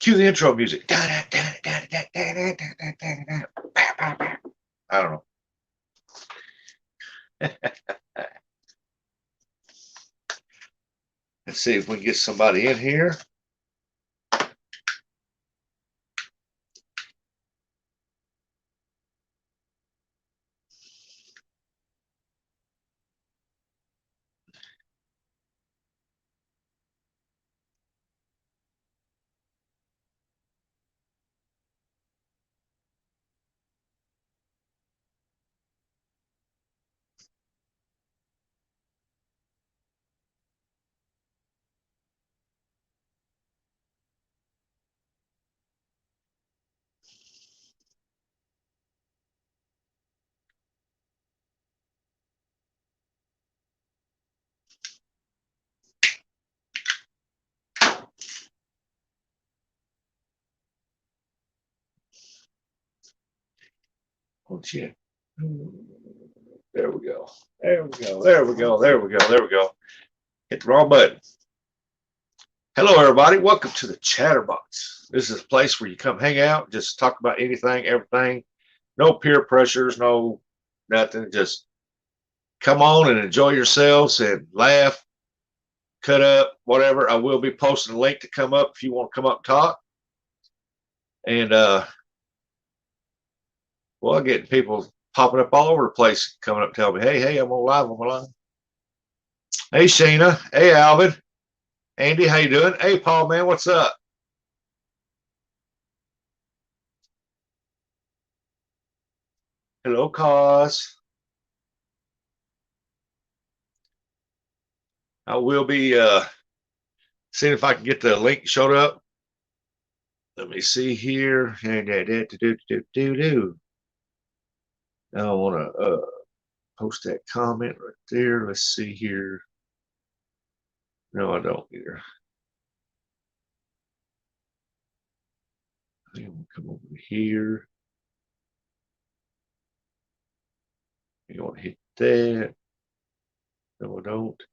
Cue the intro music. I don't know. Let's see if we can get somebody in here. Oh shit. There we go. There we go. There we go. There we go. There we go. Hit the wrong button. Hello, everybody. Welcome to the Chatterbox. This is a place where you come hang out, just talk about anything, everything. No peer pressures, no nothing. Just come on and enjoy yourselves and laugh, cut up, whatever. I will be posting a link to come up if you want to come up and talk. And well, getting people popping up all over the place, coming up, telling me, hey, I'm on live, I'm on live. Hey, Sheena. Hey, Alvin. Andy, how you doing? Hey, Paul, man, what's up? Hello, Cause. I will be seeing if I can get the link showed up. Let me see here. I want to post that comment right there. Let's see here. No, I don't either. I think I'm going to come over here. You want to hit that? No, I don't.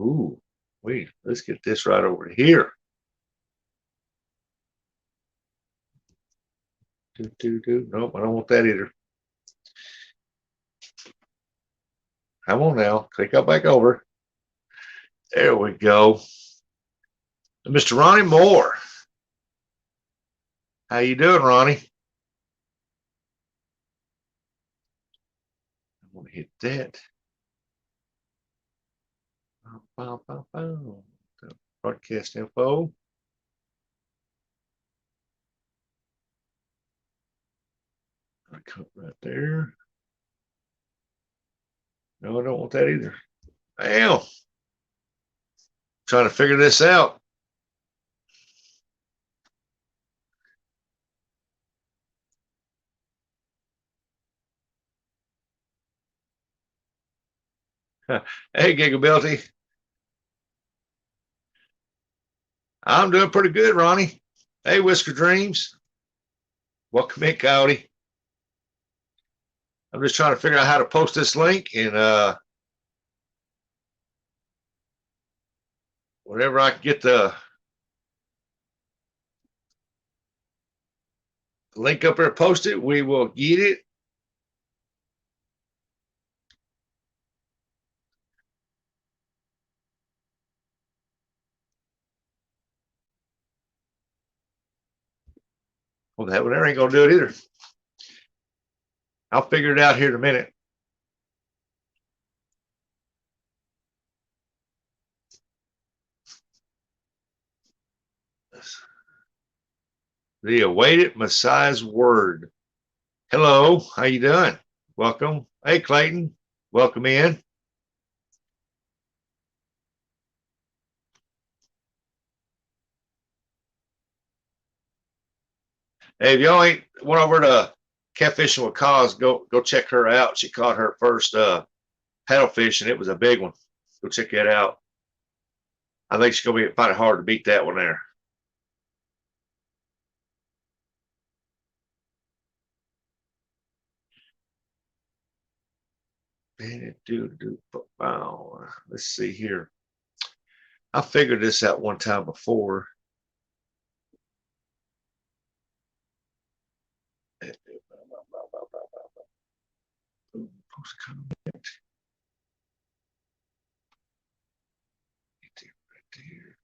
Ooh, wait, let's get this right over here. Nope, I don't want that either. Come on now, click up back over. There we go. Mr. Ronnie Moore. How you doing, Ronnie? I'm going to hit that. Broadcast info. I cut right there. No, I don't want that either. Damn. Trying to figure this out. Hey, Gigability. I'm doing pretty good, Ronnie. Hey, Whisker Dreams. Welcome in, Coyote. I'm just trying to figure out how to post this link, and whenever I can get the link up there posted, we will get it. Well, that one ain't gonna do it either. I'll figure it out here in a minute. The awaited Messiah's word. Hello, how you doing? Welcome. Hey, Clayton. Welcome in. Hey, if y'all ain't went over to Catfishing with Cause, go check her out. She caught her first paddle fish, and it was a big one. Go check that out. I think she's gonna find it hard to beat that one there. Let's see here. I figured this out one time before. Post a comment. Right there.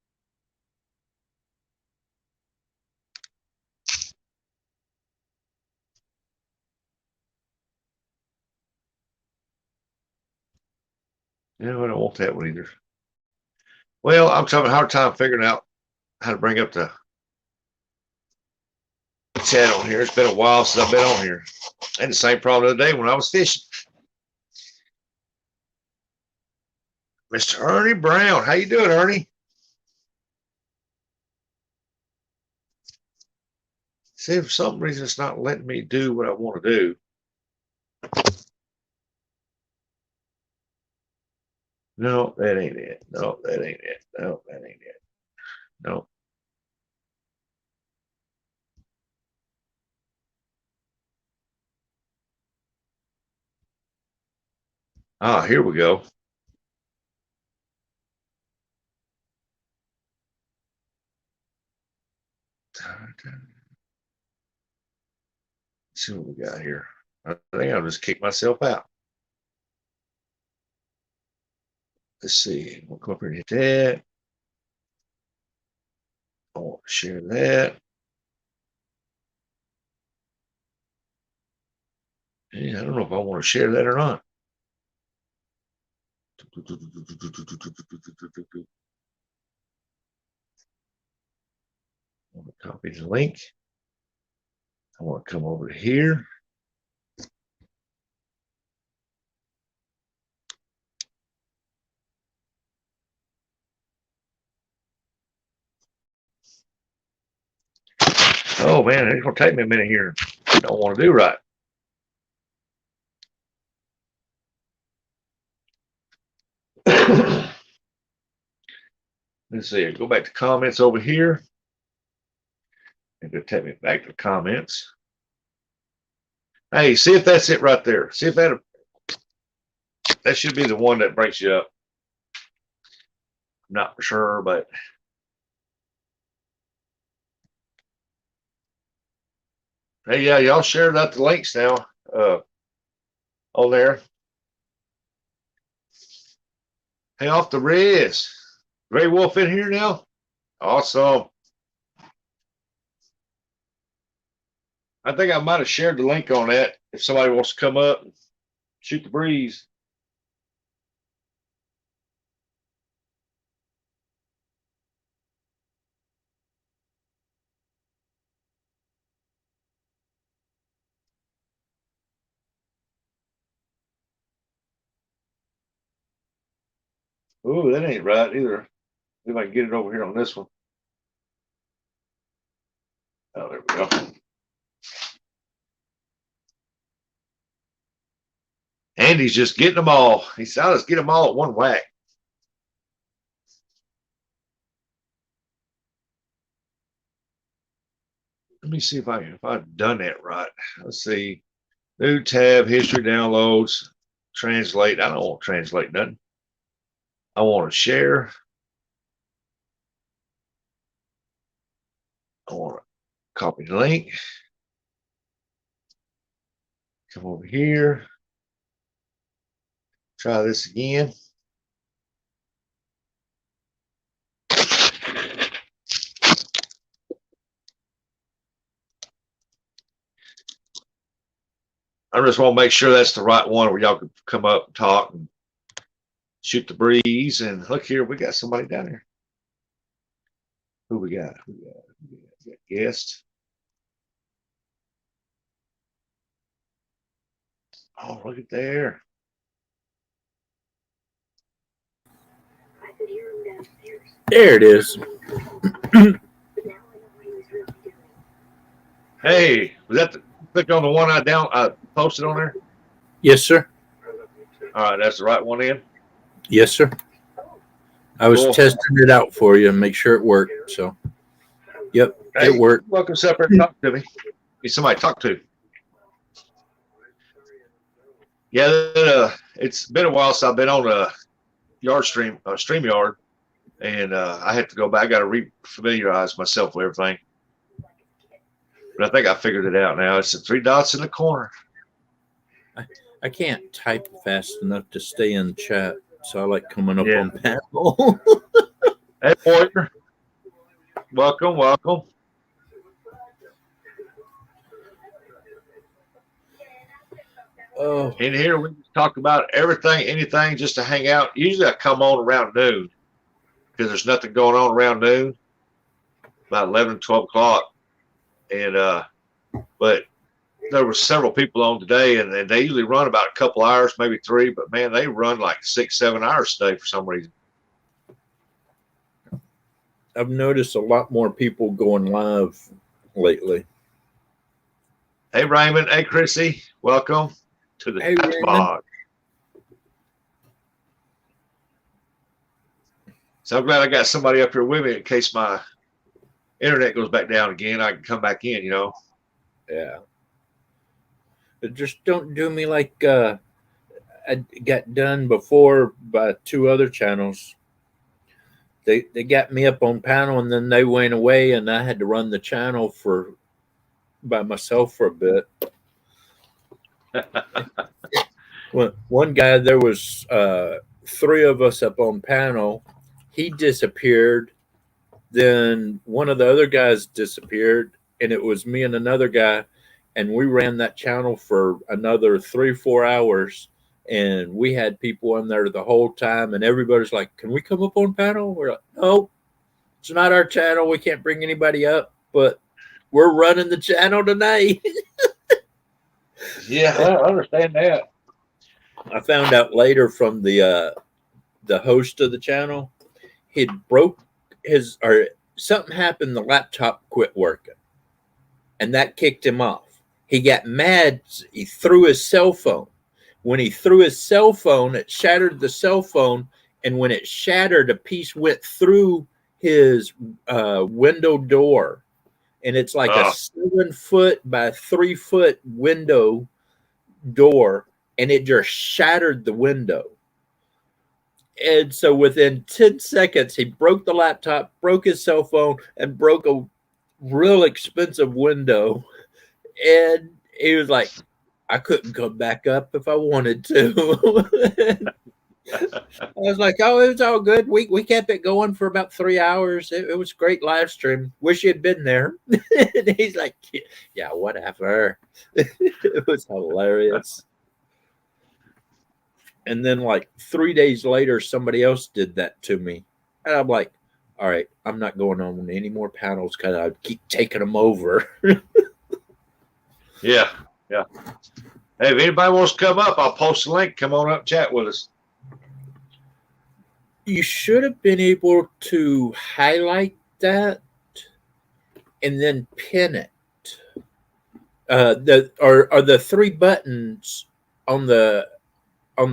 No, I don't want that one either. Well, I'm having a hard time figuring out how to bring up the chat on here. It's been a while since I've been on here. I had the same problem the other day when I was fishing. Mr. Ernie Brown, how you doing, Ernie? See, for some reason it's not letting me do what I want to do. No, that ain't it. No, that ain't it. No, that ain't it. No. Ah, here we go. Let's see what we got here. I think I'll just kick myself out. Let's see. We'll come up here and hit that. I want to share that. Yeah, I don't know if I want to share that or not. I want to copy the link. I want to come over to here. Oh man, it's gonna take me a minute here. I don't want to do right. Let's see. Go back to comments over here. It'll take me back to comments. Hey, see if that's it right there. See if that should be the one that breaks you up. I'm not for sure, but hey, yeah, y'all shared out the links now on there. Hey, off the Riz. Gray Wolf in here now? Awesome. I think I might have shared the link on that if somebody wants to come up and shoot the breeze. Ooh, that ain't right either. See if I can get it over here on this one. Oh, there we go. Andy's just getting them all. He said, let's get them all at one whack. Let me see if I've done that right. Let's see. New tab, history downloads, translate. I don't want to translate nothing. I want to share. I want to copy the link. Come over here. Try this again. I just want to make sure that's the right one where y'all can come up and talk and shoot the breeze. And look here, we got somebody down there. Who we got? We got guest. Oh, look at there. There it is. Hey, was that click on the one I posted on there? Yes, sir. All right, that's the right one in. Yes, sir. I was testing it out for you and make sure it worked. So, yep, hey, it worked. Welcome, separate. Talk to me. Need somebody to talk to. Yeah, it's been a while since I've been on a StreamYard. and I had to go back. I got to re-familiarize myself with everything. But I think I figured it out now. It's the three dots in the corner. I can't type fast enough to stay in chat, so I like coming up Yeah. on panel. Hey, Warrior. Welcome, welcome. Oh, In here, we just talk about everything, anything, just to hang out. Usually I come on around noon because there's nothing going on around noon, about 11, 12 o'clock. And, but there were several people on today, and they usually run about a couple hours, maybe 3, but man, they run like 6, 7 hours a day for some reason. I've noticed a lot more people going live lately. Hey, Raymond. Hey, Chrissy. Welcome to the Chatterbox. So I'm glad I got somebody up here with me in case my internet goes back down again. I can come back in, you know. Yeah. But just don't do me like I got done before by 2 other channels. They got me up on panel, and then they went away, and I had to run the channel by myself for a bit. One guy, there was 3 of us up on panel. He disappeared. Then one of the other guys disappeared, and it was me and another guy, and we ran that channel for another 3-4 hours, and we had people in there the whole time, and everybody's like, "Can we come up on panel?" We're like, "No, it's not our channel. We can't bring anybody up, but we're running the channel tonight." Yeah, I understand that. I found out later from the host of the channel, he'd broke his, or something happened. The laptop quit working, and that kicked him off. He got mad. He threw his cell phone. When he threw his cell phone, it shattered the cell phone, and when it shattered, a piece went through his window door, and it's like a 7-foot by 3-foot window door, and it just shattered the window. And so within 10 seconds, he broke the laptop, broke his cell phone, and broke a real expensive window. And he was like, "I couldn't come back up if I wanted to." I was like, "Oh, it was all good. We kept it going for about 3 hours. It was a great live stream. Wish you'd been there." And he's like, "Yeah, whatever." It was hilarious. And then like 3 days later, somebody else did that to me. And I'm like, "All right, I'm not going on any more panels because I keep taking them over." Yeah. Hey, if anybody wants to come up, I'll post a link. Come on up, chat with us. You should have been able to highlight that and then pin it. Are the 3 buttons on the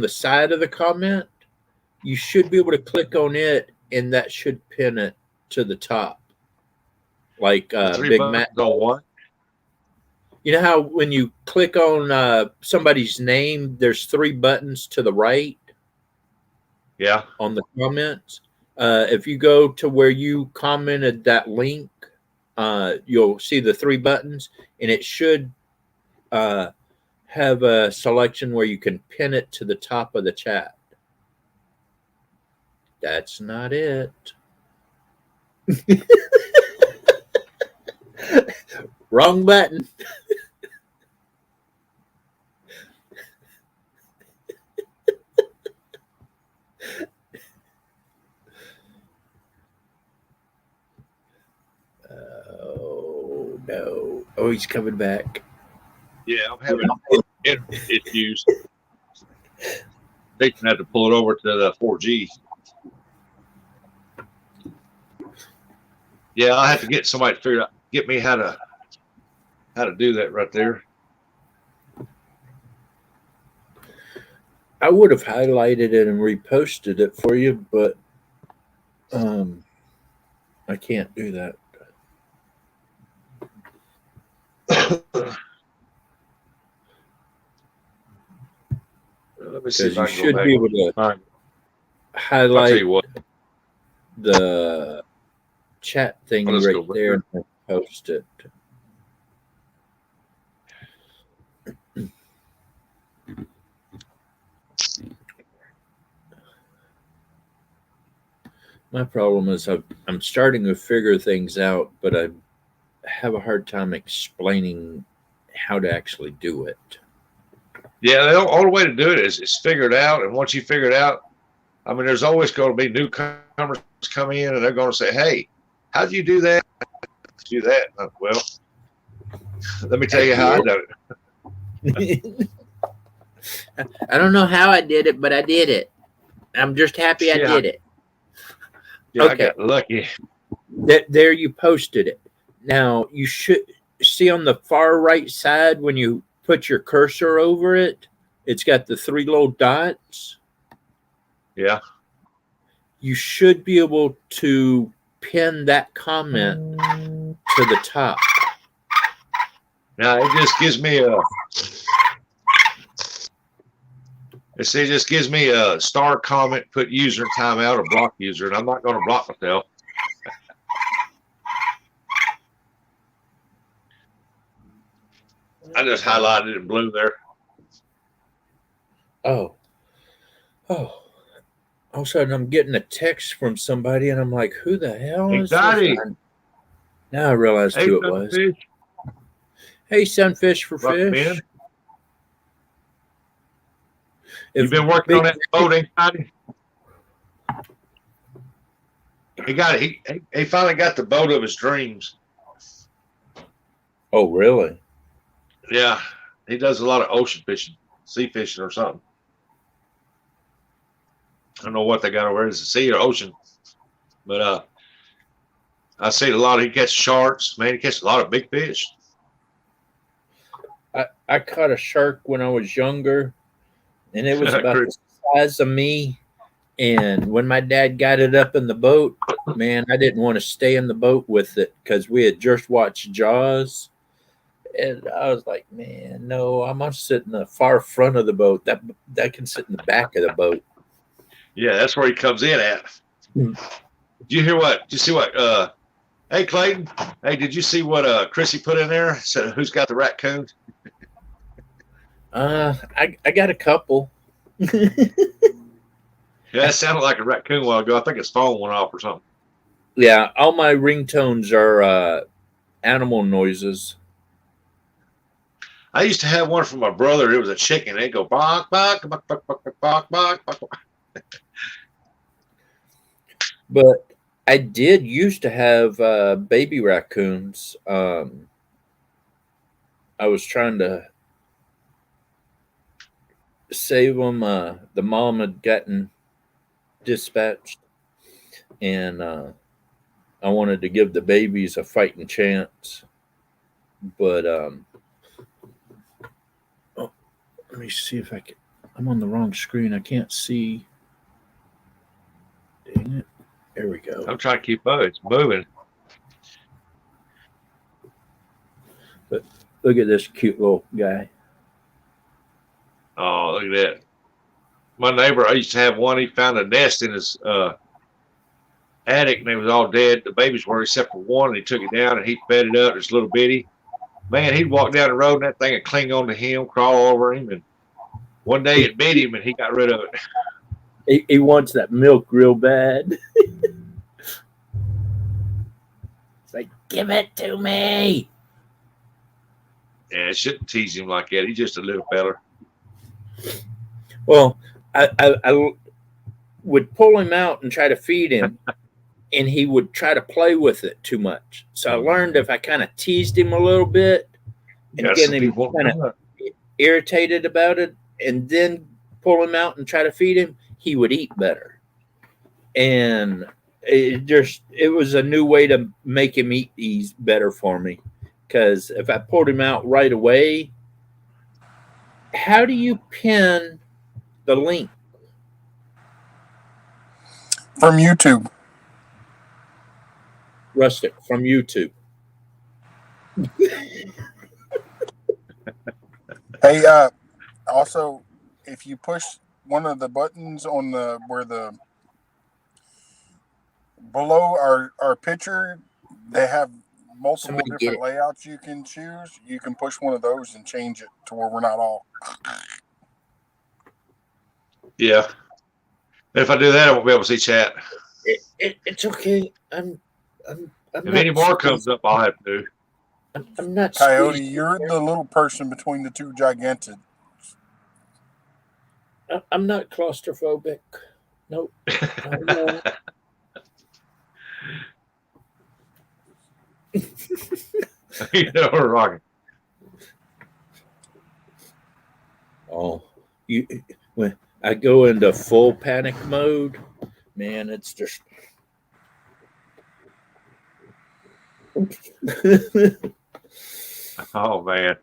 side of the comment. You should be able to click on it, and that should pin it to the top. Like Big Matt. On what? You know how when you click on somebody's name, there's 3 buttons to the right? Yeah. On the comments. If you go to where you commented that link, you'll see the 3 buttons, and it should have a selection where you can pin it to the top of the chat. That's not it. Wrong button. Oh no! Oh, he's coming back. Yeah, I'm having issues. They can have to pull it over to the 4G. Yeah, I'll have to get somebody to get me how to do that right there. I would have highlighted it and reposted it for you, but I can't do that. Let me see if I can should be able to highlight. I'll tell you what. the chat Well, thingy let's right go back there there. and post it. My problem is I'm starting to figure things out, but I have a hard time explaining how to actually do it. Yeah, the only way to do it is figure it out. And once you figure it out, I mean, there's always going to be newcomers come in and they're going to say, "Hey, how'd you do that? Do that?" Well, let me I tell you how I did. done I don't know how I did it, but I did it. I'm just happy it. I Yeah, did it. yeah, I Okay, got lucky. there you posted it. Now you should see on the far right side when you put your cursor over it, it's got the three little dots. Yeah. You should be able to pin that comment to the top. Now it just gives me a. It just gives me a star comment, put user in timeout, or block user, and I'm not going to block myself. I just highlighted it in blue there. Oh, oh. All of a sudden, I'm getting a text from somebody, and I'm like, "Who the hell is this?" Anxiety. Now I realized Hey, who it was. fish. Hey, Sunfish for Welcome Fish. in. You've If been working Big, on that boat, anxiety. He got it. He finally got the boat of his dreams. oh really? Yeah, he does a lot of ocean fishing, sea fishing, or something. I don't know what they got over there. Is it sea or ocean? But I see a lot. He catches sharks. Man, he catches a lot of big fish. I caught a shark when I was younger, and it was about the size of me. And when my dad got it up in the boat, man, I didn't want to stay in the boat with it because we had just watched Jaws. And I was like, man, no, I'm gonna sit in the far front of the boat. That can sit in the back of the boat. Yeah, that's where he comes in at. Hmm. Did you hear what? Did you see what? Hey, Clayton. Hey, did you see what Chrissy put in there? Said, "Who's got the raccoon?" I got a couple. Yeah, it sounded like a raccoon a while ago. I think his phone went off or something. Yeah, all my ringtones are animal noises. I used to have one from my brother. It was a chicken. It'd go bark, bark, bark, bark, bark, bark, bark, bark, bark. But I did used to have baby raccoons. I was trying to save them. The mom had gotten dispatched, and I wanted to give the babies a fighting chance. But oh, let me see if I can. I'm on the wrong screen. I can't see. Dang it. There we go. I'm trying to keep up. It's moving. But look at this cute little guy. Oh, look at that. My neighbor, I used to have one. He found a nest in his attic, and they was all dead. The babies were, except for one, and he took it down and he fed it up. This little bitty. Man, he'd walk down the road and that thing would cling on to him, crawl over him, and one day it bit him and he got rid of it. He wants that milk real bad. It's like, give it to me. Yeah, it shouldn't tease him like that. He's just a little feller. Well, I would pull him out and try to feed him, and he would try to play with it too much. So I learned if I kind of teased him a little bit and Yeah, get some him people kind of irritated about it, and then pull him out and try to feed him, he would eat better. And it was a new way to make him eat better for me. Because if I pulled him out right away, how do you pin the link? From YouTube. Rustic from YouTube. Hey, also, if you push one of the buttons on the where the below our picture, they have multiple Somebody get different it. layouts you can choose. You can push one of those and change it to where we're not all. Yeah. But if I do that, I won't be able to see chat. It's okay. I'm If not any more squeezed. comes up, I'll have to. I'm not Coyote, squeezed. you're the little person between the two gigantic. I'm not claustrophobic. Nope. No. You know we're rocking. Oh, when I go into full panic mode, man, it's just. Oh man.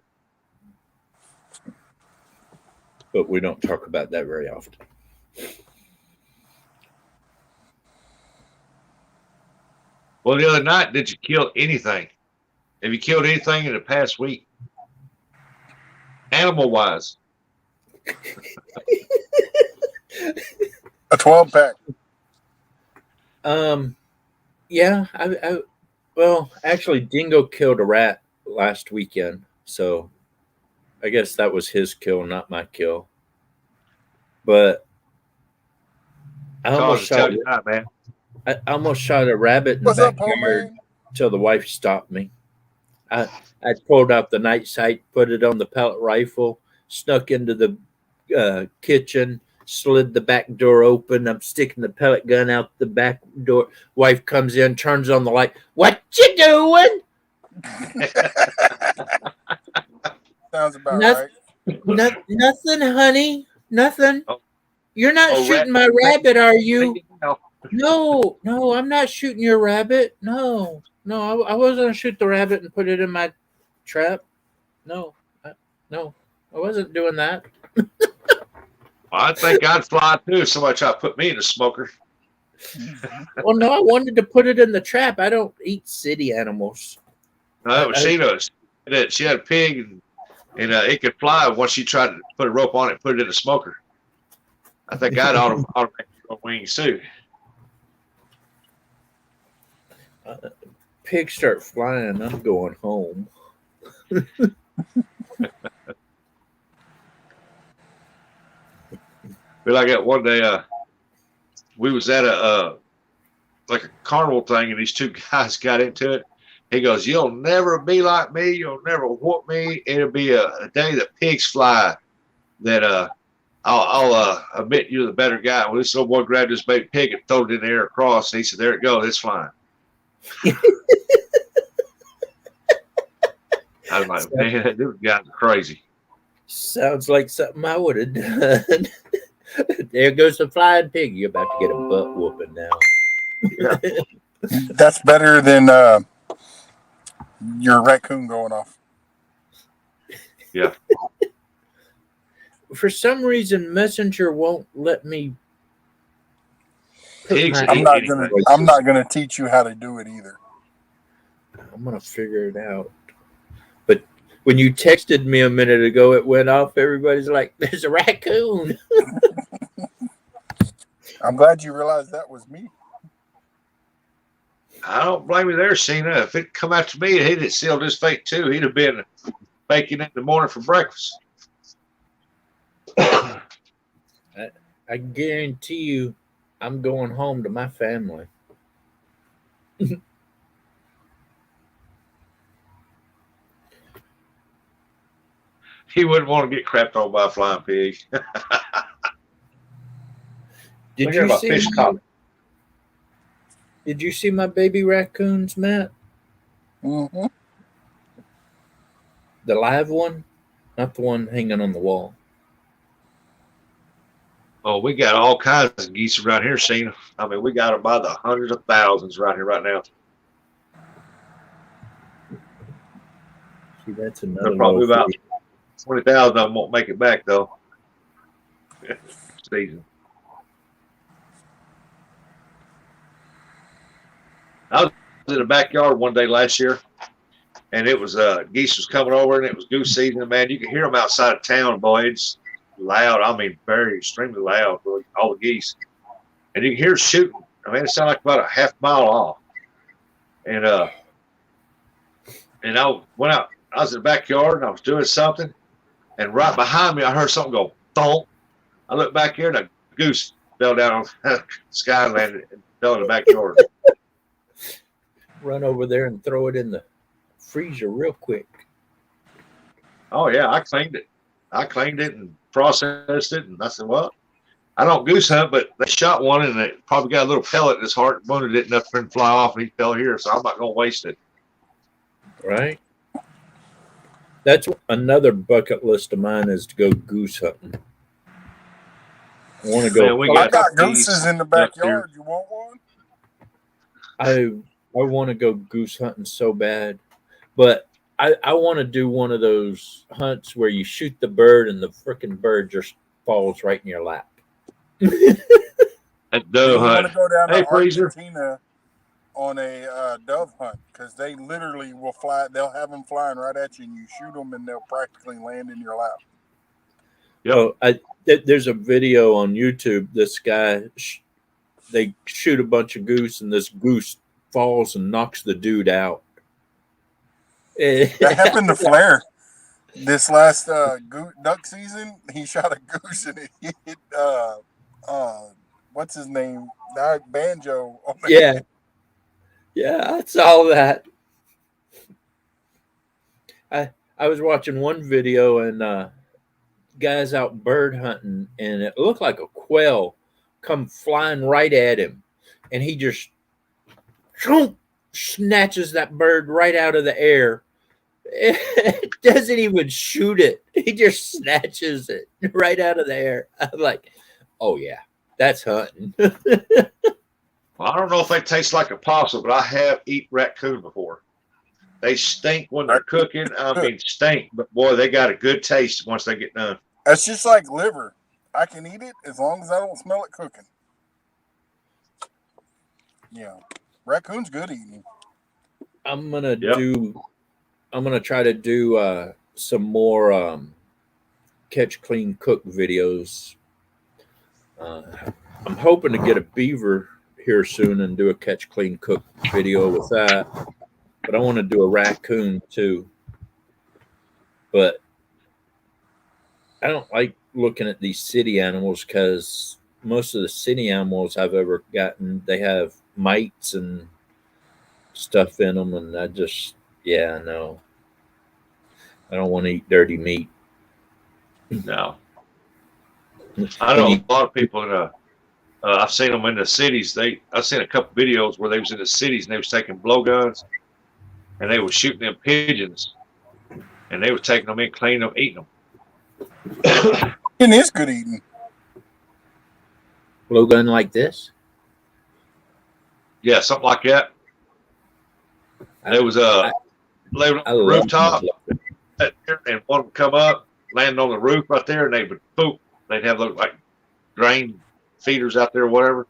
But we don't talk about that very often. Well, the other night, did you kill anything? Have you killed anything in the past week? Animal wise. A 12-pack. Yeah, well, actually, Dingo killed a rat last weekend, so I guess that was his kill, not my kill. But I almost Tell you that, man. I almost shot a rabbit in What's the up, backyard homie? until the wife stopped me. I pulled out the night sight, put it on the pellet rifle, snuck into the kitchen, slid the back door open. I'm sticking the pellet gun out the back door. Wife comes in, turns on the light. What you doing? Sounds about Nothing, right. nothing, honey. Nothing. Oh. You're not Oh, shooting my rabbit, are you? No, I'm not shooting your rabbit. No, I wasn't gonna shoot the rabbit and put it in my trap. No, I wasn't doing that. I think I'd fly too if somebody tried to put me in a smoker. Well, no, I wanted to put it in the trap. I don't eat city animals. No, that was she knows. She had a pig and it could fly once she tried to put a rope on it and put it in a smoker. I think I'd automatically go wings too. Pigs start flying. I'm going home. But like that one day, we was at a like a carnival thing, and these two guys got into it. He goes, "You'll never be like me. You'll never whoop me. It'll be a day that pigs fly. That I'll admit you're the better guy." Well, this little boy grabbed his baby pig and threw it in the air across. And he said, "There it goes. It's flying." I was like, "Man, these guys are crazy." Sounds like something I would have done. There goes the flying pig. You're about to get a butt whooping now. Yeah. That's better than your raccoon going off. Yeah. For some reason, Messenger won't let me. Pigs my- eat I'm not gonna teach you how to do it either. I'm gonna figure it out. But when you texted me a minute ago, it went off. Everybody's like, "There's a raccoon." I'm glad you realized that was me. I don't blame you there, Cena. If it come after me, he'd have sealed his fate too. He'd have been baking in the morning for breakfast. I guarantee you, I'm going home to my family. He wouldn't want to get crapped on by a flying pig. Did Hear you about see? fish coffee. Did you see my baby raccoons, Matt? Mm-hmm. The live one, not the one hanging on the wall. Oh, we got all kinds of geese around here, Cena. I mean, we got them by the hundreds of thousands right here, right now. See, that's another. They're probably about 20,000 of them won't make it back though. Season. I was in the backyard one day last year, and it was geese was coming over, and it was goose season. And man, you could hear them outside of town, boy. It's loud. I mean, very extremely loud. All the geese, and you can hear shooting I mean, it sounded like about a half mile off. And I went out. I was in the backyard and I was doing something, and right behind me, I heard something go thump. I looked back here and a goose fell down on the sky and landed and fell in the backyard. Run over there and throw it in the freezer real quick. Oh yeah, I cleaned it. I cleaned it and processed it, and I said, well, I don't goose hunt, but they shot one and it probably got a little pellet in his heart, wounded it enough for him to fly off, and he fell here, so I'm not going to waste it. Right. That's another bucket list of mine is to go goose hunting. I want to go. Man, we I got got gooses in the up here. backyard. You want one? I want to go goose hunting so bad, but I want to do one of those hunts where you shoot the bird and the freaking bird just falls right in your lap. That You dove want hunt. to go down Hey, to Freezer. Argentina on a dove hunt because they literally will fly. They'll have them flying right at you, and you shoot them, and they'll practically land in your lap. Oh, there's a video on YouTube. This guy, they shoot a bunch of goose, and this goose falls and knocks the dude out. That happened to Flair this last duck season. He shot a goose and it hit what's his name? That Banjo. On the Yeah, yeah, I saw that. I was watching one video and guys out bird hunting, and it looked like a quail come flying right at him, and he just snatches that bird right out of the air. It doesn't even shoot it. He just snatches it right out of the air. I'm like, oh yeah, that's hunting. Well, I don't know if they taste like a possum, but I have eaten raccoon before. They stink when they're cooking. I mean, stink, but boy, they got a good taste once they get done. That's just like liver. I can eat it as long as I don't smell it cooking. Yeah, raccoon's good eating. I'm gonna Yep. try to do some more catch, clean, cook videos. I'm hoping to get a beaver here soon and do a catch, clean, cook video with that. But I want to do a raccoon too. But I don't like looking at these city animals because most of the city animals I've ever gotten, they have mites and stuff in them, and I just, yeah, no. I don't want to eat dirty meat. No. I know a lot of people in I've seen them in the cities. I've seen a couple videos where they was in the cities and they was taking blowguns and they were shooting them pigeons and they were taking them in, cleaning them, eating them. It is good eating. Blowgun like this? Yeah, something like that. And there was a I love rooftop and one would come up, land on the roof right there, and they would poop. They'd have those like drain feeders out there or whatever,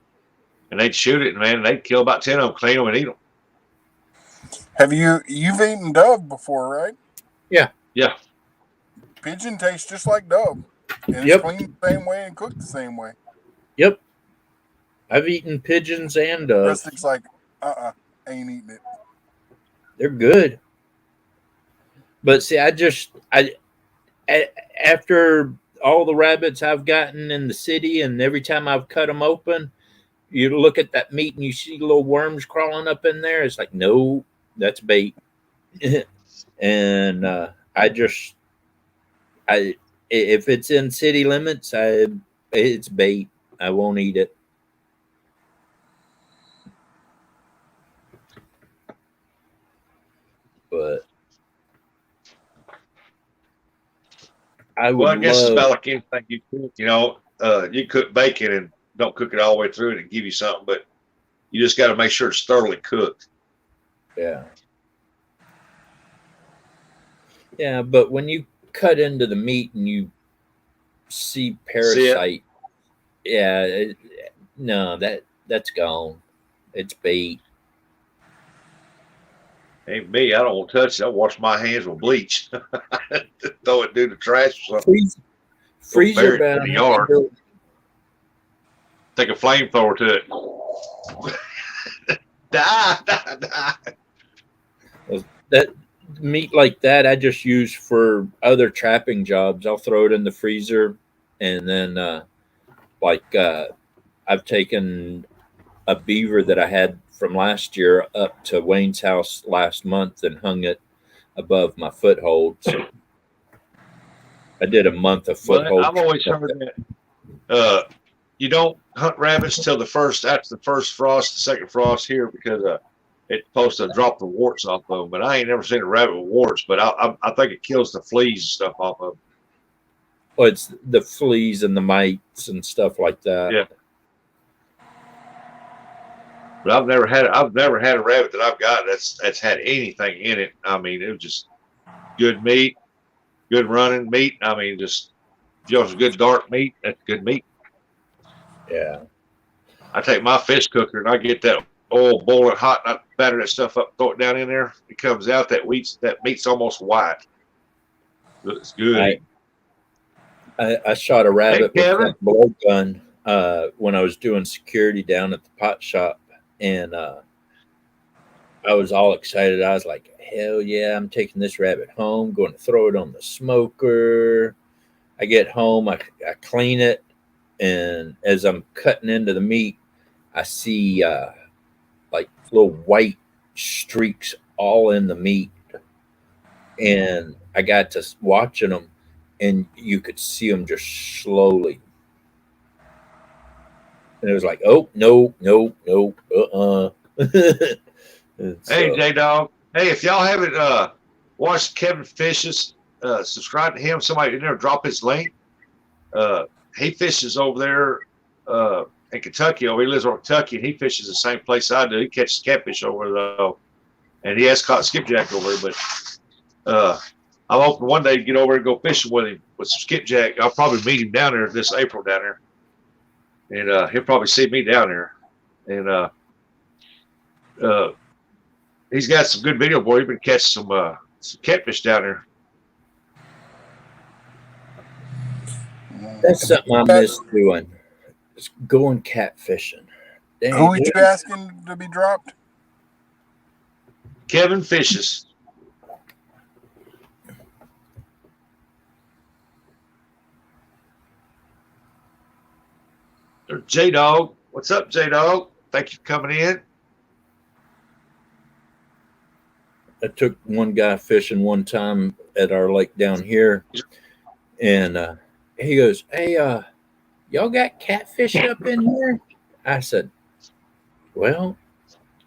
and they'd shoot it, and man, they'd kill about 10 of them, clean them, and eat them. Have you've eaten dove before, right? Yeah. Yeah. Pigeon tastes just like dove. And Yep. it's cleaned the same way and cooked the same way. Yep. I've eaten pigeons and Rustic's like, ain't eating it. they're good. But see, after all the rabbits I've gotten in the city, and every time I've cut them open, you look at that meat and you see little worms crawling up in there. It's like, no, that's bait. And if it's in city limits, it's bait. I won't eat it. But I guess it's about like anything you cook. You know, you cook bacon and don't cook it all the way through and give you something, but you just got to make sure it's thoroughly cooked. Yeah. Yeah, but when you cut into the meat and you see parasite, no, that's gone. It's bait. Ain't me. I don't want to touch it. I wash my hands with bleach. Throw it through the trash or something. Freezer bury it in the yard. Take a flamethrower to it. Die. That meat like that, I just use for other trapping jobs. I'll throw it in the freezer, and then I've taken a beaver that I had from last year up to Wayne's house last month and hung it above my footholds. I did a month of But foothold. I've always heard that you don't hunt rabbits till after the first frost, the second frost here, because it's supposed to drop the warts off of them. But I ain't never seen a rabbit with warts. But I think it kills the fleas and stuff off of them. Well, it's the fleas and the mites and stuff like that. Yeah. But I've never had a rabbit that I've got that's had anything in it. I mean, it was just good meat, good running meat. I mean, just good dark meat. That's good meat. Yeah. I take my fish cooker and I get that oil boiling hot and I batter that stuff up, throw it down in there. It comes out that meat's almost white. It's good. I shot a rabbit Hey, with that blowgun when I was doing security down at the pot shop, and I was all excited. I was like, hell yeah, I'm taking this rabbit home, going to throw it on the smoker. I get home, I clean it, and as I'm cutting into the meat, I see like little white streaks all in the meat. And I got to watching them, and you could see them just slowly. And it was like, oh, no. Hey, J Dog. Hey, if y'all haven't watched Kevin Fish's, subscribe to him. Somebody in there drop his link. He fishes over there in Kentucky. He lives over in Kentucky, and he fishes the same place I do. He catches catfish over there, though. And he has caught skipjack over there. But I'm hoping one day to get over and go fishing with him with some skipjack. I'll probably meet him down there this April down there. And he'll probably see me down there. And he's got some good video boy. He's been catching some catfish down there. That's something I miss doing. It's going catfishing. Dang. Who are you asking to be dropped? Kevin Fishes. There's J Dog. What's up, J Dog? Thank you for coming in. I took one guy fishing one time at our lake down here, and he goes, "Hey, y'all got catfish up in here?" I said, "Well,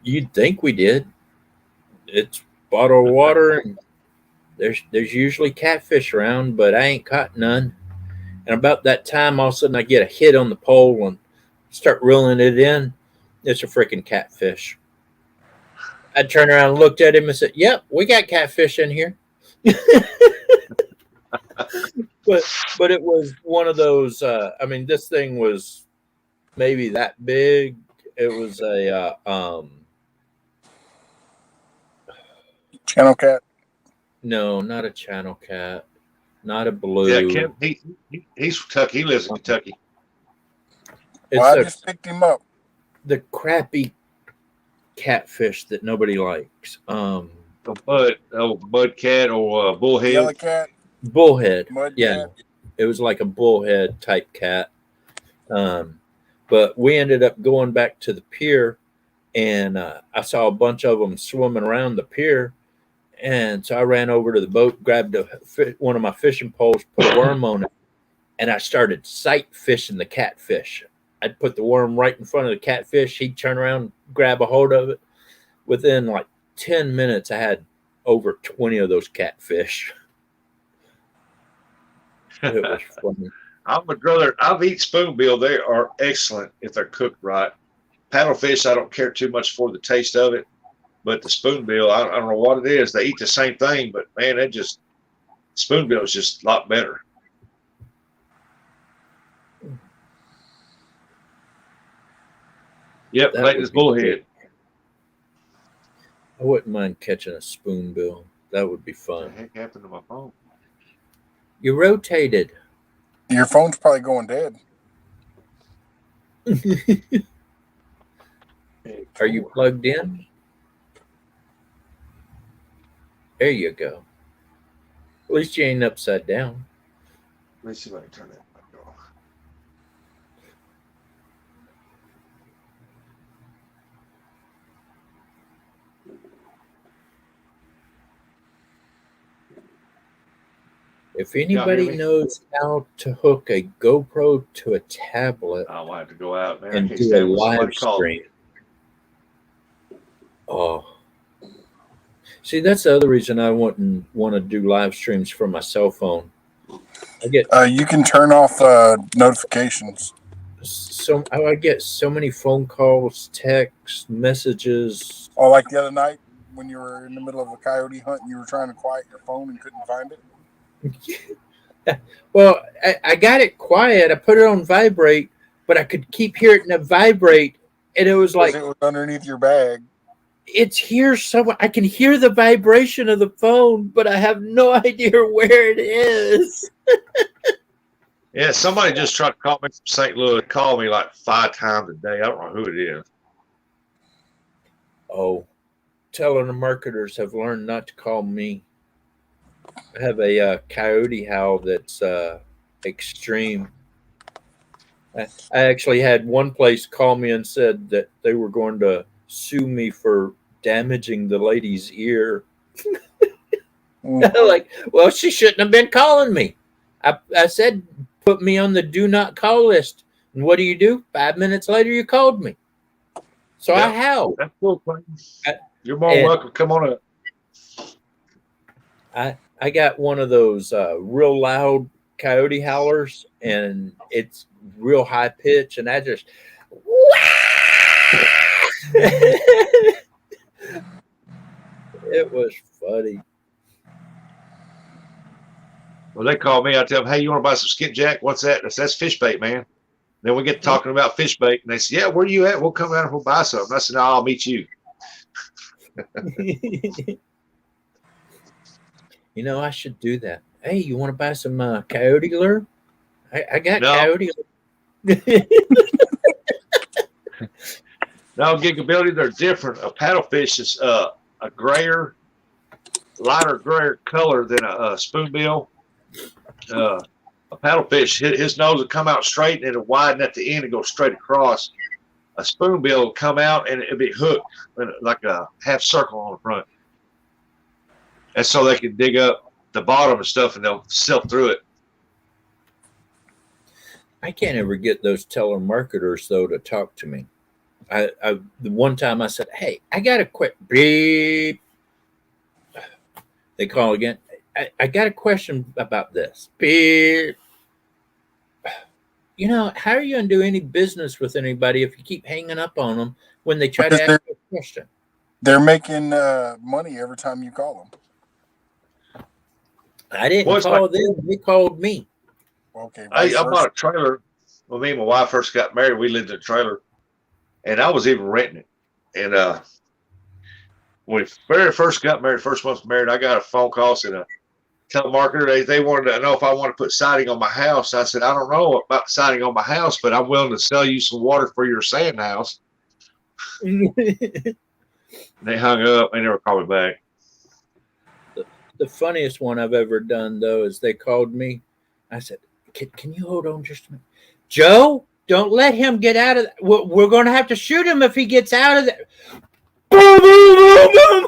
you'd think we did. It's bottled water, and there's usually catfish around, but I ain't caught none." And about that time, all of a sudden, I get a hit on the pole and start reeling it in. It's a freaking catfish. I turned around and looked at him and said, "Yep, we got catfish in here." But it was one of those. I mean, this thing was maybe that big. It was a Channel cat. no, not a channel cat, not a blue. Yeah, Kevin, he's from Kentucky. He lives in Kentucky. It's Well, I just picked him up. the crappy catfish that nobody likes. A mud cat or bullhead. Yellow cat. Bullhead. Mud Yeah. cat. It was like a bullhead type cat. But we ended up going back to the pier, and I saw a bunch of them swimming around the pier. And so I ran over to the boat, grabbed one of my fishing poles, put a worm on it, and I started sight fishing the catfish. I'd put the worm right in front of the catfish. He'd turn around, grab a hold of it. Within like 10 minutes, I had over 20 of those catfish. It was funny. I've eaten spoonbill. They are excellent if they're cooked right. Paddlefish, I don't care too much for the taste of it, but the spoonbill, I don't know what it is. They eat the same thing, but man, spoonbill is just a lot better. Yep, That like would this be bullhead. good. I wouldn't mind catching a spoonbill. That would be What fun. the heck happened to my phone? You rotated. Your phone's probably going dead. Are you plugged in? There you go. At least you ain't upside down. Let me see if I can turn that back on. If Y'all hear anybody me? knows how to hook a GoPro to a tablet I might have to go out, man. I and can't do a stand when somebody live calls me. stream, oh, see, that's the other reason I wouldn't want to do live streams from my cell phone. You can turn off notifications. I get so many phone calls, texts, messages. Oh, like the other night when you were in the middle of a coyote hunt and you were trying to quiet your phone and couldn't find it? Well, I got it quiet. I put it on vibrate, but I could keep hearing it vibrate, and it was Because like it was underneath your bag. it's here somewhere. I can hear the vibration of the phone, but I have no idea where it is. Yeah, somebody just tried to call me from St. Louis. Called me like 5 times a day. I don't know who it is. Oh, telemarketers have learned not to call me. I have a coyote howl that's extreme. I actually had one place call me and said that they were going to sue me for damaging the lady's ear. Like, well, she shouldn't have been calling me. I said, put me on the do not call list. And what do? 5 minutes later, you called me. So I Yep. howled. That's cool, Clayton. You're more than welcome. Come on up. I got one of those real loud coyote howlers, and it's real high pitch, and I just it was funny. Well, they call me. I tell them, hey, you want to buy some skip jack? What's that? I said, that's fish bait, man. Then we get talking about fish bait, and they say, yeah, where are you at? We'll come out and we'll buy some. I said, no, I'll meet you. You know, I should do that. Hey, you want to buy some coyote lure? I got No. coyote lure. No, Gigability, they're different. A paddlefish is a grayer, lighter grayer color than a spoonbill. A paddlefish, his nose will come out straight and it'll widen at the end and go straight across. A spoonbill will come out and it'll be hooked like a half circle on the front. And so they can dig up the bottom and stuff and they'll sail through it. I can't ever get those telemarketers though to talk to me. The one time I said, "Hey, I got a quick beep." They call again. I got a question about this. Beep. You know, how are you going to do any business with anybody if you keep hanging up on them when they try to ask you a question? They're making money every time you call them. I didn't call them. They called me. Okay. I bought a trailer. When me and my wife first got married, we lived in a trailer. And I was even renting it. And when we very first got married, first month married, I got a phone call and a telemarketer. They wanted to know if I want to put siding on my house. I said, I don't know about siding on my house, but I'm willing to sell you some water for your sand house. And they hung up. They never called me back. The funniest one I've ever done, though, is they called me. I said, can you hold on just a minute? Joe, don't let him get out of that. We're going to have to shoot him if he gets out of there. Boom, boom, boom, boom.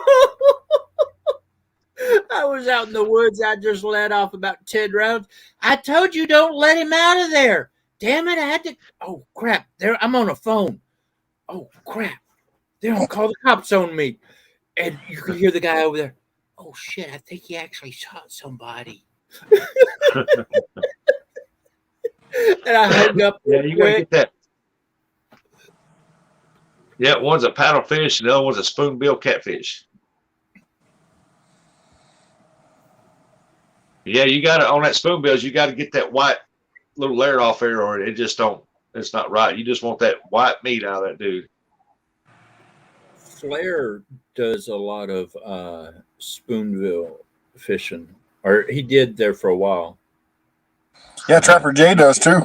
I was out in the woods. I just let off about 10 rounds. I told you don't let him out of there. Damn it, I had to. Oh, crap. I'm on a phone. Oh, crap. They're going to call the cops on me. And you can hear the guy over there. Oh, shit, I think he actually shot somebody. And I hung up. Yeah, you got to get that. Yeah, one's a paddlefish and the other one's a spoonbill catfish. Yeah, you got to, on that spoonbills, you got to get that white little layer off there or it just don't, it's not right. You just want that white meat out of that dude. Flair does a lot of spoonbill fishing, or he did there for a while. Yeah, Trapper J does too.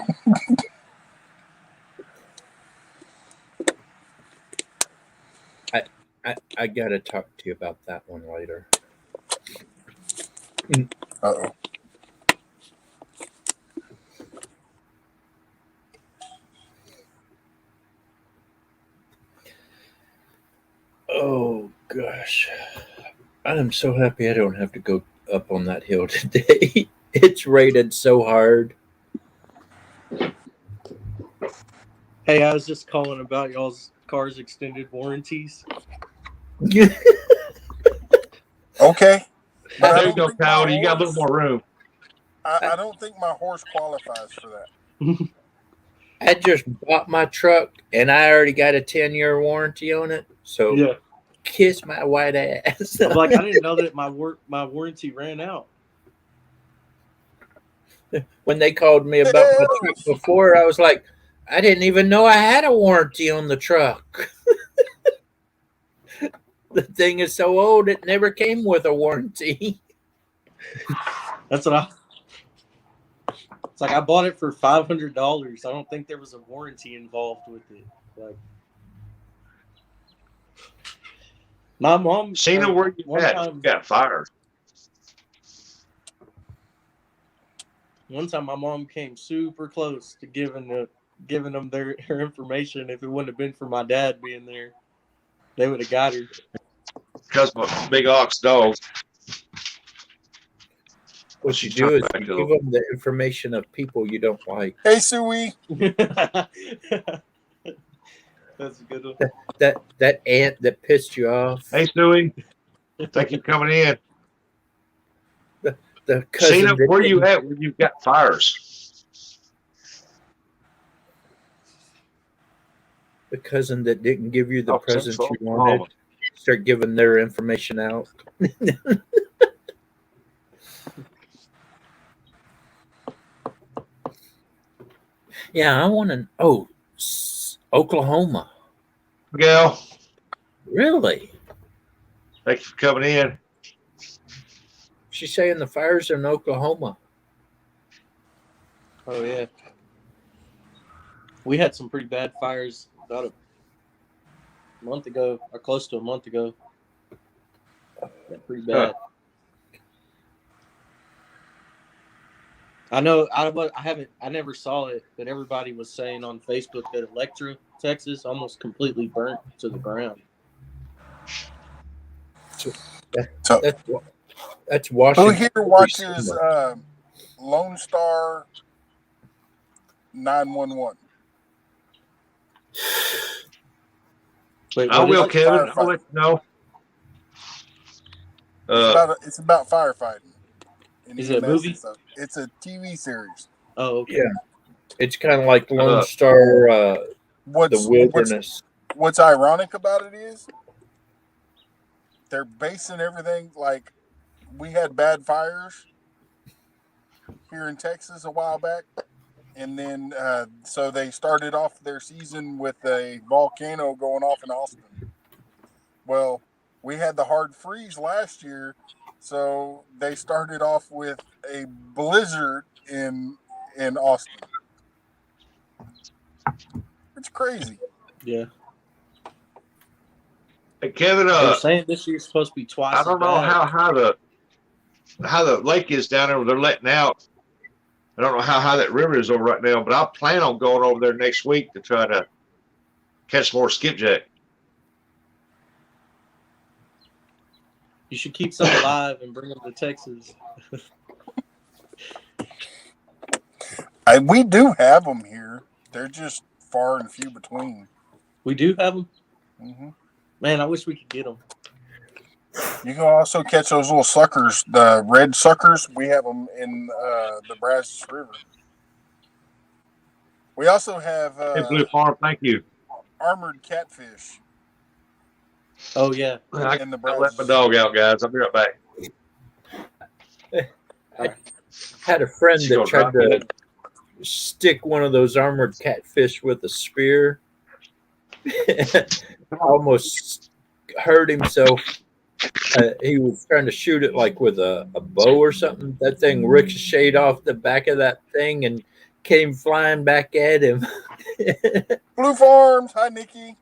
I gotta talk to you about that one later. Uh-oh. Oh gosh, I am so happy I don't have to go up on that hill today. It's rated so hard. Hey, I was just calling about y'all's car's extended warranties. Okay. But I There you don't go, think my Coyote. You got a little horse, more room. I don't think my horse qualifies for that. I just bought my truck and I already got a 10-year warranty on it. So Yeah, kiss my white ass. I'm like, I didn't know that my warranty ran out. When they called me about my truck before, I was like, I didn't even know I had a warranty on the truck. The thing is so old, it never came with a warranty. That's what I. It's like I bought it for $500. I don't think there was a warranty involved with it. Like my mom. Sheena, where you one at? time, You got fired. One time, my mom came super close to giving them her information. If it wouldn't have been for my dad being there, they would have got her. Because of a big ox dog. What you do is you give them the information of people you don't like. Hey, Suey. That's a good one. That aunt that pissed you off. Hey, Stewie. Thank you for coming in. The cousin. Sheena, where you at when you've got fires? The cousin that didn't give you the present Central you wanted. Start giving their information out. Yeah, I want to. Oh, Oklahoma. Miguel, Really? thank you for coming in. She's saying the fires are in Oklahoma. Oh yeah, we had some pretty bad fires about a month ago, or close to a month ago. Yeah, pretty bad. I know. I never saw it, but everybody was saying on Facebook that Electra, Texas, almost completely burnt to the ground. That's Washington. Who here watches Lone Star 911? Wait, I will, like Kevin. I'll let you know. It's about firefighting. Is it a movie? It's a TV series. Oh, okay. Yeah, it's kind of like Lone Star, the Wilderness. What's ironic about it is they're basing everything like we had bad fires here in Texas a while back, and then so they started off their season with a volcano going off in Austin. Well, we had the hard freeze last year, so they started off with a blizzard in Austin. It's crazy. Yeah. Hey, Kevin, They're saying this year's supposed to be twice. I don't know how the lake is down there where they're letting out. I don't know how high that river is over right now, but I plan on going over there next week to try to catch more skipjack. You should keep some alive and bring them to Texas. We do have them here. They're just far and few between. We do have them? Mm-hmm. Man, I wish we could get them. You can also catch those little suckers, the red suckers. We have them in the Brazos River. We also have Hey, Blue Farm, thank you. Armored catfish. Oh, yeah. I let my dog out, guys. I'll be right back. I had a friend that tried to stick one of those armored catfish with a spear. Almost hurt himself. He was trying to shoot it like with a bow or something. That thing ricocheted off the back of that thing and came flying back at him. Blue Farms. Hi, Nikki.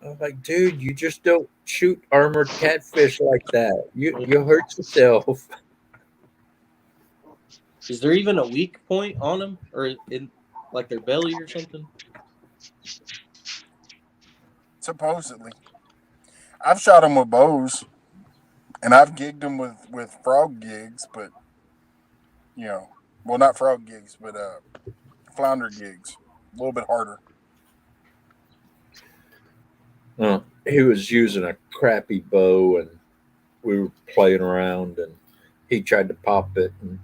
I was like, dude, you just don't shoot armored catfish like that. You hurt yourself. Is there even a weak point on them, or in like their belly or something? Supposedly, I've shot them with bows, and I've gigged them with frog gigs, but well, not frog gigs, but flounder gigs, a little bit harder. He was using a crappy bow, and we were playing around, and he tried to pop it, and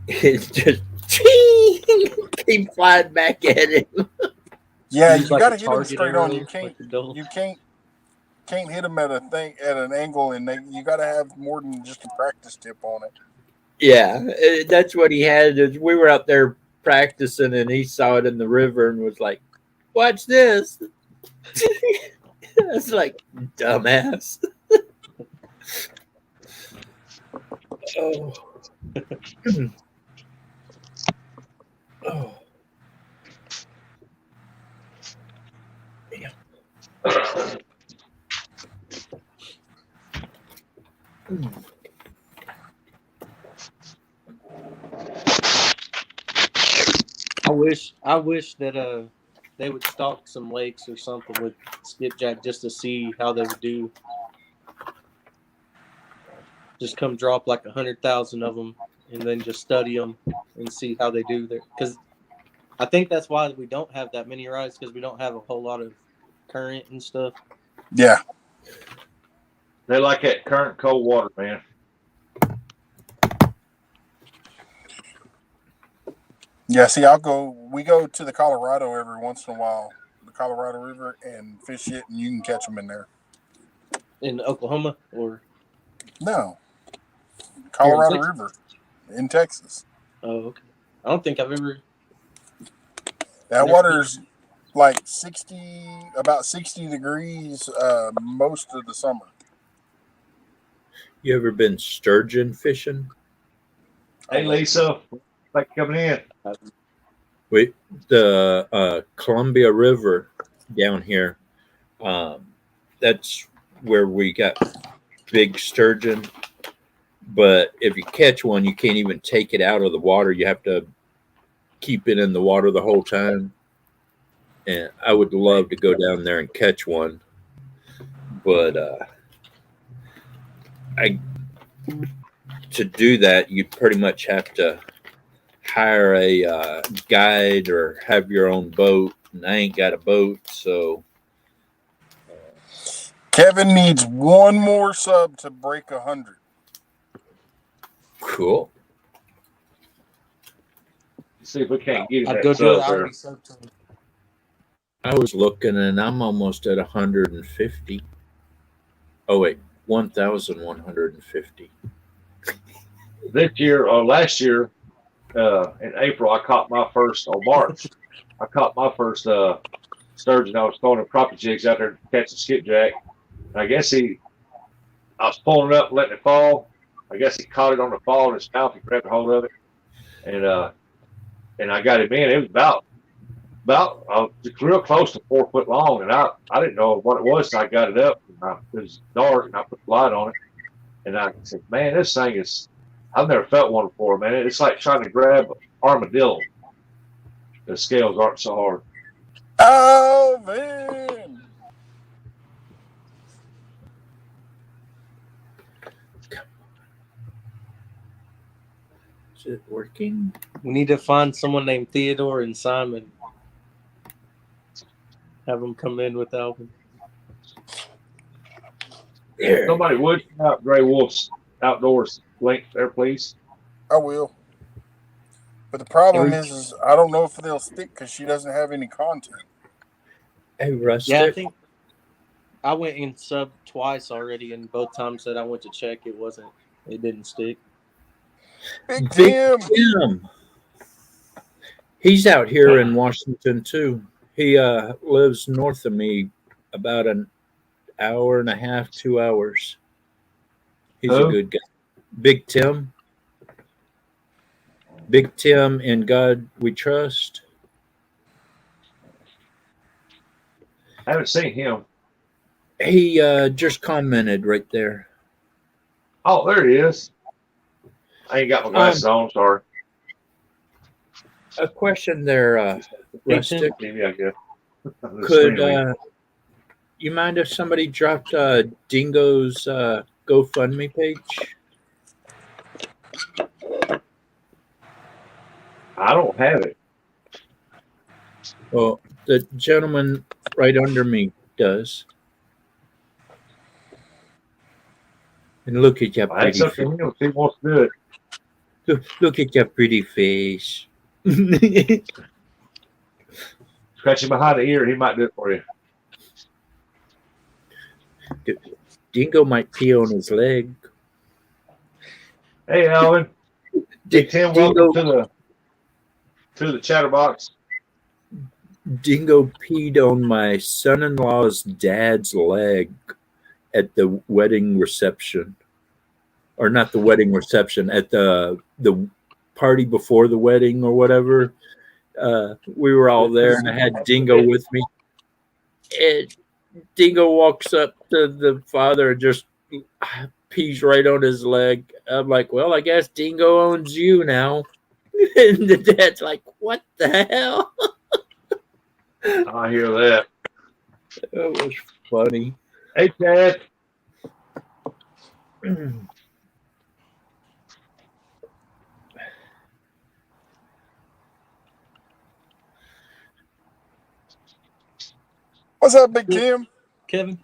it just came flying back at him. Yeah, Use you like got a to hit them target straight on. arrow, You can't like the double. you can't hit them at an angle, and you got to have more than just a practice tip on it. Yeah, that's what he had. We were out there practicing, and he saw it in the river and was like, "Watch this." I was like, "Dumbass." Oh. Oh. Yeah. I wish that they would stock some lakes or something with skipjack just to see how they would do. Just come drop like 100,000 of them, and then just study them and see how they do there. Because I think that's why we don't have that many rides, because we don't have a whole lot of current and stuff. Yeah, They like that current cold water, man. yeah. See, we go to the Colorado every once in a while, the Colorado River, and fish it, and you can catch them in there. In Oklahoma or No, here in Colorado Texas? River in Texas. Oh, okay. I don't think I've ever. That Never water's like about 60 degrees most of the summer. You ever been sturgeon fishing? Hey, Lisa, thanks for coming in. We the Columbia River down here. That's where we got big sturgeon. But if you catch one, you can't even take it out of the water. You have to keep it in the water the whole time. And I would love to go down there and catch one, but I to do that, you pretty much have to hire a guide or have your own boat. And I ain't got a boat, so Kevin needs one more sub to break 100. cool. See if we can't get I'd that go do it. sub I there. already subbed to him. I was looking, and I'm almost at 150. Oh wait, 1,150. This year or last year, in April, I caught my first, or March, I caught my first sturgeon. I was throwing a crappie jigs out there to catch a skipjack. And I guess I was pulling it up, letting it fall. I guess he caught it on the fall in his mouth. He grabbed a hold of it, and I got him in. It was about real close to 4 foot long, and I didn't know what it was. So I got it up. It was dark, and I put the light on it, and I said, "Man, this thing is. I've never felt one before, man. It's like trying to grab armadillo. The scales aren't so hard." Oh, man. Is it working? We need to find someone named Theodore and Simon. Have them come in with Alvin. There. Somebody would out Gray Wolf's Outdoors link there, please. I will. But the problem is I don't know if they'll stick because she doesn't have any content. Hey, Rustic. Yeah, I think I went and subbed twice already, and both times that I went to check, it didn't stick. Big Tim. Tim. He's out here in Washington too. He lives north of me about an hour and a half, 2 hours. He's a good guy. Big Tim. Big Tim, in God we trust. I haven't seen him. He just commented right there. Oh, there he is. I ain't got my glasses on. Sorry. A question there, Hey, Tim. Rustic. TV, I guess. The Could screen you mind if somebody dropped Dingo's GoFundMe page? I don't have it. Well, the gentleman right under me does. And look at your That's pretty up to face. him if he wants to do it. Look at your pretty face. Scratch him behind the ear. He might do it for you. Dingo might pee on his leg. Hey, Alvin. Hey, Tim. Dingo, Welcome to the Chatterbox. Dingo peed on my son-in-law's dad's leg at the wedding reception. Or not the wedding reception, at the party before the wedding or whatever. We were all there, and I had Dingo with me. And Dingo walks up to the father and just pees right on his leg. I'm like, well, I guess Dingo owns you now. And the dad's like, what the hell? I hear that. That was funny. Hey, Chad. What's up, Big Kim? Kevin.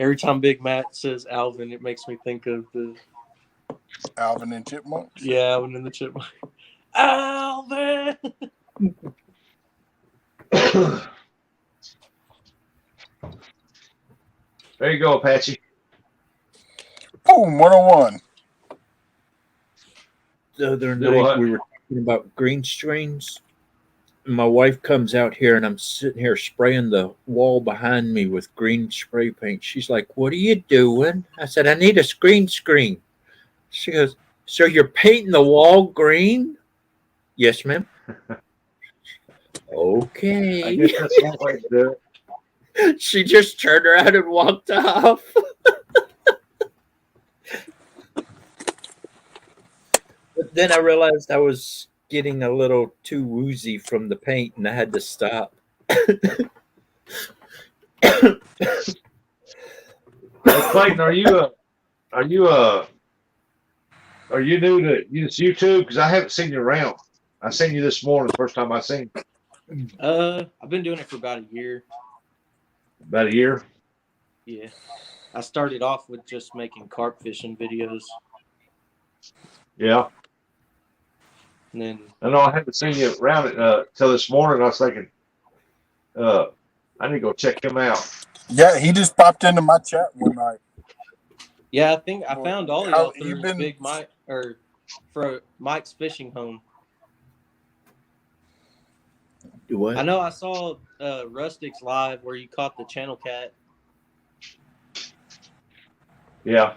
Every time Big Matt says Alvin, it makes me think of the Alvin and Chipmunks. yeah, Alvin and the Chipmunk. Alvin. There you go, Apache. Boom, 101. The other Do night what? we were talking about green screens. My wife comes out here and I'm sitting here spraying the wall behind me with green spray paint. She's like, what are you doing? I said, I need a green screen. She goes, so you're painting the wall green? Yes, ma'am. I Okay. guess that's one way to do it. She just turned around and walked off. But then I realized I was getting a little too woozy from the paint and I had to stop. Hey, Clayton, are you new to use YouTube? Because I haven't seen you around. I seen you this morning, the first time I seen you. I've been doing it for about a year. About a year. Yeah. I started off with just making carp fishing videos. Yeah. And then I know I haven't seen you around it till this morning. I was thinking, I need to go check him out. Yeah, he just popped into my chat one night. yeah, I think I found all of How y'all you through been? Big Mike or for Mike's Fishing Home. Do what? I know I saw Rustic's live where you caught the channel cat, Yeah.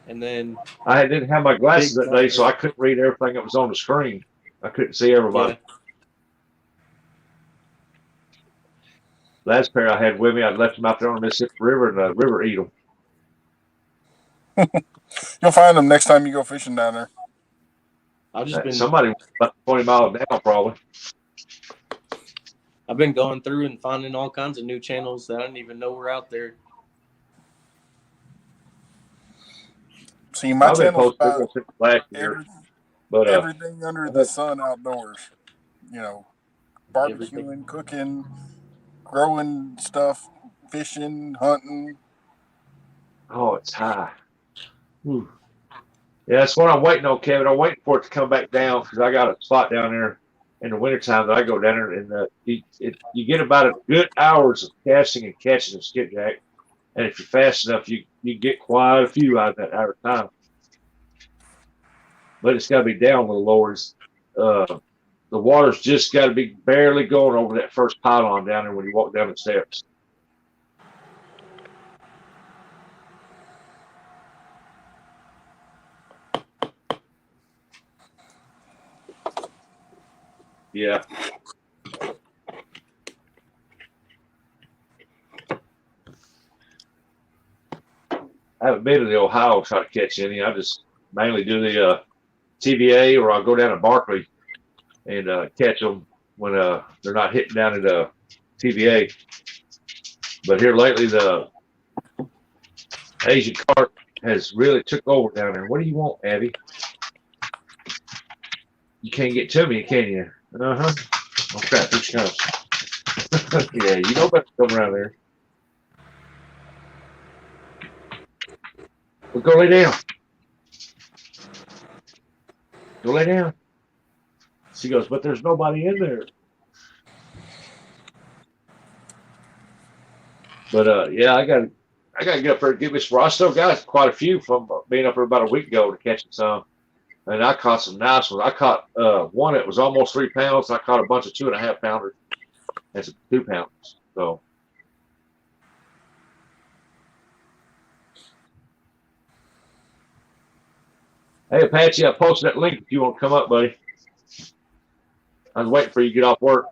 and then I didn't have my glasses Big that day, Mike- so I couldn't read everything that was on the screen. I couldn't see everybody. yeah, Last pair I had with me, I left them out there on the Mississippi River, and the river eat them. You'll find them next time you go fishing down there. I've just been Somebody about 20 miles down, probably. I've been going through and finding all kinds of new channels that I didn't even know were out there. See, my I've been channel's posting about since last year, every, but everything under the sun outdoors. You know, barbecuing, Everything. cooking, growing stuff, fishing, hunting. oh, it's high. Whew. Yeah, that's what I'm waiting on, Kevin. I'm waiting for it to come back down because I got a spot down there in the wintertime that I go down there, and you get about a good hours of casting and catching a skipjack, and if you're fast enough, you get quite a few out of that hour time. But it's got to be down a little lower. The water's just got to be barely going over that first pylon down there when you walk down the steps. Yeah. I haven't been to the Ohio to try to catch any. I just mainly do the TVA, or I'll go down to Barkley and catch them when they're not hitting down at TVA. But here lately, the Asian carp has really took over down there. What do you want, Abby? You can't get to me, can you? Uh-huh. Oh, crap. Here she comes. Yeah, you know better to come around there. Well, go lay down. Go lay down. She goes, but there's nobody in there. But yeah, I gotta get up there and get this. I still got quite a few from being up there about a week ago to catching some. And I caught some nice ones. I caught one that was almost 3 pounds. I caught a bunch of 2.5 pounders and some 2 pounders. So hey, Apache, I posted that link if you want to come up, buddy. I was waiting for you to get off work.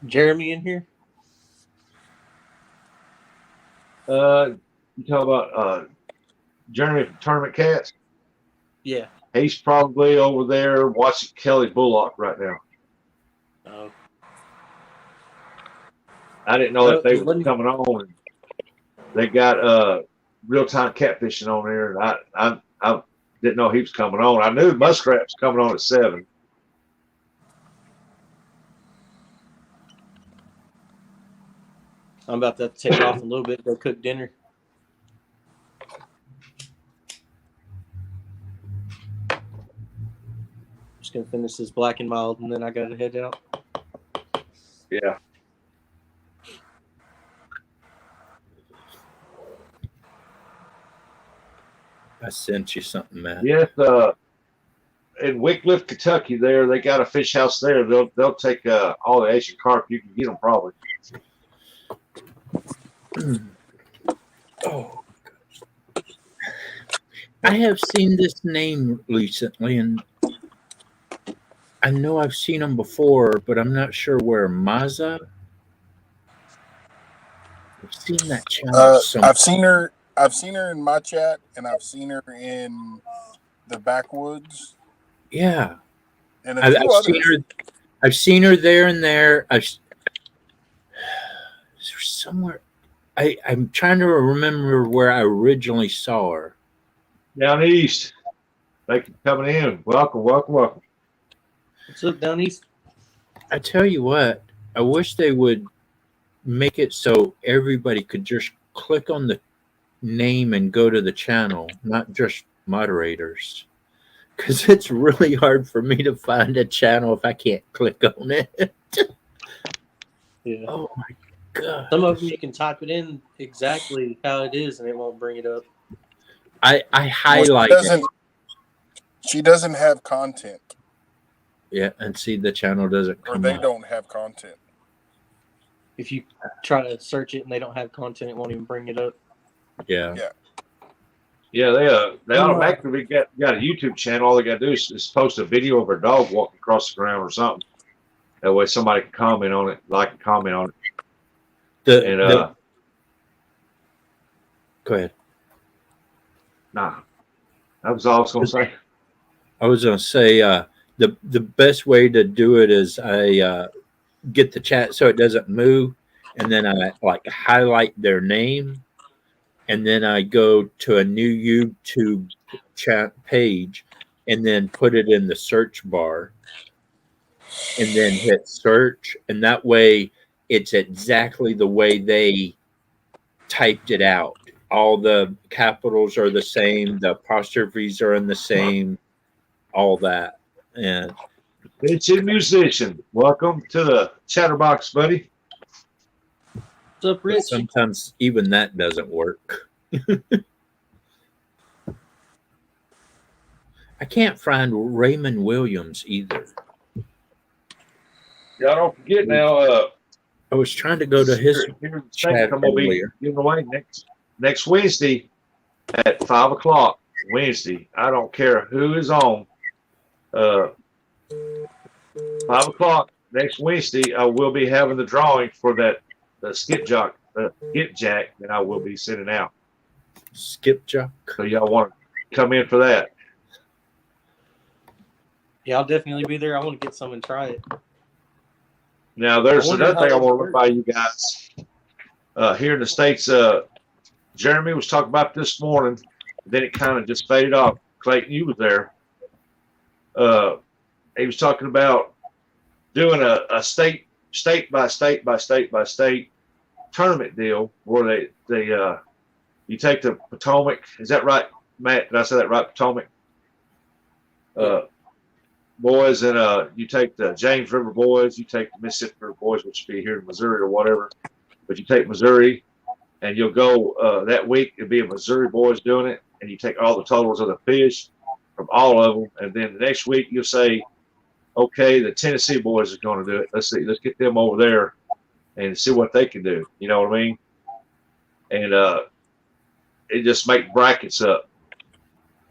Jeremy in here? You talk about Jeremy from Tournament Cats? Yeah. He's probably over there watching Kelly Bullock right now. Oh. I didn't know that they were coming on. And they got real-time catfishing on there, and I didn't know he was coming on. I knew Muskrat was coming on at 7. I'm about to take off a little bit, go cook dinner. Just gonna finish this black and mild, and then I gotta head out. Yeah. I sent you something, Matt. Yes, in Wickliffe, Kentucky, there they got a fish house there. They'll take all the Asian carp. You can get them probably. Oh, gosh. I have seen this name recently, and I know I've seen them before, but I'm not sure where. Maza? I've seen that channel somewhere. I've seen her in my chat, and I've seen her in the backwoods. Yeah, And I've seen her. I've seen her there and there. Somewhere. I'm trying to remember where I originally saw her. Down east. Thank you for coming in. Welcome, welcome, welcome. What's up, down east? I tell you what, I wish they would make it so everybody could just click on the name and go to the channel, not just moderators. Because it's really hard for me to find a channel if I can't click on it. Yeah. Oh my God. Some of them you can type it in exactly how it is, and it won't bring it up. I highlight it. She doesn't have content. Yeah, and see the channel doesn't come Or they up. don't have content. If you try to search it and they don't have content, it won't even bring it up. Yeah. Yeah, they automatically got a YouTube channel. All they got to do is post a video of a dog walking across the ground or something. That way somebody can comment on it, like and comment on it. Go ahead. Nah, that was all I was going to say. I was going to say the best way to do it is I get the chat so it doesn't move, and then I like highlight their name, and then I go to a new YouTube chat page, and then put it in the search bar, and then hit search, and that way it's exactly the way they typed it out. All the capitals are the same, the apostrophes are in the same, all that. And It's a musician. Welcome to the Chatterbox, buddy. What's up, Rich? sometimes even that doesn't work. I can't find Raymond Williams either. Y'all don't forget now. I was trying to go to his chat I'm gonna be earlier. giving away next Wednesday at 5 o'clock. Wednesday. I don't care who is on. 5 o'clock next Wednesday, I will be having the drawing for the skipjack that I will be sending out. Skipjack. So y'all want to come in for that? Yeah, I'll definitely be there. I want to get some and try it. Now, there's I wonder another how thing I it want to run works. by you guys. Here in the States, Jeremy was talking about this morning. Then it kind of just faded off. Clayton, you was there. He was talking about doing a state by state tournament deal where they you take the Potomac. Is that right, Matt? Did I say that right? Potomac boys, and you take the James River boys, you take the Mississippi River boys, which would be here in Missouri or whatever. But you take Missouri, and you'll go that week. It'll be a Missouri boys doing it, and you take all the totals of the fish from all of them, and then the next week you'll say, okay, the Tennessee boys are going to do it. Let's get them over there and see what they can do. You know what I mean? And it just make brackets up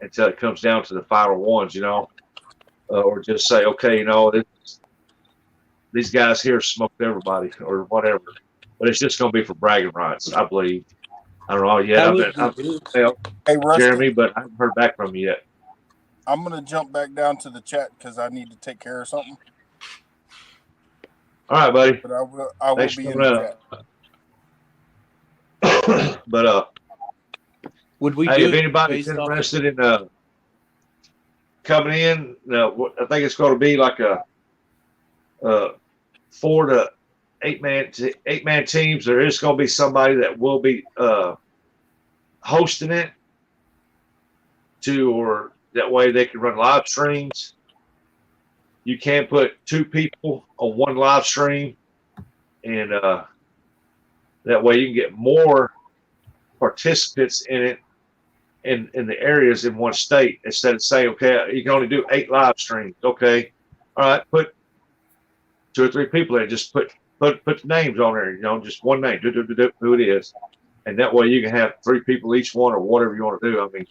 until it comes down to the final ones, you know, or just say, okay, you know, these guys here smoked everybody or whatever. But it's just going to be for bragging rights, I believe. I don't know yet. I've Hey, Rusty, Jeremy, but I haven't heard back from you yet. I'm going to jump back down to the chat because I need to take care of something. All right, buddy. But I will Thanks be for in the chat. But Would we hey, do if it anybody's based off interested in coming in, I think it's going to be like a 4 to 8 man teams. There is going to be somebody that will be hosting it or that way they can run live streams. You can put 2 people on one live stream, and that way you can get more participants in it in the areas in one state instead of saying, okay, you can only do 8 live streams. Okay, all right, put 2 or 3 people there. Just put the names on there. You know, just one name, who it is, and that way you can have 3 people each one or whatever you want to do. I mean,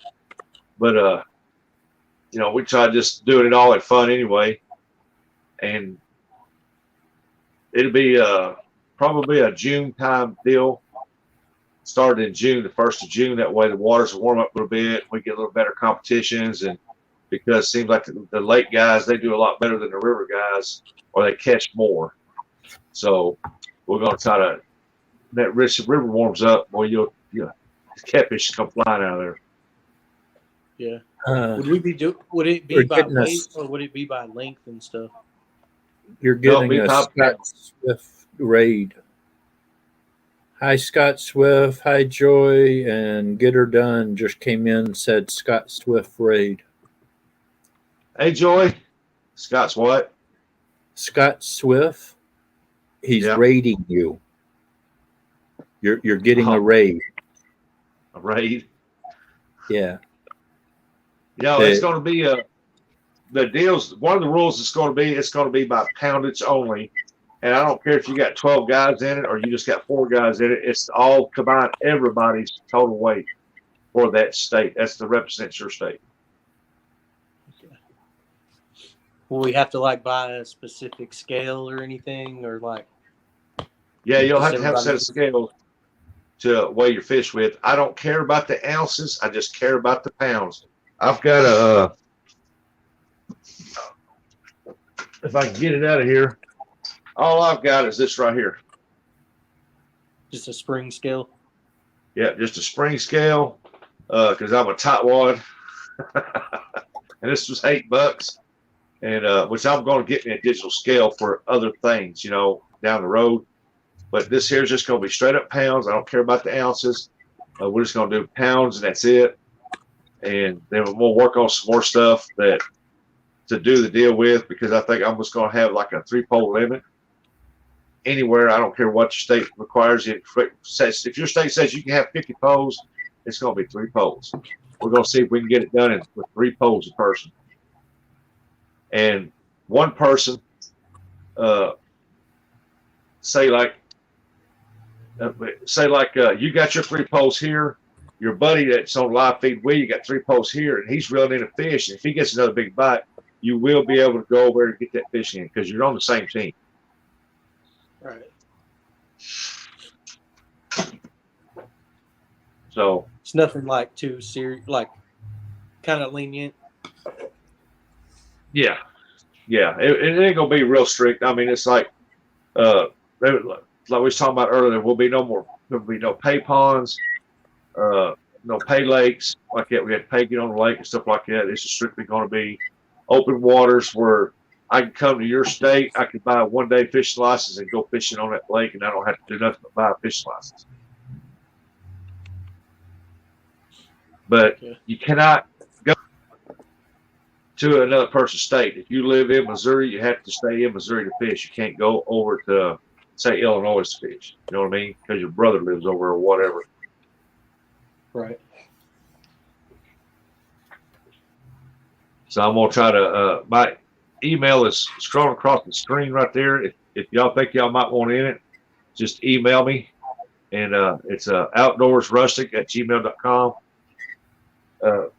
but you know, we try just doing it all at fun anyway, and it'll be probably a June time deal. Started in June, the 1st of June. That way the waters will warm up a little bit. We get a little better competitions, and because it seems like the lake guys, they do a lot better than the river guys, or they catch more. So we're going to try to, that river warms up, boy, you'll catfish come flying out of there. Yeah. Would it be by weight or would it be by length and stuff? You're getting a Scott Swift raid. Hi, Scott Swift. Hi, Joy. And Get Her Done just came in and said Scott Swift raid. Hey, Joy. Scott's what? Scott Swift. He's raiding you. You're getting a raid. A raid? Yeah. Yeah, it's going to be the deals. One of the rules is going to be by poundage only. And I don't care if you got 12 guys in it or you just got 4 guys in it. It's all combined, everybody's total weight for that state. That's the represents your state. Will we have to buy a specific scale or anything, or Yeah, you'll have to have a set of scales to weigh your fish with. I don't care about the ounces. I just care about the pounds. I've got if I can get it out of here, all I've got is this right here. Just a spring scale? Yeah, just a spring scale, because I'm a tightwad. And this was $8, and which I'm going to get me a digital scale for other things, you know, down the road. But this here is just going to be straight up pounds. I don't care about the ounces. We're just going to do pounds, and that's it. And then we'll work on some more stuff to do the deal with, because I think I'm just going to have like a 3-pole limit anywhere. I don't care what your state requires. If your state says you can have 50 poles, it's going to be 3 poles. We're going to see if we can get it done with 3 poles a person. And one person, say you got your 3 poles here. Your buddy that's on live feed, you got 3 poles here, and he's reeling in a fish. And if he gets another big bite, you will be able to go over and get that fish in because you're on the same team. Right. So It's nothing like too serious, like kind of lenient. yeah, it ain't gonna be real strict. I mean, it's like like we was talking about earlier. There will be no more. There will be no pay ponds, no pay lakes like that. We had pay get on the lake and stuff like that. It's just strictly going to be open waters where I can come to your state. I can buy a 1-day fishing license and go fishing on that lake, and I don't have to do nothing but buy a fishing license. But you cannot go to another person's state. If you live in Missouri, you have to stay in Missouri to fish. You can't go over to, say, Illinois to fish. You know what I mean? Because your brother lives over or whatever. Right. So I'm going to try to, my email is scrolling across the screen right there. If y'all think y'all might want in it, just email me. And it's outdoorsrustic@gmail.com.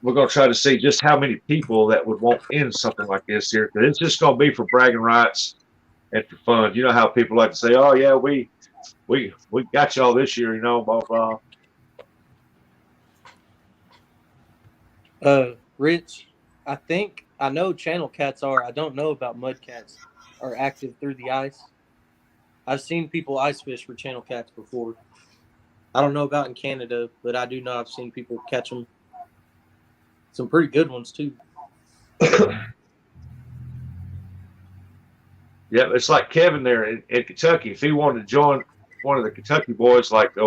We're going to try to see just how many people that would want in something like this here. Because it's just going to be for bragging rights and for fun. You know how people like to say, oh, yeah, we got y'all this year, you know, blah, blah. Rich, I know channel cats I don't know about mud cats are active through the ice. I've seen people ice fish for channel cats before. I don't know about in Canada, but I do know I've seen people catch them. Some pretty good ones too. Yeah, it's like Kevin there in Kentucky. If he wanted to join one of the Kentucky boys, like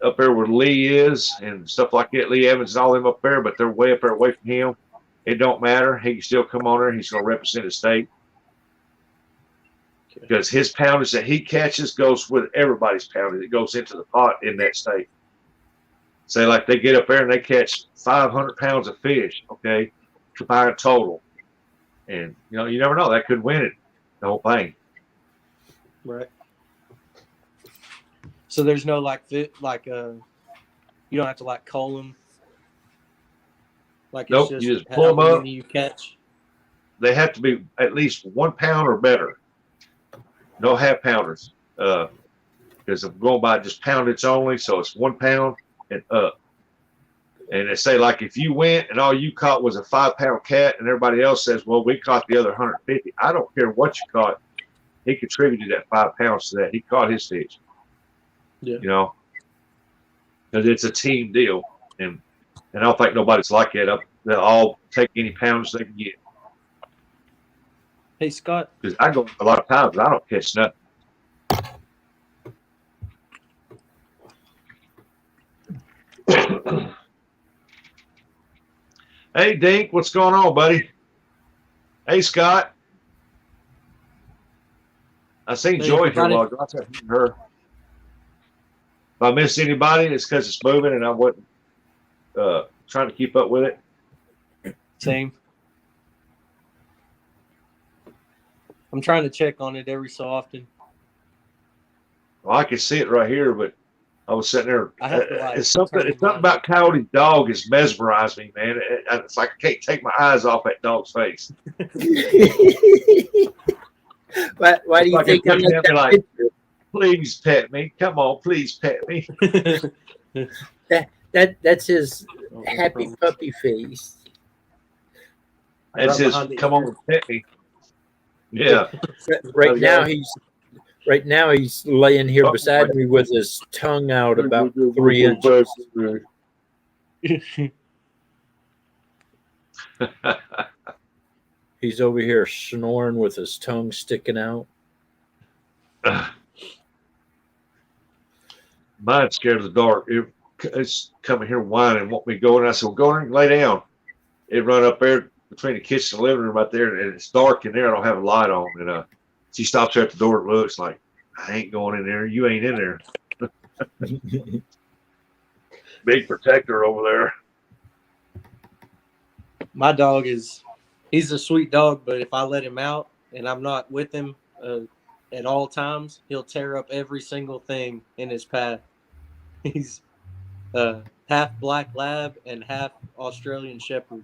up there where Lee is and stuff like that, Lee Evans and all them up there, but they're way up there away from him. It don't matter. He can still come on there. He's going to represent his state. Because his poundage that he catches goes with everybody's poundage. It goes into the pot in that state. Say like they get up there and they catch 500 pounds of fish, okay, combined total. And, you know, you never know. That could win it, the whole thing. Right. So there's no you don't have to like cull them. Like Nope, it's you just pull them up. You catch. They have to be at least 1 pound or better. No half pounders. Because I'm going by just poundage only, so it's 1 pound and up. And they say, like, if you went and all you caught was a 5-pound cat and everybody else says, well, we caught the other 150. I don't care what you caught. He contributed that 5 pounds to that. He caught his fish. Yeah. You know? Because it's a team deal. And I don't think nobody's like that. They'll all take any pounds they can get. Hey, Scott. Because I go a lot of times, I don't catch nothing. Hey, Dink, what's going on, buddy? Hey, Scott. I seen Joy here while I got to her. If I missed anybody, it's because it's moving and I wasn't trying to keep up with it. Same. I'm trying to check on it every so often. Well, I can see it right here, but I was sitting there. I have to, it's something about Coyote's dog has mesmerized me, man. It's like I can't take my eyes off that dog's face. Why do you think I'm like, please pet me? Come on, please pet me. That's his happy puppy face. That's his come on and pet me. Yeah. Right now he's laying here beside me with his tongue out about 3 inches. He's over here snoring with his tongue sticking out. Mine's scared of the dark. It's coming here whining, want me to go. And I said, well, go in and lay down. It run up there between the kitchen and living room right there, and it's dark in there. I don't have a light on. And she stops there at the door and looks like, I ain't going in there. You ain't in there. Big protector over there. My dog he's a sweet dog, but if I let him out and I'm not with him at all times, he'll tear up every single thing in his path. That's half black lab and half Australian Shepherd.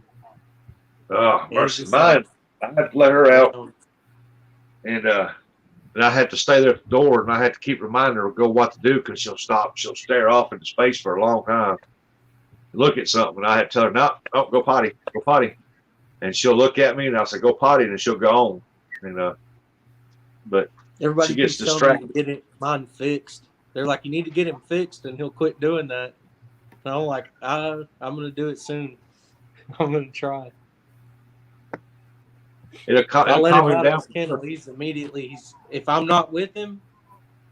Oh, And mercy he's mine. I had to let her out, like, and I had to stay there at the door, and I had to keep reminding her to go what to do because she'll stop. She'll stare off into space for a long time, look at something, and I had to tell her, no, go potty, go potty. And she'll look at me, and I'll say, go potty, and then she'll go on. And but everybody she gets keeps telling me distracted. to get mine fixed. They're like, you need to get him fixed, and he'll quit doing that. And I'm like, I'm going to do it soon. I'm going to try. It'll I let calm him him out of down. his kennel. He's immediately, if I'm not with him,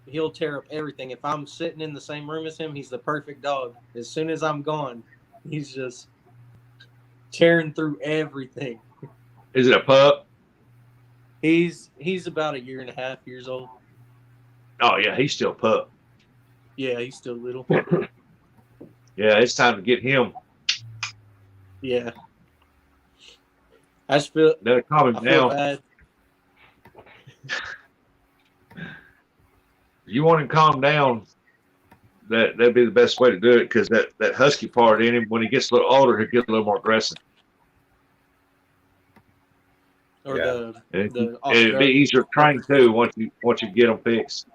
he'll tear up everything. If I'm sitting in the same room as him, he's the perfect dog. As soon as I'm gone, he's just tearing through everything. Is it a pup? He's about 1.5 years old. Oh yeah, he's still a pup. Yeah, he's still little. Yeah, it's time to get him. Yeah. I just feel, That'll calm him I feel down. bad. You want him calm down, that'd be the best way to do it because that husky part in him, when he gets a little older, he'll get a little more aggressive. Or Yeah. the It'd be Australian. easier to train too once you get them fixed.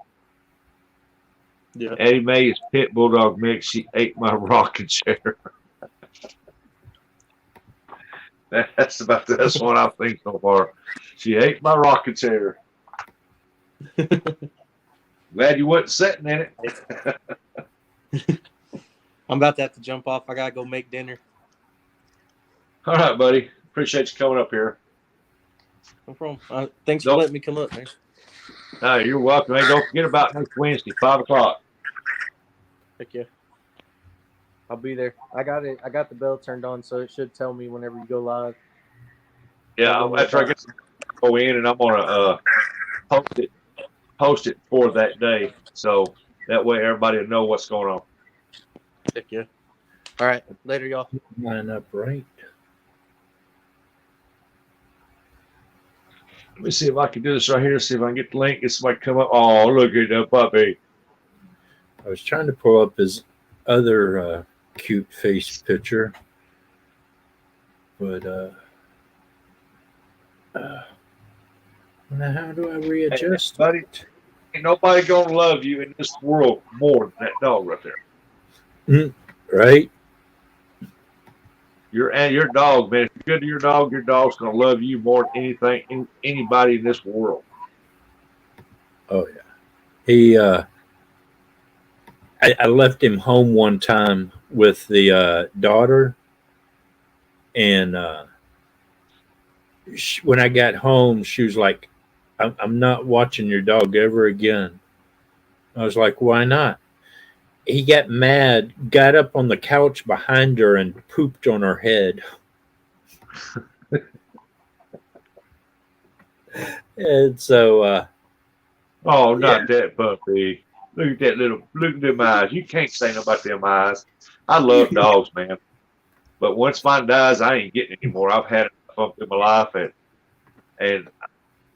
Yeah. Eddie Mae's pit bulldog mix. She ate my rocking chair. That's about the best one I've seen so far. She ate my rocking chair. Glad you wasn't sitting in it. I'm about to have to jump off. I got to go make dinner. All right, buddy. Appreciate you coming up here. No problem. Thanks for Nope. letting me come up, man. You're welcome. Hey, don't forget about next Wednesday, 5 o'clock. Heck yeah. I'll be there. I got it. I got the bell turned on, so it should tell me whenever you go live. Yeah, after I get some go in, and I'm gonna post it for that day, so that way everybody will know what's going on. Heck yeah. All right. Later, y'all. Line up right. Let me see if I can do this right here. See if I can get the link. Get somebody come up. Oh, look at that puppy. I was trying to pull up his other cute face picture, but now how do I readjust? Hey, buddy, ain't nobody gonna love you in this world more than that dog right there. Right? Your dog, man. If you're good to your dog's gonna love you more than anything, anybody in this world. Oh yeah. He I left him home one time with the daughter, and when I got home, she was like, I'm not watching your dog ever again. I was like, why not? He got mad, got up on the couch behind her, and pooped on her head. And so, Oh, not that puppy. Look at that look at them eyes. You can't say nothing about them eyes. I love dogs, man. But once mine dies, I ain't getting any more. I've had enough in my life, and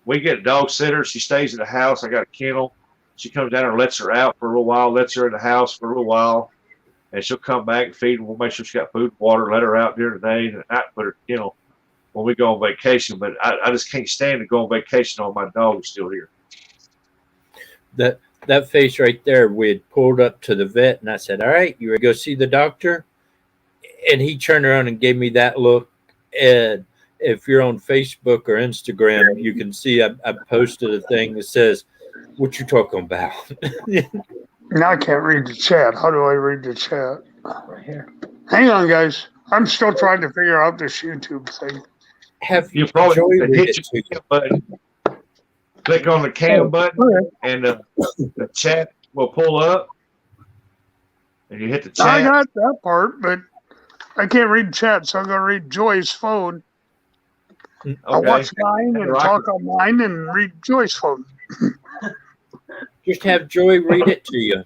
we get a dog sitter. She stays in the house. I got a kennel. She comes down and lets her out for a little while, lets her in the house for a little while, and she'll come back and feed, and we'll make sure she got food, water, let her out during the day, and at night put her in the kennel when we go on vacation. But I just can't stand to go on vacation while my dog is still here. that face right there, we had pulled up to the vet, and I said, all right, you ready to go see the doctor? And he turned around and gave me that look. And if you're on Facebook or Instagram, you can see I posted a thing that says, what you talking about? Now I can't read the chat. How do I read the chat? Right here. Hang on, guys. I'm still trying to figure out this YouTube thing. Have You probably Joey read hit it to you. your button. Click on the cam button, Okay. and the chat will pull up. And you hit the I chat. got that part, but I can't read chat, so I'm going to read Joy's phone. I'll Okay. watch mine and talk on mine and read Joy's phone. Just have Joey read it to you.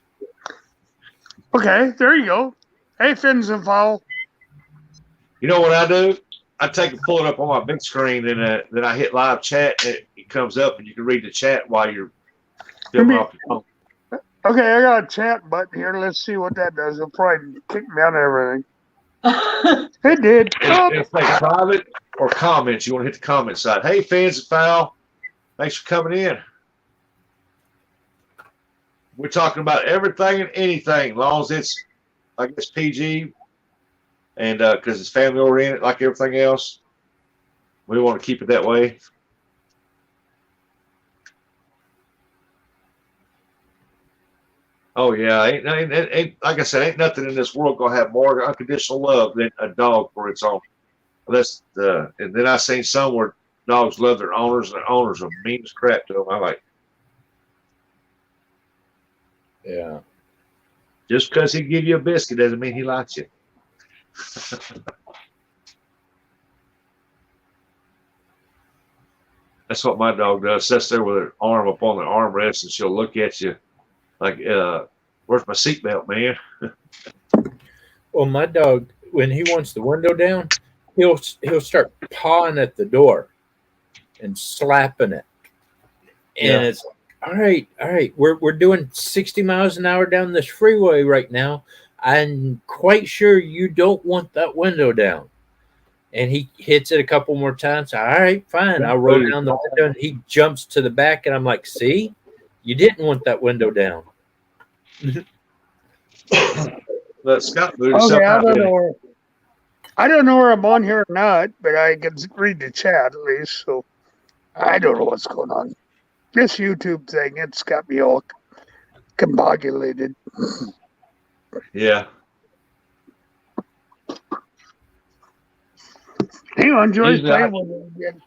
Okay, there you go. Hey, Fins and Fowl. You know what I do? I take and pull it up on my big screen, and then I hit live chat, and it comes up, and you can read the chat while you're filming off your phone. Okay, I got a chat button here. Let's see what that does. It'll probably kick me out of everything. It did. Oh, It's like private or comments. You want to hit the comment side. Hey, fans of foul, thanks for coming in. We're talking about everything and anything, as long as it's, I guess, PG, and because it's family oriented, like everything else. We want to keep it that way. Oh yeah, ain't like I said, ain't nothing in this world gonna have more unconditional love than a dog for its owner. And then I seen some where dogs love their owners, and their owners are mean as crap to them. I'm like, Yeah. just because he give you a biscuit doesn't mean he likes you. That's what my dog does. Sits there with her arm up on the armrest, and she'll look at you like, "Where's my seatbelt, man?" Well, my dog, when he wants the window down, he'll start pawing at the door and slapping it. And Yeah. it's all right. We're doing 60 miles an hour down this freeway right now. I'm quite sure you don't want that window down. And he hits it a couple more times. All right, fine. I'll roll down the window, and he jumps to the back, and I'm like, see, you didn't want that window down. But Scott moved okay. himself I out. don't know where. I don't know where I'm on here or not, but I can read the chat at least. So I don't know what's going on. This YouTube thing, it's got me all combobulated. Yeah. Hang on, Joyce, Usually play I- with it again.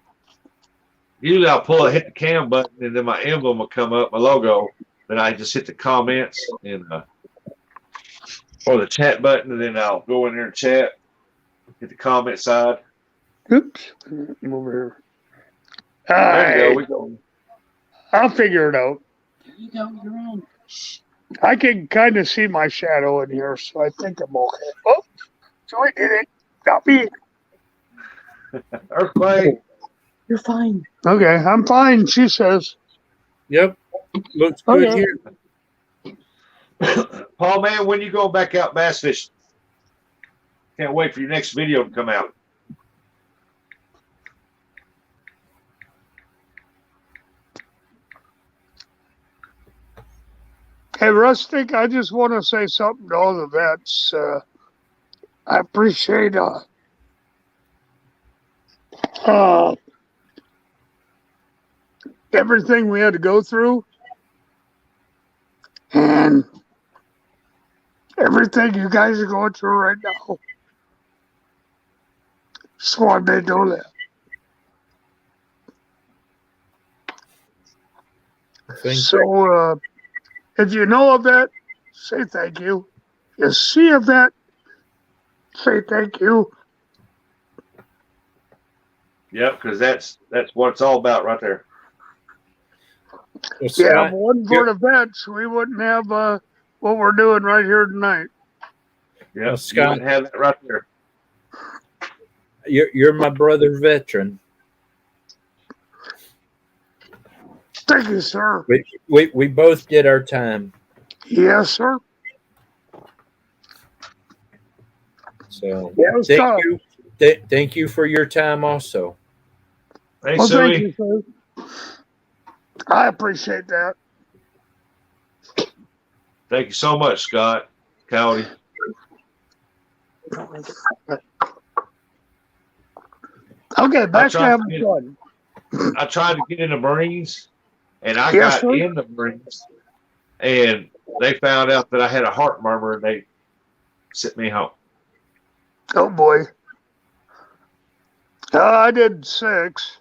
Usually I'll hit the cam button, and then my emblem will come up, my logo. Then I just hit the comments and or the chat button, and then I'll go in there and chat. Hit the comment side. Oops, I'm over here. There you go. Alright, We go. I'll figure it out. There you go. You're on. I can kind of see my shadow in here, so I think I'm okay. Oh, Joy did it. Not me. Earthquake. You're fine. Okay, I'm fine, she says. Yep, looks good Okay. here. Paul, man, when you go back out bass fishing? Can't wait for your next video to come out. Hey, Rustic, I just want to say something to all the vets. I appreciate everything we had to go through and everything you guys are going through right now. So I may know that. So if you know of that, say thank you. If you see of that, say thank you. Yep, because that's what it's all about right there. Well, Yeah, Scott, if it wasn't for the vets, we wouldn't have what we're doing right here tonight. Yep, Well, you Scott- wouldn't have that right there. you're my brother veteran. Thank you, sir. We both did our time. Yes, sir. So Yeah, it was tough. thank you for your time also. Hey, Well, thank Suey. you, sir. I appreciate that. Thank you so much, Scott. Cowdy. Okay, back to tried having to- fun. I tried to get in the Marines, and I Yes, got sir. in the Marines, and they found out that I had a heart murmur, and they sent me home. Oh boy. I did 6,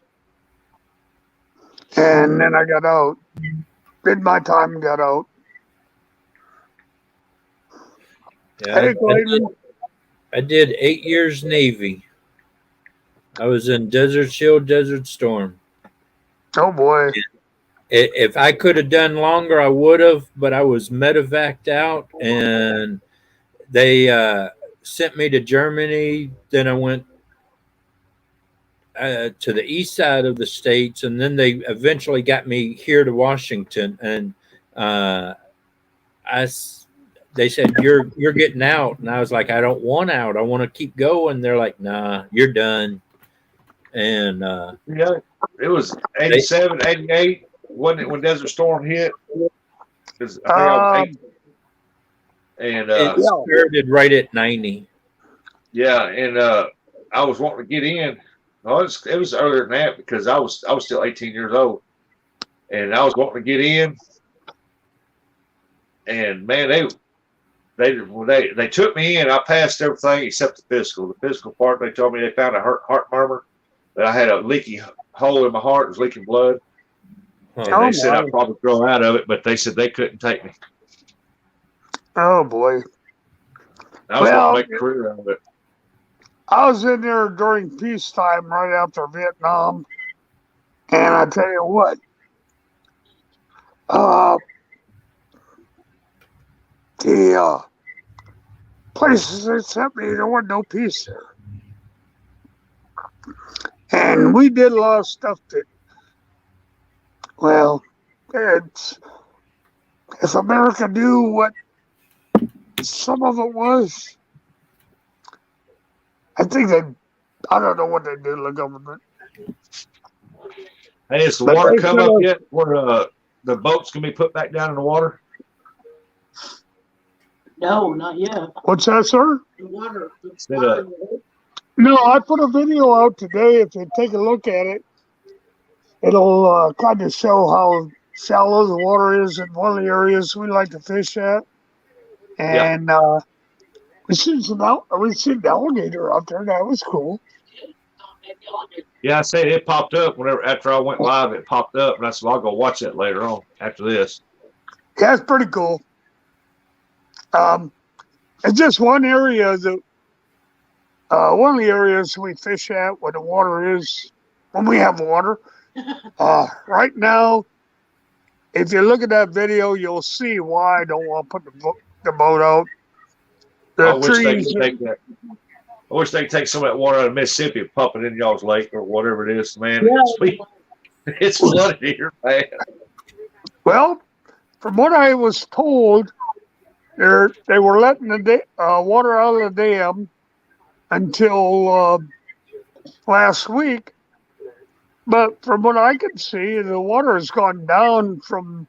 and then I got out. Did my time and got out. Yeah, Hey, Clayton. I did 8 years Navy. I was in Desert Shield, Desert Storm. Oh boy. If I could have done longer, I would have, but I was medevaced out, and they sent me to Germany. Then I went to the east side of the states, and then they eventually got me here to Washington. And they said you're getting out, and I was like, I don't want out. I want to keep going. They're like, nah, you're done. And Yeah, it was they 87, 88, wasn't it, when Desert Storm hit? 'Cause I think I was 8. Um, And it yeah. started right at 90. yeah, and I was wanting to get in. No, it was earlier than that because I was still 18 years old, and I was wanting to get in. And man, they took me in. I passed everything except the physical. The physical part, they told me they found a heart murmur, that I had a leaky hole in my heart. It was leaking blood, Huh. and Oh they said my. I'd probably grow out of it, but they said they couldn't take me. Oh boy. I was going to Well, make a career out of it. I was in there during peacetime right after Vietnam, and I tell you what, uh, the places they sent me, there was no peace there. And we did a lot of stuff that, well, it's, if America knew what some of it was, I think I don't know what they do to the government. Hey, has the But water they come could up have, yet? Where the boats can be put back down in the water? No, not yet. what's that, sir? The water. Said, No, I put a video out today. If you take a look at it, it'll kind of show how shallow the water is in one of the areas we like to fish at. Yeah. And we seen an alligator out there. That was cool. Yeah, I said it popped up whenever after I went live. It popped up, and I said, well, I'll go watch that later on after this. Yeah, it's pretty cool. It's just one area that one of the areas we fish at where the water is when we have water. Right now, if you look at that video, you'll see why I don't want to put the boat out. I The wish they trees. could take that. I wish they could take some of that water out of Mississippi and pump it in y'all's lake or whatever it is, man. It's flooded here, man. Well, from what I was told, they were letting the water out of the dam until last week. But from what I can see, the water has gone down from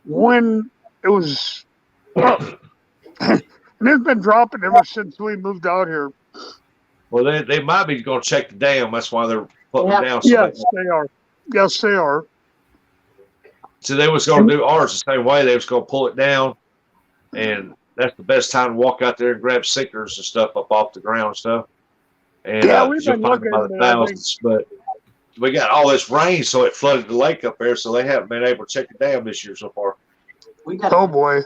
when it was up. And it's been dropping ever since we moved out here. Well, they might be going to check the dam. That's why they're putting Yeah. it down. Yes, they are. Yes, they are. So they was going to do ours the same way. They was going to pull it down, and that's the best time to walk out there and grab sinkers and stuff up off the ground and stuff. And Yeah, we've you'll been find them by looking the at thousands. But we got all this rain, so it flooded the lake up there. So they haven't been able to check the dam this year so far. We got. Oh boy.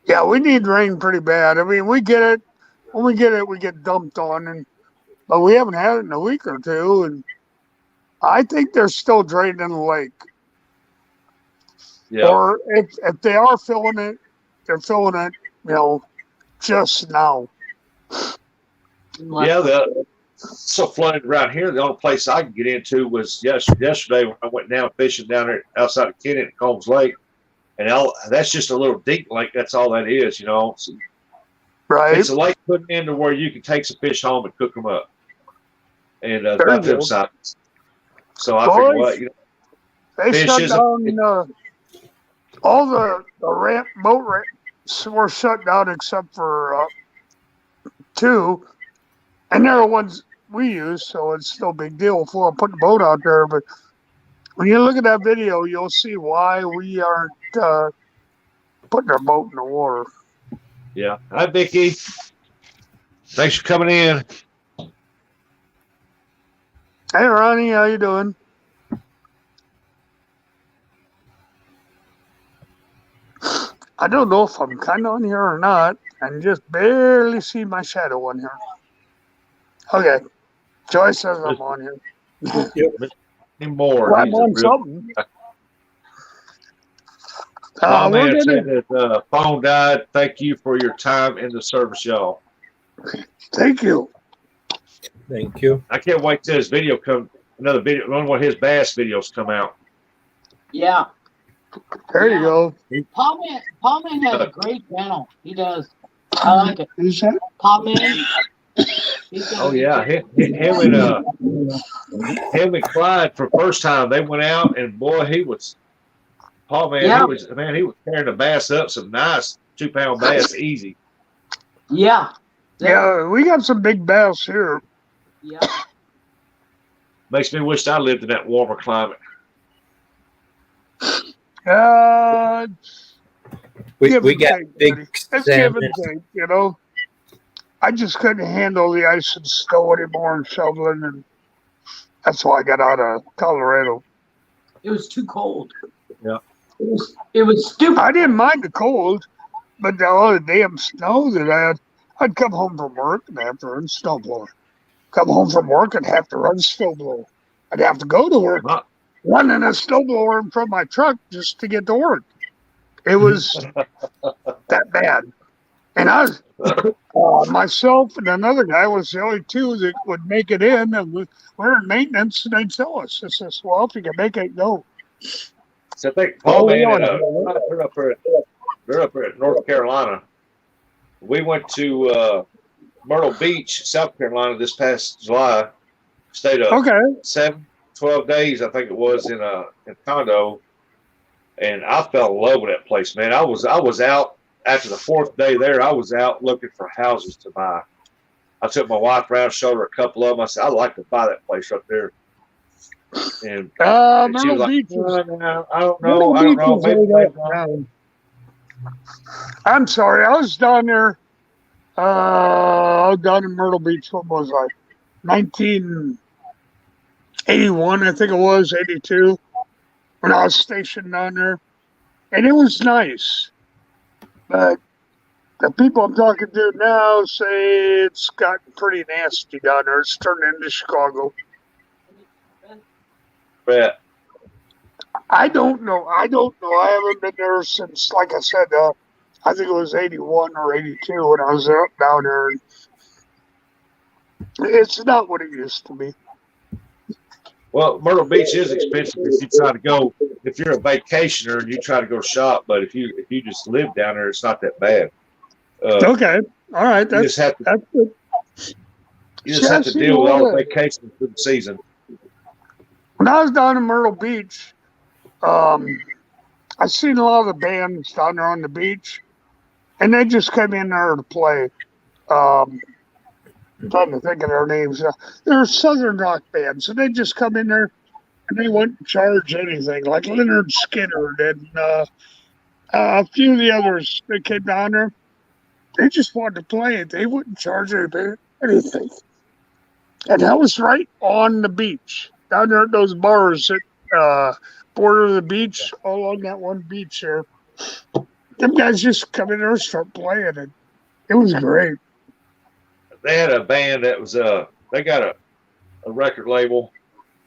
Yeah, we need rain pretty bad. I mean, we get it. When we get it, we get dumped on, but we haven't had it in a week or two, and I think they're still draining the lake. Yeah. Or if they are filling it, they're filling it, just now. Yeah, so flooded around here. The only place I could get into was yesterday when I went down fishing down there outside of Kennett at Combs Lake. And that's just a little deep lake. That's all that is, So Right. it's a lake put into where you can take some fish home and cook them up. And There about you them go. sides. So I Boys, figured, They fish shut isn't- down all the boat ramps were shut down except for two, and they're the ones we use, so it's no big deal if we'll put the boat out there. But when you look at that video, you'll see why we aren't putting our boat in the water. Yeah. Hi, Vicki. Thanks for coming in. Hey, Ronnie, how you doing? I don't know if I'm kind of on here or not. I can just barely see my shadow on here. Okay. Joyce says I'm on here. Anymore. Well, I'm He's a on real- something. My We're man gonna, said that phone died. Thank you for your time in the service, y'all. thank you. Thank you. I can't wait till his video come. Another video. One of his bass videos come out. Yeah. There you Yeah. go. Paul Man has a great channel. He does. I like it. Who's that? Paul Man. He's got Oh a good yeah, channel. him and Clyde for first time they went out and boy he was Paul man Yeah. he was carrying the bass up some nice 2-pound bass easy. Yeah. Yeah, we got some big bass here. Yeah. Makes me wish I lived in that warmer climate. Uh, We give and got take, big buddy. It's give salmon. and take, you know. I just couldn't handle the ice and snow anymore and shoveling, and that's why I got out of Colorado. It was too cold. Yeah. It was stupid. I didn't mind the cold, but all the damn snow that I had, I'd come home from work and have to run snowblower. Come home from work and have to run snowblower. I'd have to go to work running a snowblower in front of my truck just to get to work. It was that bad. And I was, myself and another guy was the only two that would make it in, and we're in maintenance, and they'd tell us. I says, well, if you can make it, go. So I think Paul man and they're up here at North Carolina. We went to Myrtle Beach, South Carolina this past July. Stayed up Okay. 12 days, I think it was, in condo, and I fell in love with that place, man. I was out after the 4th day there. I was out looking for houses to buy. I took my wife around, showed her a couple of them. I said, I'd like to buy that place right there. And she was Myrtle like, Beach I don't know. Maybe I'm sorry, I was down there. Down in Myrtle Beach. What was I? 1981, I think it was 82, when I was stationed down there, and it was nice. But the people I'm talking to now say it's gotten pretty nasty down there. It's turned into Chicago. Yeah. I don't know. I haven't been there since, like I said, I think it was 81 or 82 when I was down there. It's not what it used to be. Well, Myrtle Beach is expensive if you try to go. If you're a vacationer and you try to go shop, but if you just live down there, it's not that bad. Okay, all right. You just have to. That's good. You just have to deal with all the vacations for the season. When I was down in Myrtle Beach, I seen a lot of the bands down there on the beach, and they just came in there to play. I'm trying to think of their names. They're Southern rock bands, and they just come in there and they wouldn't charge anything, like Leonard Skinner and a few of the others that came down there. They just wanted to play it. They wouldn't charge anything. And that was right on the beach, down there at those bars that border the beach, all along that one beach there. Them guys just come in there and start playing it. It was great. They had a band that was they got a record label.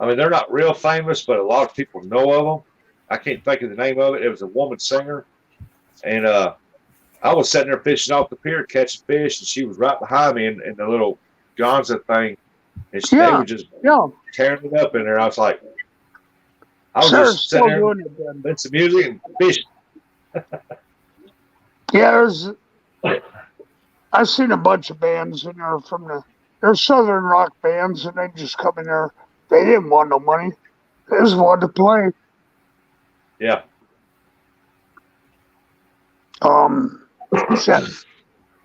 I mean, they're not real famous, but a lot of people know of them. I can't think of the name of it. It was a woman singer, and I was sitting there fishing off the pier, catching fish, and she was right behind me in the little Gonza thing, and they were just tearing it up in there. I was like, I was just sitting there listening to music and fishing. Yeah, I've seen a bunch of bands in there they're Southern rock bands, and they just come in there. They didn't want no money. They just wanted to play. Yeah.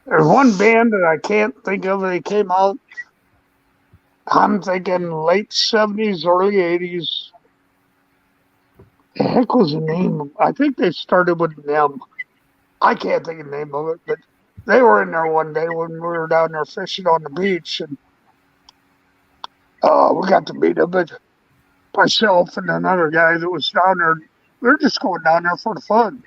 There's one band that I can't think of. They came out, I'm thinking late 70s, early 80s. The heck was the name? I think they started with an M. I can't think of the name of it, but they were in there one day when we were down there fishing on the beach, and we got to meet them. But myself and another guy that was down there, we were just going down there for the fun.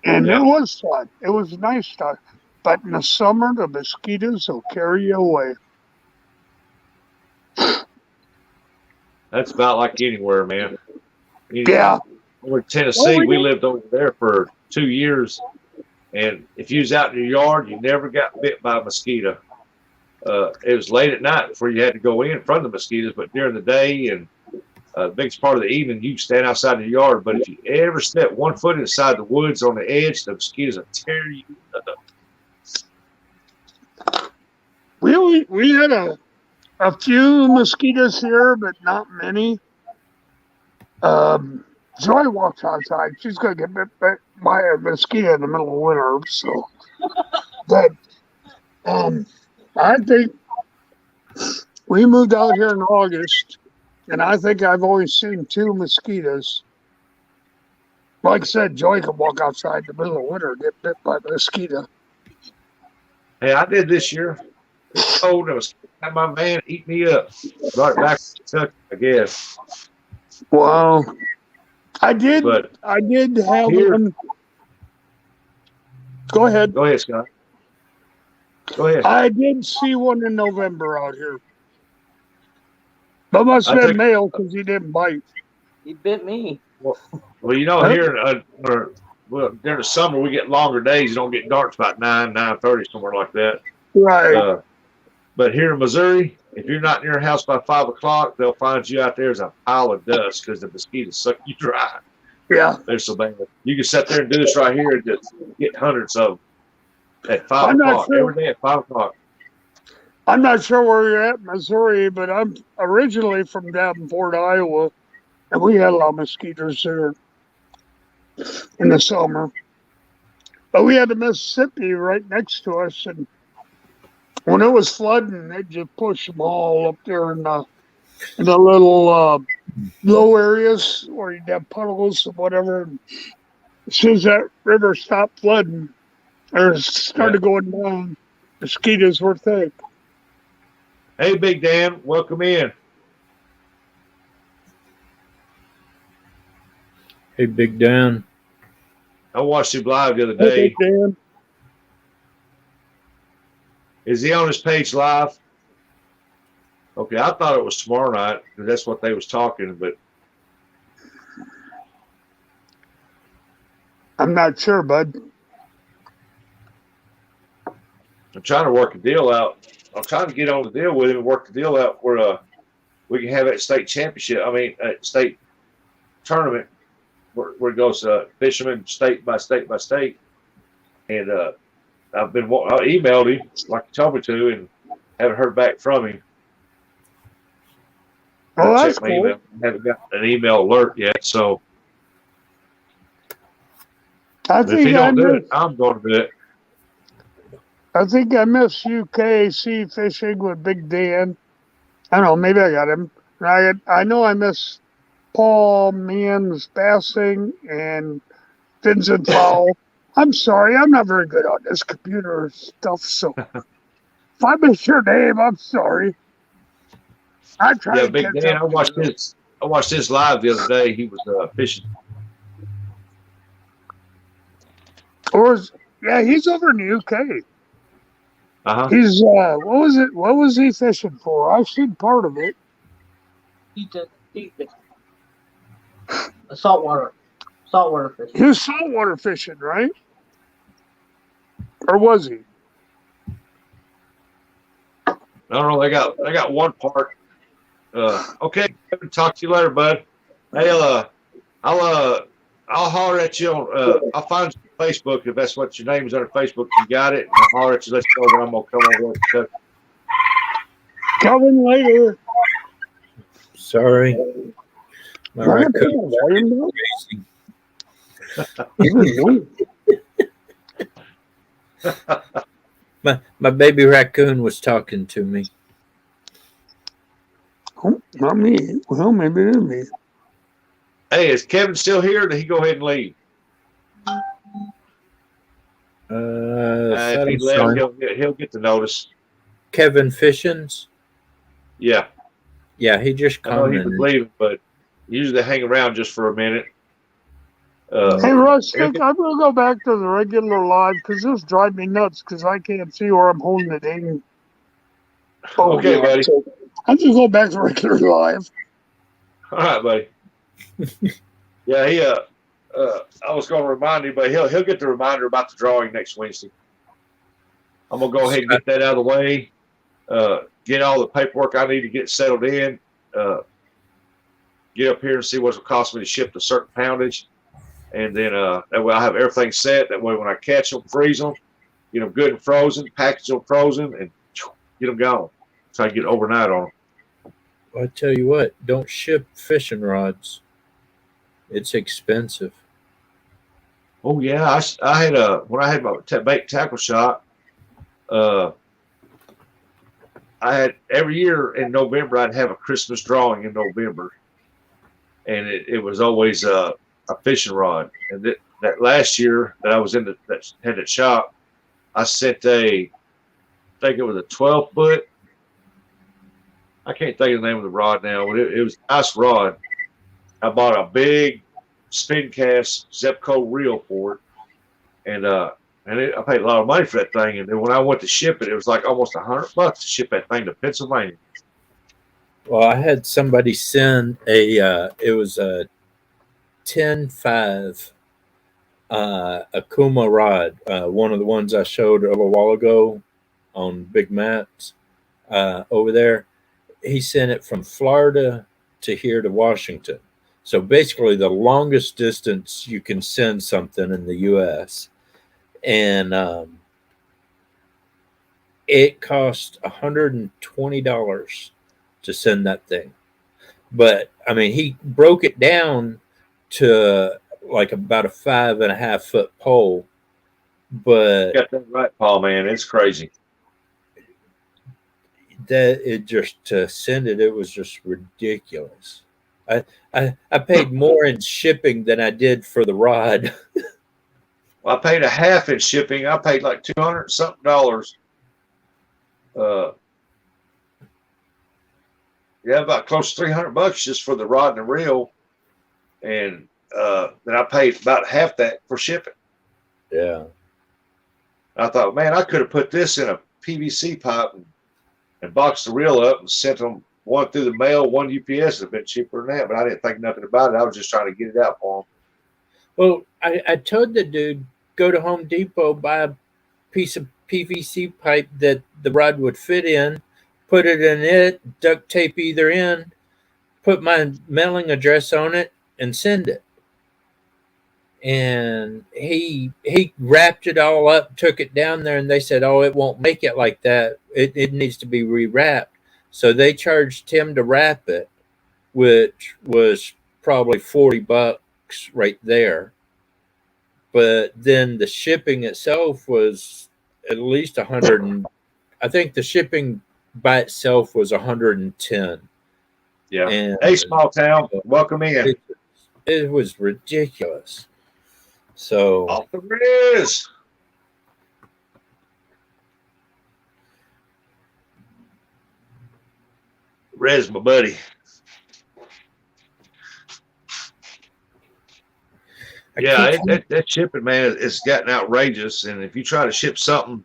And it was fun. It was nice stuff. But in the summer, the mosquitoes will carry you away. That's about like anywhere, man. Yeah. Over in Tennessee, we lived over there for 2 years, and if you was out in your yard, you never got bit by a mosquito. It was late at night before you had to go in from the mosquitoes, but during the day, and biggest part of the evening, you can stand outside the yard. But if you ever step 1 foot inside the woods on the edge, the mosquitoes will tear you up. We had a few mosquitoes here, but not many. Joy walks outside. She's gonna get bit by a mosquito in the middle of winter. So, but I think we moved out here in August, and I think I've only seen 2 mosquitoes. Like I said, Joy can walk outside in the middle of winter and get bit by a mosquito. Hey, I did this year. It's cold. I was had my van eat me up. Brought it back to Kentucky, I guess. Wow. I did But have here, one. Go ahead. go ahead, Scott. Go ahead. I did see one in November out here. But must I have been took- male because he didn't bite. He bit me. Well, here during the summer we get longer days. You don't get dark about 9:30, somewhere like that. Right. But here in Missouri, if you're not near your house by 5 o'clock, they'll find you out there as a pile of dust because the mosquitoes suck you dry. Yeah. They're so bad. You can sit there and do this right here and just get hundreds of them at 5 I'm not o'clock sure. every day at 5 o'clock. I'm not sure where you're at in Missouri, but I'm originally from Davenport, Iowa, and we had a lot of mosquitoes there in the summer. But we had the Mississippi right next to us, and when it was flooding, they just pushed them all up there in the little low areas where you'd have puddles or whatever. And as soon as that river stopped flooding, or started going down, mosquitoes were thick. Hey, Big Dan, welcome in. Hey, Big Dan. I watched him live the other Hey, day. Dan. Is he on his page live? Okay, I thought it was tomorrow night because that's what they was talking. But I'm not sure, bud. I'm trying to work a deal out. I'm trying to get on the deal with him and work the deal out where we can have that state championship. I mean, state tournament where it goes fishermen state by state by state. And I emailed him like he told me to, and haven't heard back from him. Oh, I that's checked my cool. email. Haven't got an email alert yet. So I if he think I don't do miss, it, I'm going to do it. I think I miss UKC fishing with Big Dan. I don't know, maybe I got him. I know I miss Paul Meehan's bassing and Vincent Fowl. I'm sorry, I'm not very good on this computer stuff, so if I miss your name, I'm sorry. I try Yeah, to Big catch Dan. up. I watched his live the other day. He was fishing. Yeah, he's over in the UK. Uh-huh. He's what was he fishing for? I've seen part of it. He just saltwater fish. He was saltwater fishing, right? Or was he? I don't know. They got one part. Okay, talk to you later, bud. Hey, I'll holler at you on. I'll find you on Facebook if that's what your name is under Facebook. You got it. And I'll holler at you. Let you know when I'm gonna come over. Coming later. Sorry. My I raccoon don't know. racing. My baby raccoon was talking to me. Oh, not me. Well, maybe it is me. Hey, is Kevin still here? Or did he go ahead and leave? If he left, he'll get the notice. Kevin Fishins? Yeah. Yeah, he just I know he was commented. leaving, but usually they hang around just for a minute. Hey, Russ, I'm going to go back to the regular live because this drives me nuts because I can't see where I'm holding the dang. Okay, buddy. So I'm just go back to regular live. All right, buddy. Yeah, I was going to remind you, but he'll get the reminder about the drawing next Wednesday. I'm going to go ahead and get that out of the way, get all the paperwork I need to get settled in. get up here and see what it costs me to ship a certain poundage. And then that way I have everything set. That way when I catch them, freeze them, get them good and frozen, package them frozen, and get them gone. So I get overnight on them. Well, I tell you what, don't ship fishing rods. It's expensive. Oh yeah, I had when I had my bait tackle shop, I had every year in November I'd have a Christmas drawing in November, and it was always a fishing rod. And that last year that I was in that had that shop, I sent I think it was a 12-foot. I can't think of the name of the rod now, but it was a nice rod. I bought a big spin cast Zepco reel for it, and I paid a lot of money for that thing. And then when I went to ship it, it was like almost $100 to ship that thing to Pennsylvania. Well, I had somebody send it was a 10.5 Akuma rod, one of the ones I showed a little while ago on Big Maps over there. He sent it from Florida to here to Washington. So basically the longest distance you can send something in the U.S. And it cost $120 to send that thing. But I mean, he broke it down to like about a 5.5 foot pole. But You got that right, Paul, man. It's crazy. that it just to send it was just ridiculous. I paid more in shipping than I did for the rod. Well, I paid a half in shipping. I paid like $200 something. Yeah, about close to $300 just for the rod and the reel, and then I paid about half that for shipping. Yeah. I thought, man, I could have put this in a PVC pipe and boxed the reel up and sent them one through the mail, one UPS. Would have been cheaper than that, but I didn't think nothing about it. I was just trying to get it out for them. Well, I told the dude, go to Home Depot, buy a piece of PVC pipe that the rod would fit in, put it in it, duct tape either end, put my mailing address on it, and send it. And he wrapped it all up, took it down there, and they said, "Oh, it won't make it like that. It needs to be rewrapped." So they charged him to wrap it, which was probably $40 right there. But then the shipping itself was at least 100. I think the shipping by itself was 110. Yeah. And Hey, small town, welcome in. it was ridiculous. So Off the Riz. Riz, my buddy. Yeah, that shipping, man, it's gotten outrageous. And if you try to ship something,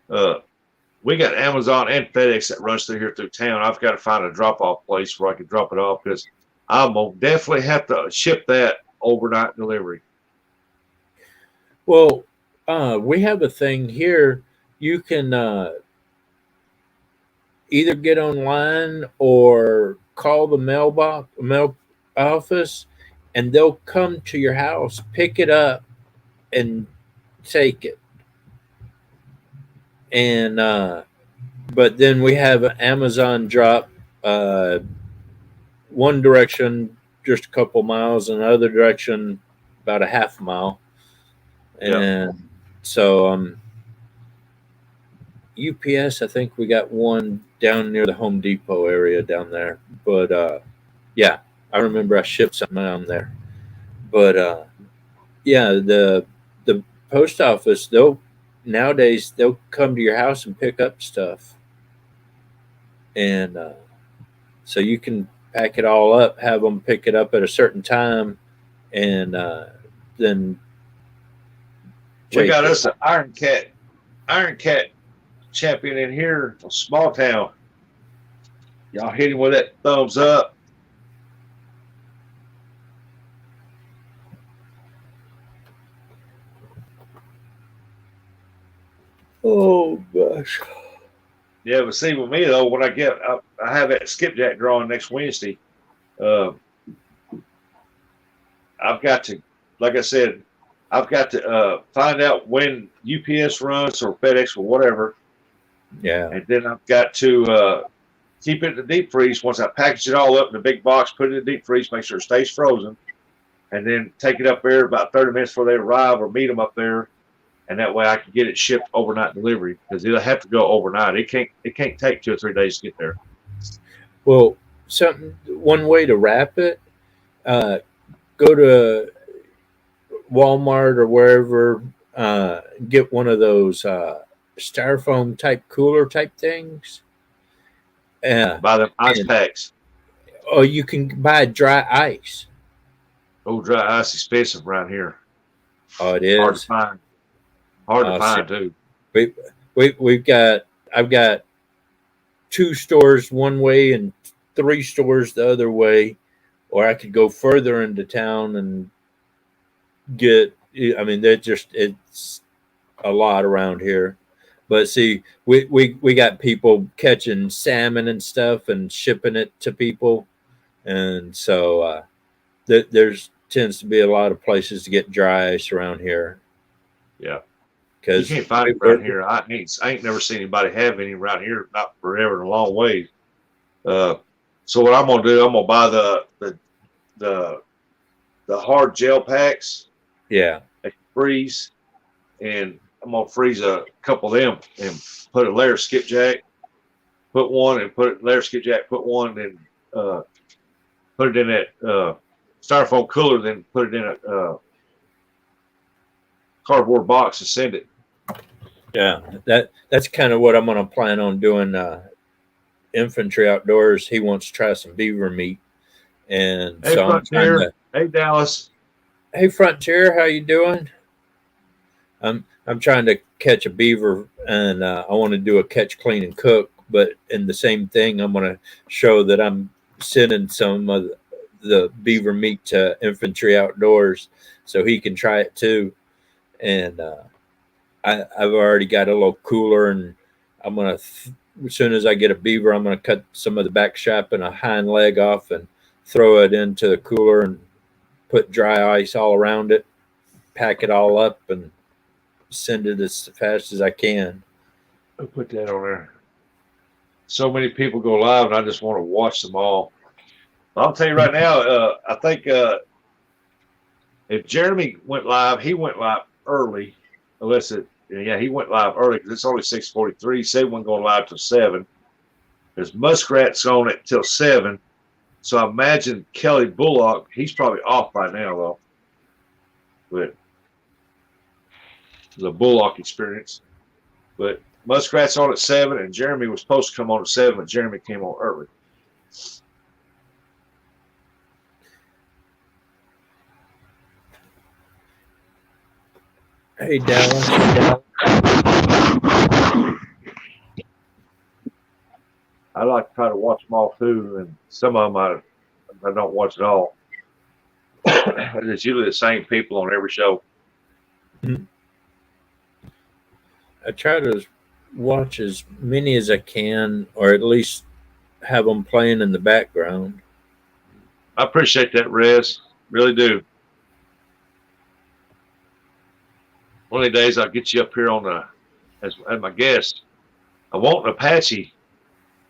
we got Amazon and FedEx that runs through here through town. I've got to find a drop-off place where I can drop it off because I'm gonna definitely have to ship that overnight delivery. well, we have a thing here. You can either get online or call the mail office, and they'll come to your house, pick it up, and take it. And but then we have an Amazon drop, one direction just a couple miles, and the other direction about a half mile. And so UPS, I think we got one down near the Home Depot area down there. But yeah, I remember I shipped something down there. But yeah, the post office, nowadays they'll come to your house and pick up stuff. And so you can pack it all up, have them pick it up at a certain time, and then We got us an Iron Cat champion in here from small town. Y'all hit him with that thumbs up. Oh gosh. Yeah, but see with me though, when I have that skipjack drawing next Wednesday, uh, I've got to, like I said, I've got to find out when UPS runs or FedEx or whatever, Yeah. and then I've got to keep it in the deep freeze. Once I package it all up in a big box, put it in the deep freeze, make sure it stays frozen, and then take it up there about 30 minutes before they arrive or meet them up there, and that way I can get it shipped overnight delivery because it'll have to go overnight. It can't take 2 or 3 days to get there. Well, one way to wrap it, go to Walmart or wherever, get one of those styrofoam type cooler type things. Buy them ice And, packs. or you can buy dry ice. Oh, dry ice expensive around here. Oh, it Hard to is. find. Hard to find too. I've got 2 stores one way and 3 stores the other way, or I could go further into town and get. I mean, it's a lot around here. But see, we got people catching salmon and stuff and shipping it to people, and so there's tends to be a lot of places to get dry ice around here. Yeah. You Because can't find it around here. I ain't never seen anybody have any around here, not forever in a long way. So what I'm gonna do, I'm gonna buy the hard gel packs yeah, that can freeze, and I'm gonna freeze a couple of them and put a layer of skipjack, put one and put it layer of skipjack, put one, and put it in that styrofoam cooler, then put it in a cardboard box and send it. yeah, that's kind of what I'm gonna plan on doing. Infantry Outdoors, he wants to try some beaver meat, and Hey, so I'm trying Frontier. to. Hey, Dallas. Hey, Frontier, how you doing? I'm trying to catch a beaver, and I want to do a catch, clean, and cook. But in the same thing, I'm going to show that I'm sending some of the beaver meat to Infantry Outdoors, so he can try it too. And I've already got a little cooler, and I'm gonna as soon as I get a beaver, I'm gonna cut some of the back strap and a hind leg off and throw it into the cooler and put dry ice all around it, pack it all up, and send it as fast as I can. I'll put that on there. So many people go live, and I just want to watch them all. I'll tell you right now, I think if Jeremy went live, he went live early. He went live early because it's only 6:43. He said he wasn't going live till 7. There's Muskrat's on it till 7. So I imagine Kelly Bullock, he's probably off by now, though. But the Bullock experience. But Muskrat's on at 7, and Jeremy was supposed to come on at 7, but Jeremy came on early. Hey, Dallas. I like to try to watch them all too, and some of them I don't watch at all. It's usually the same people on every show. I try to watch as many as I can, or at least have them playing in the background. I appreciate that, Rez. Really do. One of the days I'll get you up here on as my guest. I want an Apache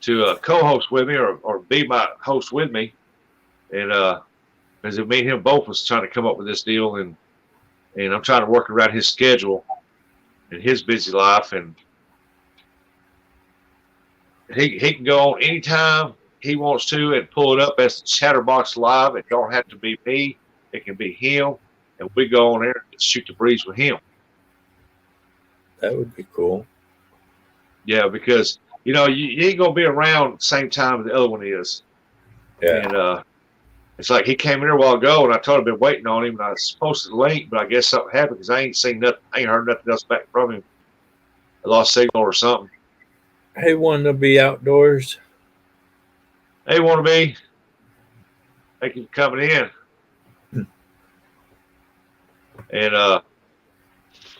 to co-host with me or be my host with me, and as me and him both was trying to come up with this deal, and I'm trying to work around his schedule and his busy life, and he can go on anytime he wants to and pull it up as the Chatterbox Live. It don't have to be me. It can be him, and we go on there and shoot the breeze with him. That would be cool. Yeah, because you ain't gonna be around the same time the other one is. Yeah. And it's like he came in here a while ago, and I told him I've been waiting on him, and I was supposed to link, but I guess something happened because I ain't seen nothing. I ain't heard nothing else back from him. I lost signal or something. Hey, want to be outdoors? Hey, want to be? Thank you for coming in. And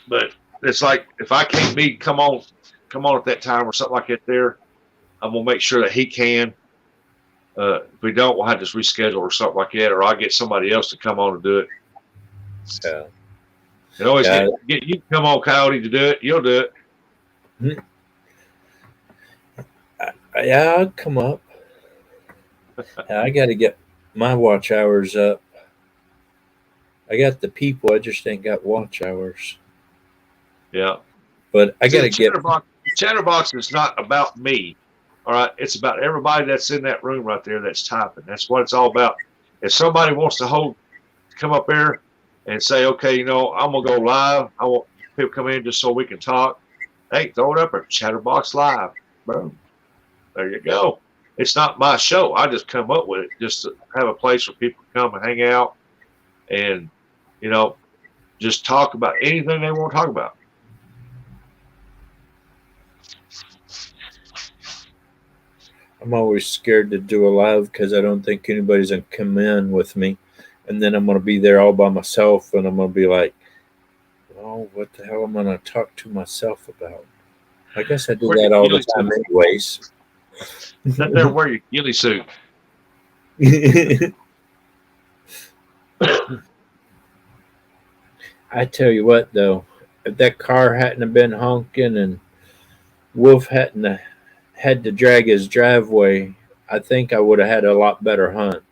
but it's like if I can't come on at that time or something like that. I'm gonna make sure that he can. If we don't, we'll have to reschedule or something like that, or I'll get somebody else to come on and do it. Yeah. And always Yeah. get you to come on, Coyote, to do it. You'll do it. Yeah, I'll come up. I got to get my watch hours up. I got the people, I just ain't got watch hours. Yeah. But I See, got to get. Chatterbox is not about me. All right. It's about everybody that's in that room right there that's typing. That's what it's all about. If somebody wants to come up there and say, okay, I'm going to go live. I want people to come in just so we can talk. Hey, throw it up at Chatterbox Live. Boom. There you go. It's not my show. I just come up with it just to have a place where people come and hang out and, just talk about anything they want to talk about. I'm always scared to do a live because I don't think anybody's going to come in with me. And then I'm going to be there all by myself and I'm going to be like, oh, what the hell am I going to talk to myself about? I guess I do that all the time anyways. Sit there and wear your ghillie suit. I tell you what, though, if that car hadn't have been honking and Wolf hadn't have had to drag his driveway, I think I would have had a lot better hunt.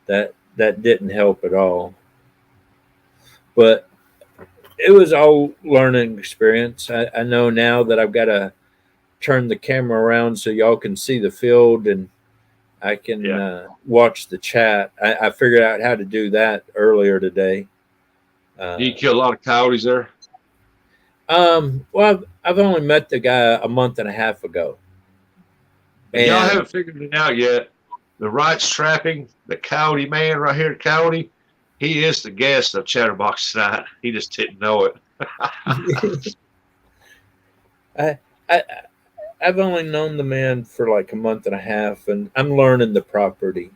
That didn't help at all. But it was all learning experience. I know now that I've got to turn the camera around so y'all can see the field and I can watch the chat. I figured out how to do that earlier today. You kill a lot of coyotes there? Well, I've only met the guy a month and a half ago. And y'all haven't figured it out yet. The Wright's trapping, the Coyote man right here, Coyote, he is the guest of Chatterbox tonight. He just didn't know it. I've only known the man for like a month and a half, and I'm learning the property.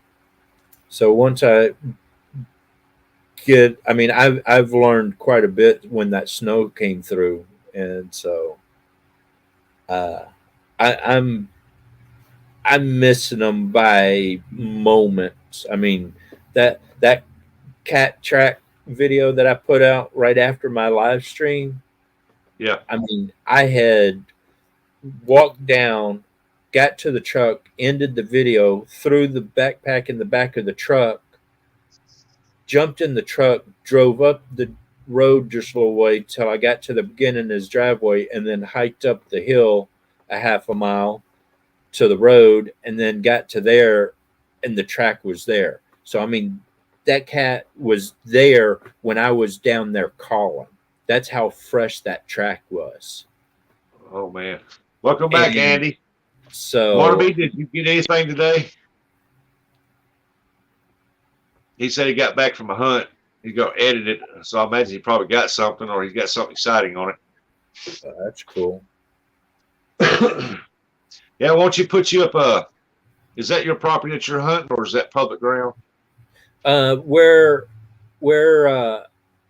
So once I've learned quite a bit when that snow came through, and so I'm missing them by moments. I mean that cat track video that I put out right after my live stream. Yeah. I mean, I had walked down, got to the truck, ended the video, threw the backpack in the back of the truck, jumped in the truck, drove up the road just a little way till I got to the beginning of his driveway, and then hiked up the hill a half a mile to the road, and then got to there, and the track was there. So, I mean, that cat was there when I was down there calling. That's how fresh that track was. Oh, man. Welcome back, Andy. So, Wannabe, did you get anything today? He said he got back from a hunt. He's going to edit it. So I imagine he probably got something or he's got something exciting on it. That's cool. Yeah, won't you put you up? Is that your property that you're hunting or is that public ground? Where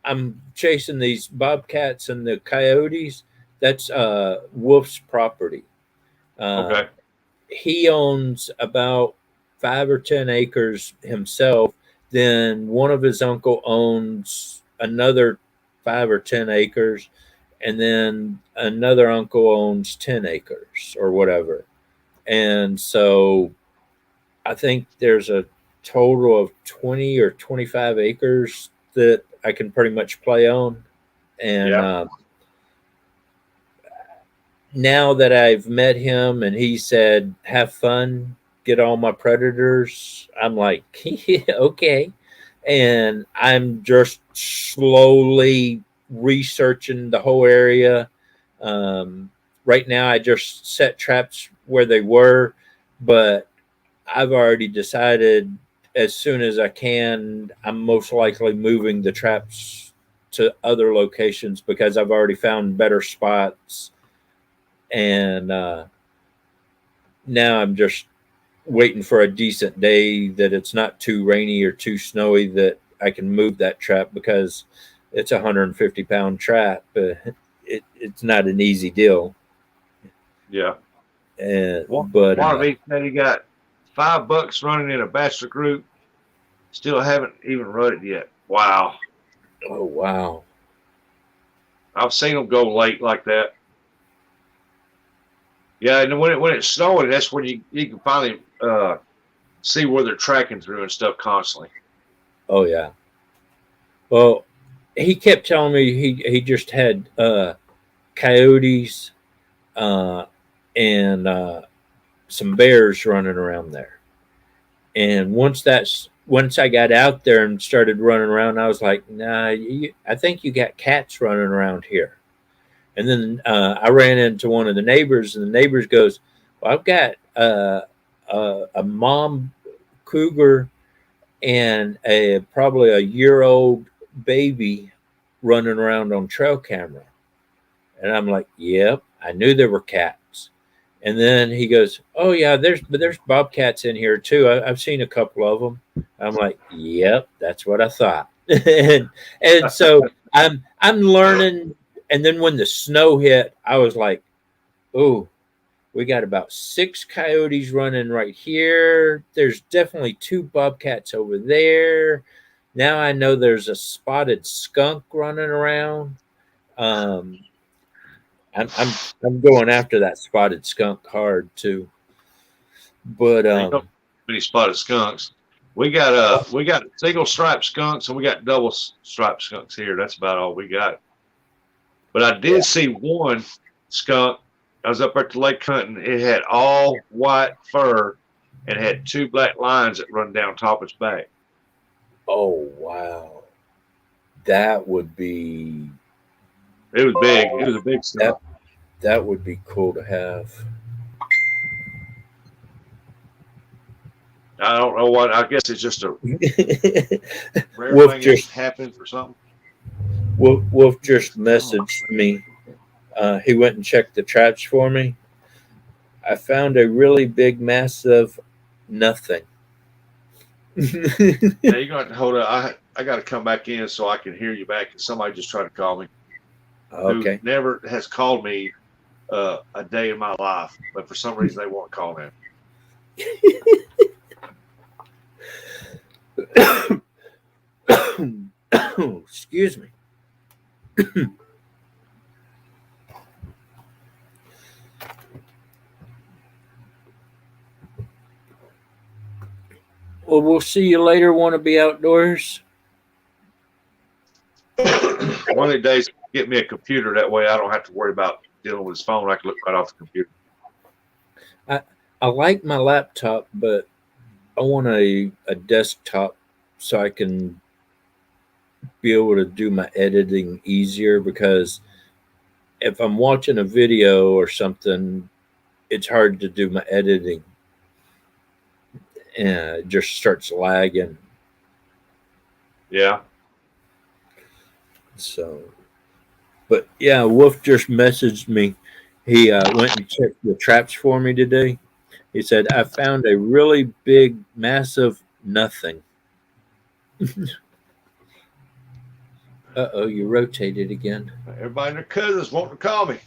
I'm chasing these bobcats and the coyotes, that's Wolf's property. Okay. He owns about 5 or 10 acres himself. Then one of his uncle owns another 5 or 10 acres, and then another uncle owns 10 acres or whatever. And so I think there's a total of 20 or 25 acres that I can pretty much play on. And now that I've met him and he said, have fun, get all my predators, I'm like, yeah, okay. And I'm just slowly researching the whole area. Right now, I just set traps where they were, but I've already decided as soon as I can, I'm most likely moving the traps to other locations because I've already found better spots. And now I'm just waiting for a decent day that it's not too rainy or too snowy that I can move that trap because it's a 150-pound trap. It's not an easy deal. Yeah. But Wannabe said he got $5 running in a bachelor group. Still haven't even run it yet. Wow. Oh wow. I've seen them go late like that. Yeah, and when it's snowing, that's when you can finally see where they're tracking through and stuff constantly. Oh yeah. Well, he kept telling me he just had coyotes uh, and some bears running around there. And once I got out there and started running around, I was like, nah, I think you got cats running around here. And then I ran into one of the neighbors, and the neighbors goes, well, I've got a mom cougar and probably a year-old baby running around on trail camera. And I'm like, yep, I knew there were cats. And then he goes, oh yeah, there's bobcats in here too. I've seen a couple of them. I'm like, yep, that's what I thought. and so I'm learning. And then when the snow hit, I was like, oh, we got about 6 coyotes running right here. There's definitely 2 bobcats over there. Now I know there's a spotted skunk running around. Um, I'm going after that spotted skunk hard too. But Ain't no many spotted skunks. We got single striped skunks and we got double striped skunks here. That's about all we got. But I did see one skunk. I was up at the lake hunting. It had all white fur and had 2 black lines that run down top its back. oh wow, that would be It was big. It was a big skunk. that would be cool to have. I don't know what. I guess it's just a rare Wolf thing just that happens or something. Wolf just messaged me. He went and checked the traps for me. I found a really big, massive nothing. Yeah, you're going to hold up. I got to come back in so I can hear you back. Somebody just tried to call me. Okay. Who never has called me a day in my life, but for some reason they won't call him. Excuse me. Well, we'll see you later. Want to be outdoors? One of the days, get me a computer. That way I don't have to worry about dealing with his phone. I can look right off the computer. I like my laptop, but I want a desktop so I can be able to do my editing easier, because if I'm watching a video or something, it's hard to do my editing. And it just starts lagging. Yeah. So, but yeah, Wolf just messaged me. He went and checked the traps for me today. He said, I found a really big, massive nothing. Uh-oh, you rotated again. Everybody and their cousins wanting to call me.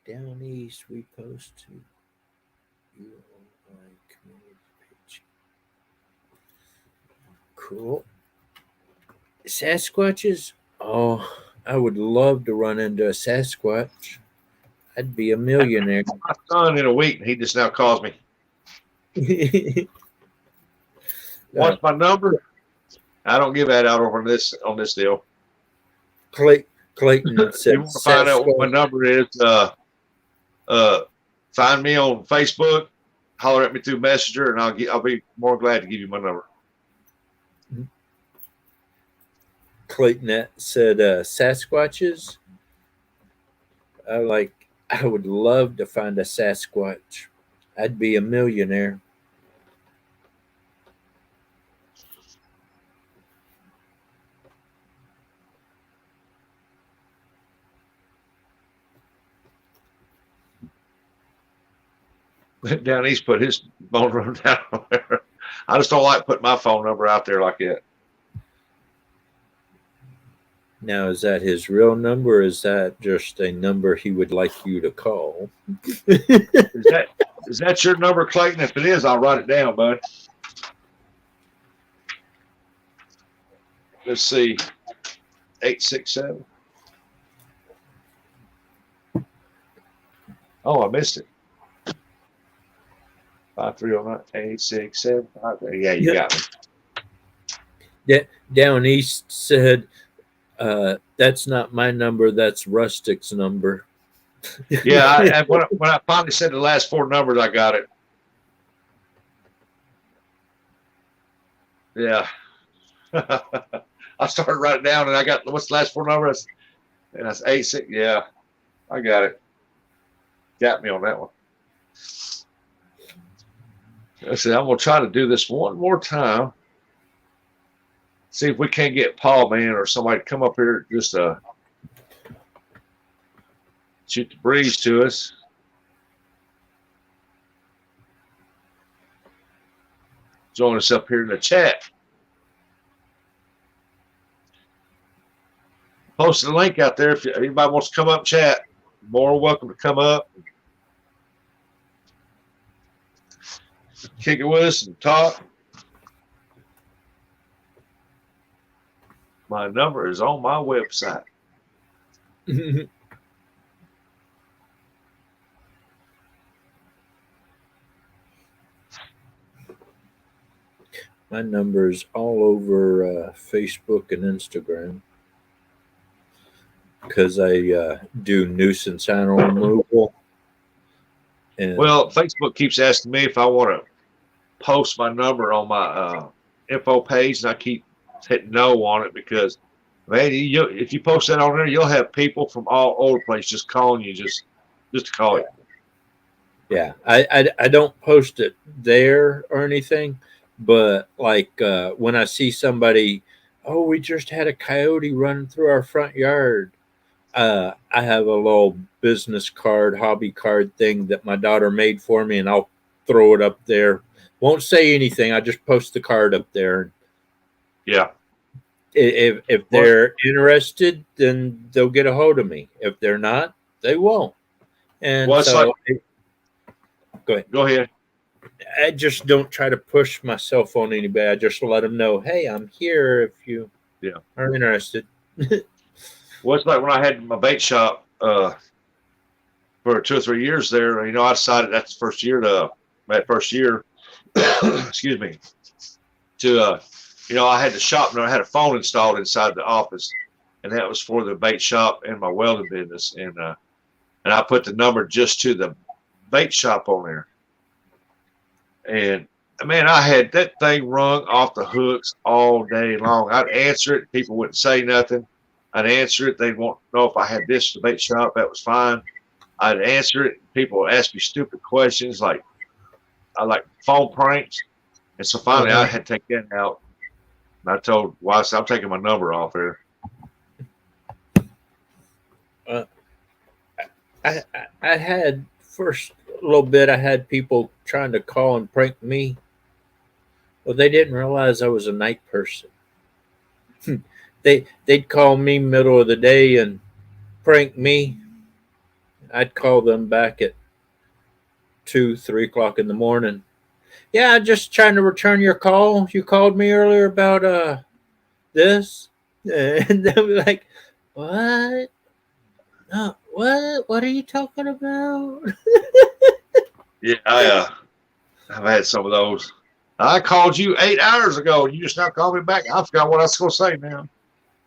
Down east, we post to UOI community page. Cool. Sasquatches? Oh, I would love to run into a Sasquatch. I'd be a millionaire. My son in a week, and he just now calls me. What's my number? I don't give that out on this deal. Clayton said, You want to find out what my number is? Find me on Facebook, holler at me through Messenger, and I'll be more glad to give you my number. Clayton said, Sasquatches? I would love to find a Sasquatch. I'd be a millionaire. Down east, put his phone number down there. I just don't like putting my phone number out there like that. Now, is that his real number? Or is that just a number he would like you to call? Is that your number, Clayton? If it is, I'll write it down, bud. Let's see. 867. Oh, I missed it. 5309 867. Yeah, you got me. Down east said, that's not my number, that's Rustic's number. Yeah, when I finally said the last four numbers, I got it. Yeah. I started writing down, and I got what's the last four numbers? And that's 86. Yeah, I got it. Got me on that one. I said I'm gonna try to do this one more time. See if we can't get Paul, man, or somebody to come up here just shoot the breeze to us. Join us up here in the chat. Posted a link out there. If anybody wants to come up, chat, more welcome to come up, kick it with us, and talk. My number is on my website. My number's all over Facebook and Instagram because I do nuisance animal removal. And Well, Facebook keeps asking me if I want to post my number on my info page, and I keep hitting no on it because, man, if you post that on there, you'll have people from all over the place just calling you just to call you. yeah, I don't post it there or anything, but like when I see somebody, oh, we just had a coyote running through our front yard. I have a little business card, hobby card thing that my daughter made for me, and I'll throw it up there. Won't say anything. I just post the card up there. Yeah. If they're interested, then they'll get a hold of me. If they're not, they won't. And well, so, go ahead. Go ahead. I just don't try to push myself on anybody. I just let them know, hey, I'm here if you are interested. Well, it's like when I had my bait shop for 2 or 3 years there. You know, I decided that's the first year excuse me, to you know, I had the shop and I had a phone installed inside the office, and that was for the bait shop and my welding business, and I put the number just to the bait shop on there, and man, I had that thing rung off the hooks all day long. I'd answer it, people wouldn't say nothing. I'd answer it. They'd want to know if I had this at the bait shop. That was fine. I'd answer it. People would ask me stupid questions like phone pranks. And so finally I had to take that out. And I told Weiss, I'm taking my number off here. I had first little bit, I had people trying to call and prank me. Well, they didn't realize I was a night person. They'd call me middle of the day and prank me. I'd call them back at 2-3 o'clock in the morning. Yeah, just trying to return your call. You called me earlier about this, and they were like, "What? No, what? What are you talking about?" Yeah, I've had some of those. I called you 8 hours ago, and you just now called me back. I forgot what I was going to say now.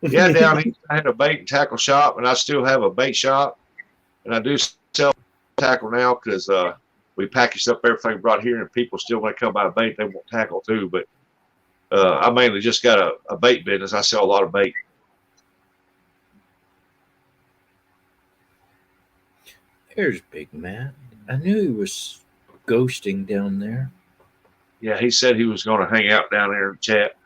Yeah, down here I had a bait and tackle shop, and I still have a bait shop, and I do sell tackle now because we packaged up everything brought here, and people still want to come buy bait. They want tackle too, but I mainly just got a bait business. I sell a lot of bait. There's Big Matt. I knew he was ghosting down there. Yeah, he said he was going to hang out down there and chat.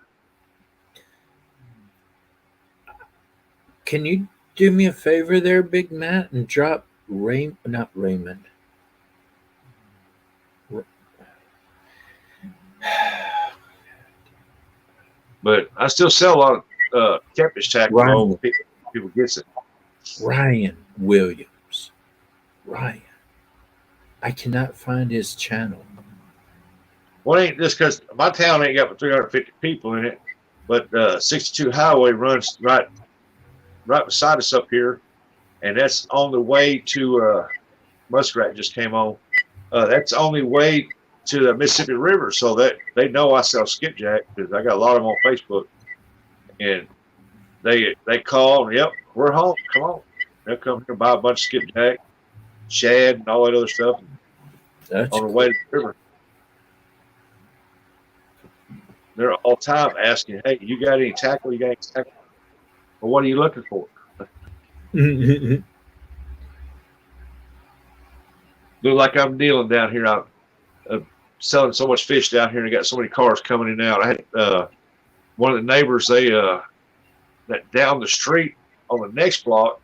Can you do me a favor there, Big Matt, and drop not Raymond. But I still sell a lot of catfish tackle. people gets it. Ryan Williams. Ryan. I cannot find his channel. Well, it ain't just because my town ain't got but 350 people in it, but 62 highway runs right beside us up here, and that's on the way to Muskrat just came on. That's only way to the Mississippi River, so that they know I sell skipjack because I got a lot of them on Facebook, and they call, yep, we're home, come on. They'll come here and buy a bunch of skipjack, shad, and all that other stuff That's on the cool. way to the river. They're all the time asking, hey, you got any tackle? You got any tackle? Well, what are you looking for? Look like I'm dealing down here. I'm selling so much fish down here, and I got so many cars coming in and out. I had one of the neighbors, that down the street on the next block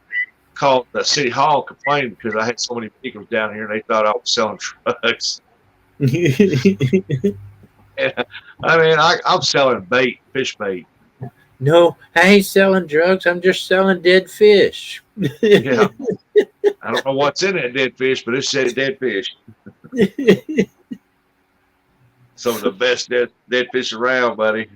called the city hall complaining because I had so many vehicles down here, and they thought I was selling trucks. And, I mean, I'm selling bait, fish bait. No, I ain't selling drugs. I'm just selling dead fish. Yeah. I don't know what's in that dead fish, but it said dead fish. Some of the best dead fish around, buddy.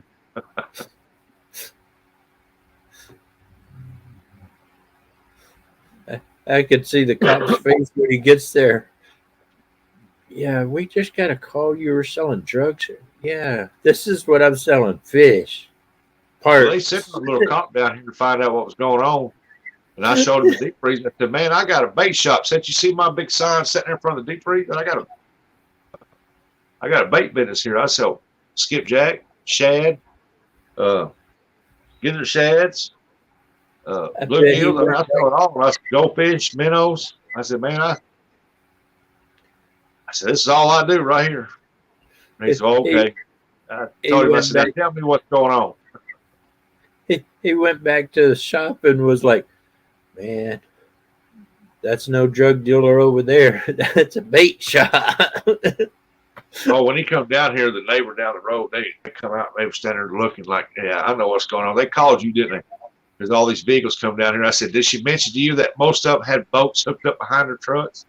I could see the cop's face when he gets there. Yeah, we just got a call you were selling drugs. Yeah, this is what I'm selling, fish. Well, they Parts. sent a little cop down here to find out what was going on. And I showed him the deep freeze. I said, man, I got a bait shop. Said, you see my big sign sitting there in front of the deep freeze? And I got a bait business here. I sell skipjack, shad, gizzard shads, bluegills. I sell it all. I said, goldfish, minnows. I said, man, I said, this is all I do right here. And he said, oh, okay. I told him, I said, now tell me what's going on. He went back to the shop and was like, man, that's no drug dealer over there. That's a bait shop. Oh, when he come down here, the neighbor down the road, they come out and they were standing there looking like, yeah, I know what's going on. They called you, didn't they? Because all these vehicles come down here. I said, did she mention to you that most of them had boats hooked up behind their trucks?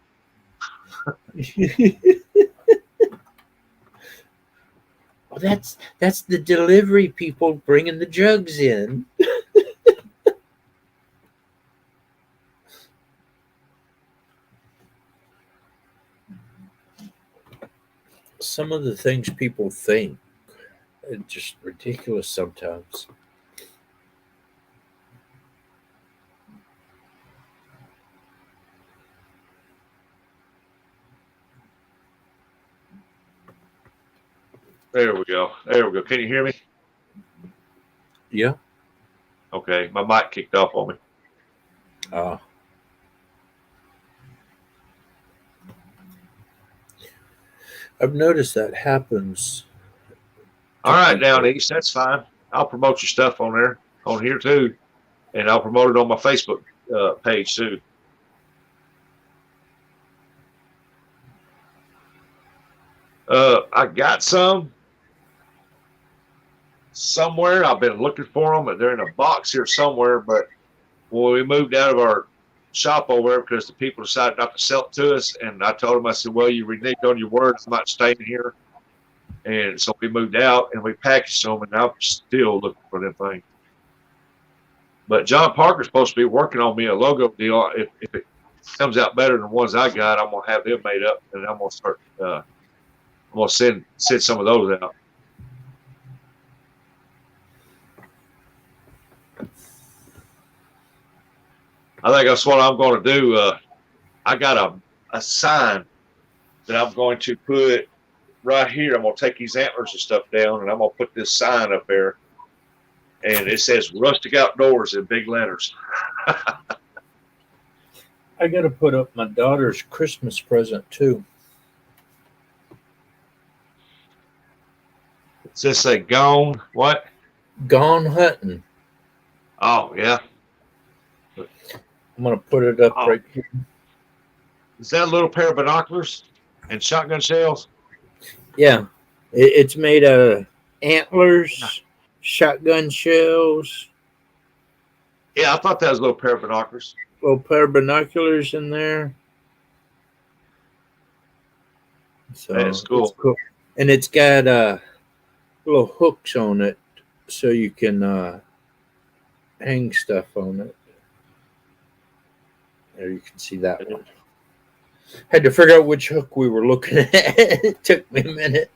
Well, that's the delivery people bringing the drugs in. Some of the things people think are just ridiculous sometimes. There we go. There we go. Can you hear me? Yeah. Okay. My mic kicked off on me. I've noticed that happens. All right, down east. That's fine. I'll promote your stuff on there, on here too. And I'll promote it on my Facebook page too. I got some somewhere. I've been looking for them, and they're in a box here somewhere. But when we moved out of our shop over there because the people decided not to sell it to us, and I told them, I said, well, you reneged on your word. I'm not staying here. And so we moved out and we packaged them, and I'm still looking for them things. But John Parker's supposed to be working on me a logo deal. If it comes out better than the ones I got, I'm gonna have them made up, and I'm gonna start. I'm gonna send some of those out. I think that's what I'm going to do. I got a sign that I'm going to put right here. I'm going to take these antlers and stuff down, and I'm going to put this sign up there, and it says Rustic Outdoors in big letters. I got to put up my daughter's Christmas present too. Does this say gone? What? Gone hunting. Oh, yeah. I'm going to put it up right here. Is that a little pair of binoculars and shotgun shells? Yeah. It's made of antlers, shotgun shells. Yeah, I thought that was a little pair of binoculars. Little pair of binoculars in there. So That's cool. it's cool. And it's got little hooks on it so you can hang stuff on it. There you can see that one. Had to figure out which hook we were looking at. It took me a minute.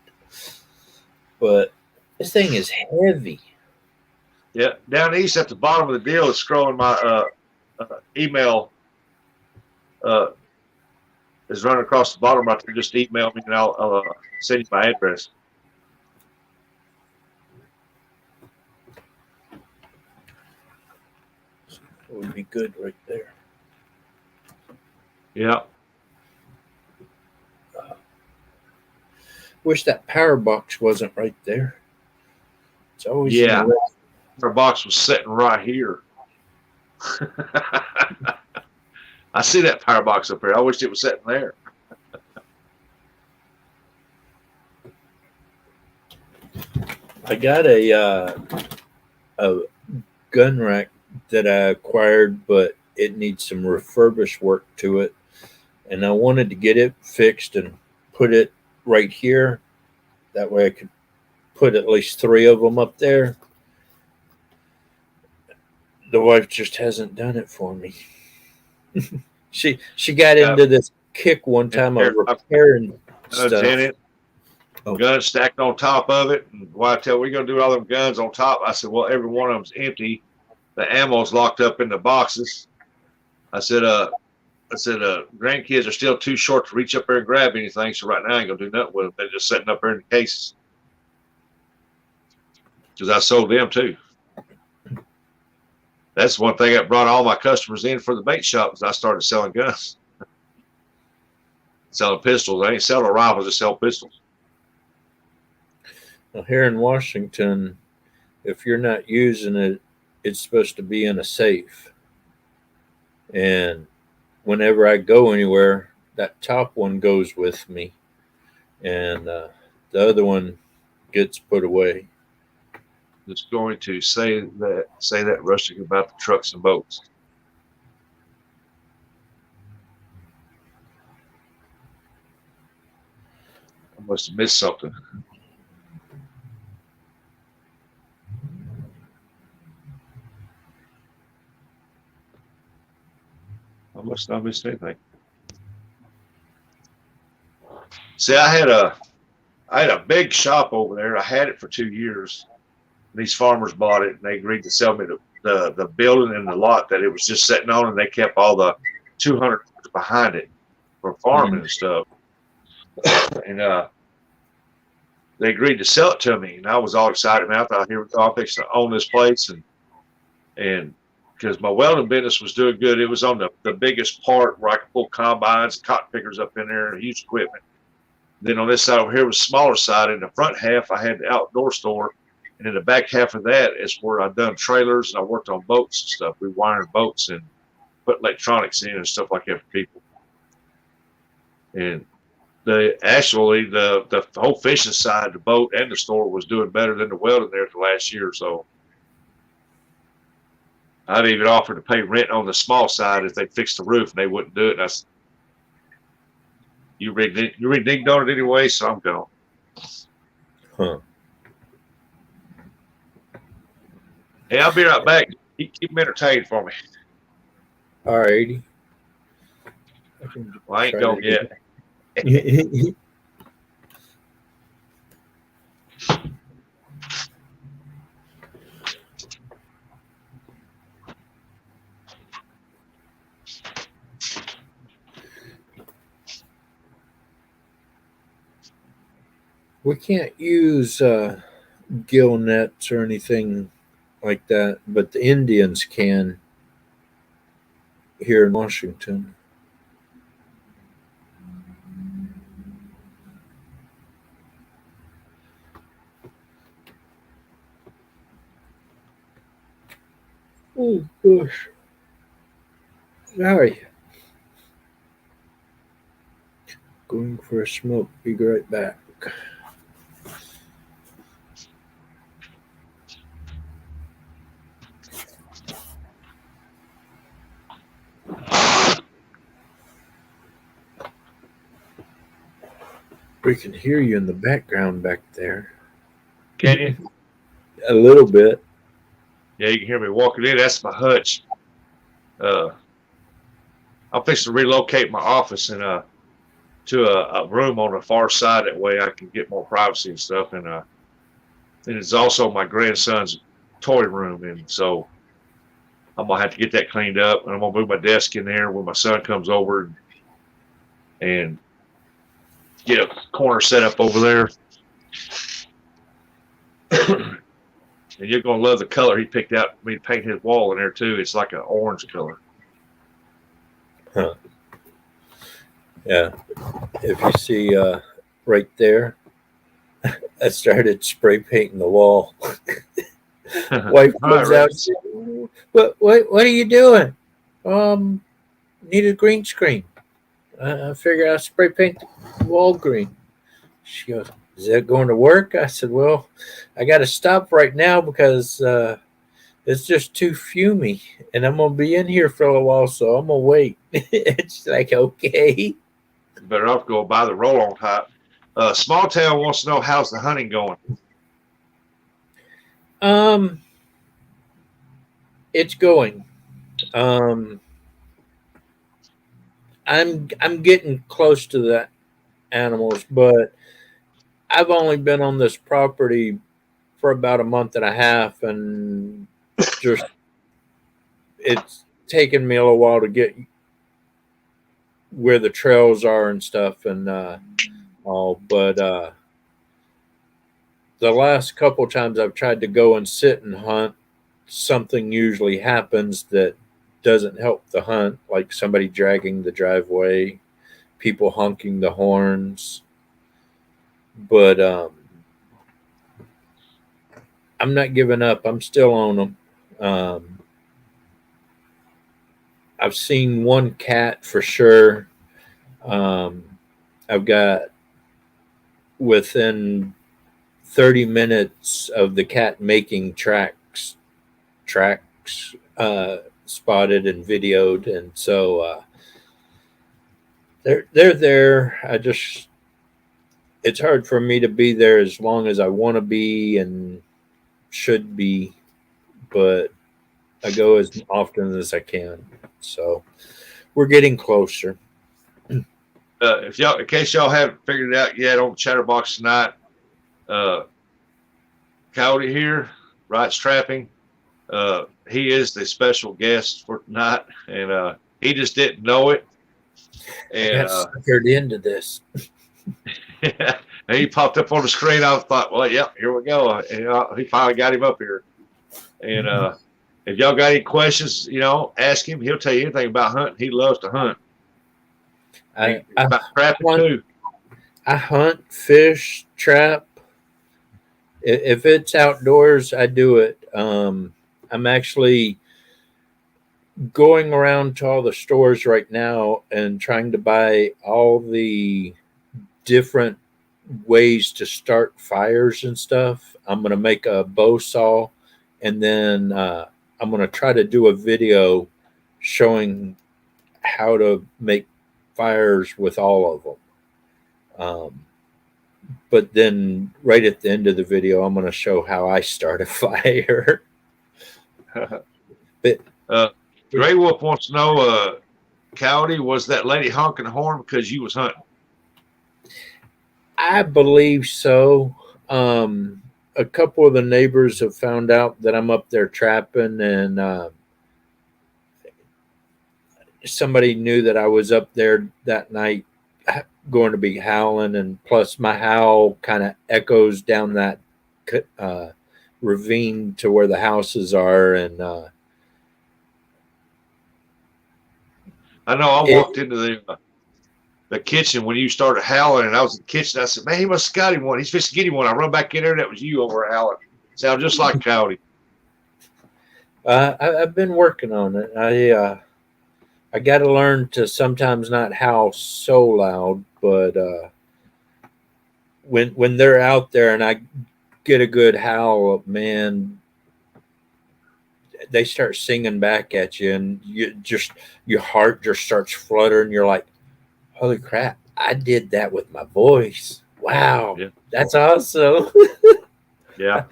But this thing is heavy. Yeah, down east at the bottom of the deal is scrolling my email. Is running across the bottom right there. Just email me and I'll send you my address. It would be good right there. Yeah. Wish that power box wasn't right there. It's always Yeah. in the way. Our box was sitting right here. I see that power box up here. I wish it was sitting there. I got a gun rack that I acquired, but it needs some refurbished work to it, and I wanted to get it fixed and put it right here. That way, I could put at least 3 of them up there. The wife just hasn't done it for me. she got into this kick one time of repairing Guns stuff. in it. Oh. Guns stacked on top of it. And why I tell we're gonna do all them guns on top. I said, well, every one of them's empty. The ammo's locked up in the boxes. I said, grandkids are still too short to reach up there and grab anything. So right now I ain't gonna do nothing with them. They're just sitting up there in the cases. Because I sold them too. That's one thing that brought all my customers in for the bait shop is I started selling guns. Selling pistols. I ain't selling rifles, just sell pistols. Well, here in Washington, if you're not using it, it's supposed to be in a safe. And whenever I go anywhere, that top one goes with me, and the other one gets put away. That's going to say that Rustic about the trucks and boats. I must have missed something. I must not have missed anything. See, I had a big shop over there. I had it for 2 years. These farmers bought it and they agreed to sell me the building and the lot that it was just sitting on, and they kept all the 200 behind it for farming and stuff. And they agreed to sell it to me, and I was all excited. Man, I thought, here we go, I'm fixing to own this place, and because my welding business was doing good, it was on the biggest part where I could pull combines, cotton pickers up in there, and huge equipment. Then on this side over here was smaller side. In the front half, I had the outdoor store. And in the back half of that is where I've done trailers and I worked on boats and stuff. We wired boats and put electronics in and stuff like that for people. And the whole fishing side, the boat and the store was doing better than the welding there for the last year or so. I'd even offered to pay rent on the small side if they fixed the roof, and they wouldn't do it. And I said, you reneged on it anyway, so I'm gone. Huh. Hey, I'll be right back. Keep them entertained for me. All righty. Well, I ain't gone yet. We can't use gill nets or anything like that, but the Indians can here in Washington. Oh gosh. Sorry. Going for a smoke. Be right back. We can hear you in the background back there. Can you? A little bit. Yeah, you can hear me walking in. That's my hutch. I'm fixing to relocate my office to a room on the far side. That way I can get more privacy and stuff. And it's also my grandson's toy room. And so I'm going to have to get that cleaned up. And I'm going to move my desk in there when my son comes over and get a corner set up over there. And you're going to love the color he picked out for me to paint his wall in there too. It's like an orange color. Huh. Yeah. If you see right there, I started spray painting the wall. Wife comes out. What are you doing? Need a green screen. I figure I'll spray paint the wall green. She goes, is that going to work? I said, well, I got to stop right now because it's just too fumy, and I'm gonna be in here for a while, so I'm gonna wait. It's like, okay. Better off go buy the roll-on type. Small Town wants to know how's the hunting going. It's going. I'm getting close to the animals, but I've only been on this property for about a month and a half, and just it's taken me a little while to get where the trails are and stuff and all. But the last couple times I've tried to go and sit and hunt, something usually happens that doesn't help the hunt, like somebody dragging the driveway, people honking the horns. But I'm not giving up. I'm still on them. I've seen one cat for sure. I've got within 30 minutes of the cat making tracks spotted and videoed, and so they're there. It's hard for me to be there as long as I want to be and should be, but I go as often as I can. So we're getting closer. In case y'all haven't figured it out yet on Chatterbox tonight, Coyote here, Wright's Trapping. He is the special guest for tonight, and he just didn't know it. And I got suckered into this. and he popped up on the screen. I thought, well, yeah, here we go. And he finally got him up here. And if y'all got any questions, ask him. He'll tell you anything about hunting. He loves to hunt. About trapping too. I hunt, fish, trap. If it's outdoors, I do it. I'm actually going around to all the stores right now and trying to buy all the different ways to start fires and stuff. I'm going to make a bow saw, and then I'm going to try to do a video showing how to make fires with all of them. But then right at the end of the video, I'm going to show how I start a fire. But Gray Wolf wants to know, Coyote, was that lady honking the horn because you was hunting? I believe so. A couple of the neighbors have found out that I'm up there trapping, and somebody knew that I was up there that night going to be howling, and plus my howl kind of echoes down that ravine to where the houses are, and I know I walked into the kitchen when you started howling, and I was in the kitchen. I said, man, he must have got him one. He's fixing to get him one. I run back in there, and that was you over howling. Sound just like Coyote. I've been working on it. I got to learn to sometimes not howl so loud, but when they're out there and I get a good howl, man, they start singing back at you, and your heart just starts fluttering. You're like, holy crap, I did that with my voice. Wow, Yeah. that's awesome. Yeah.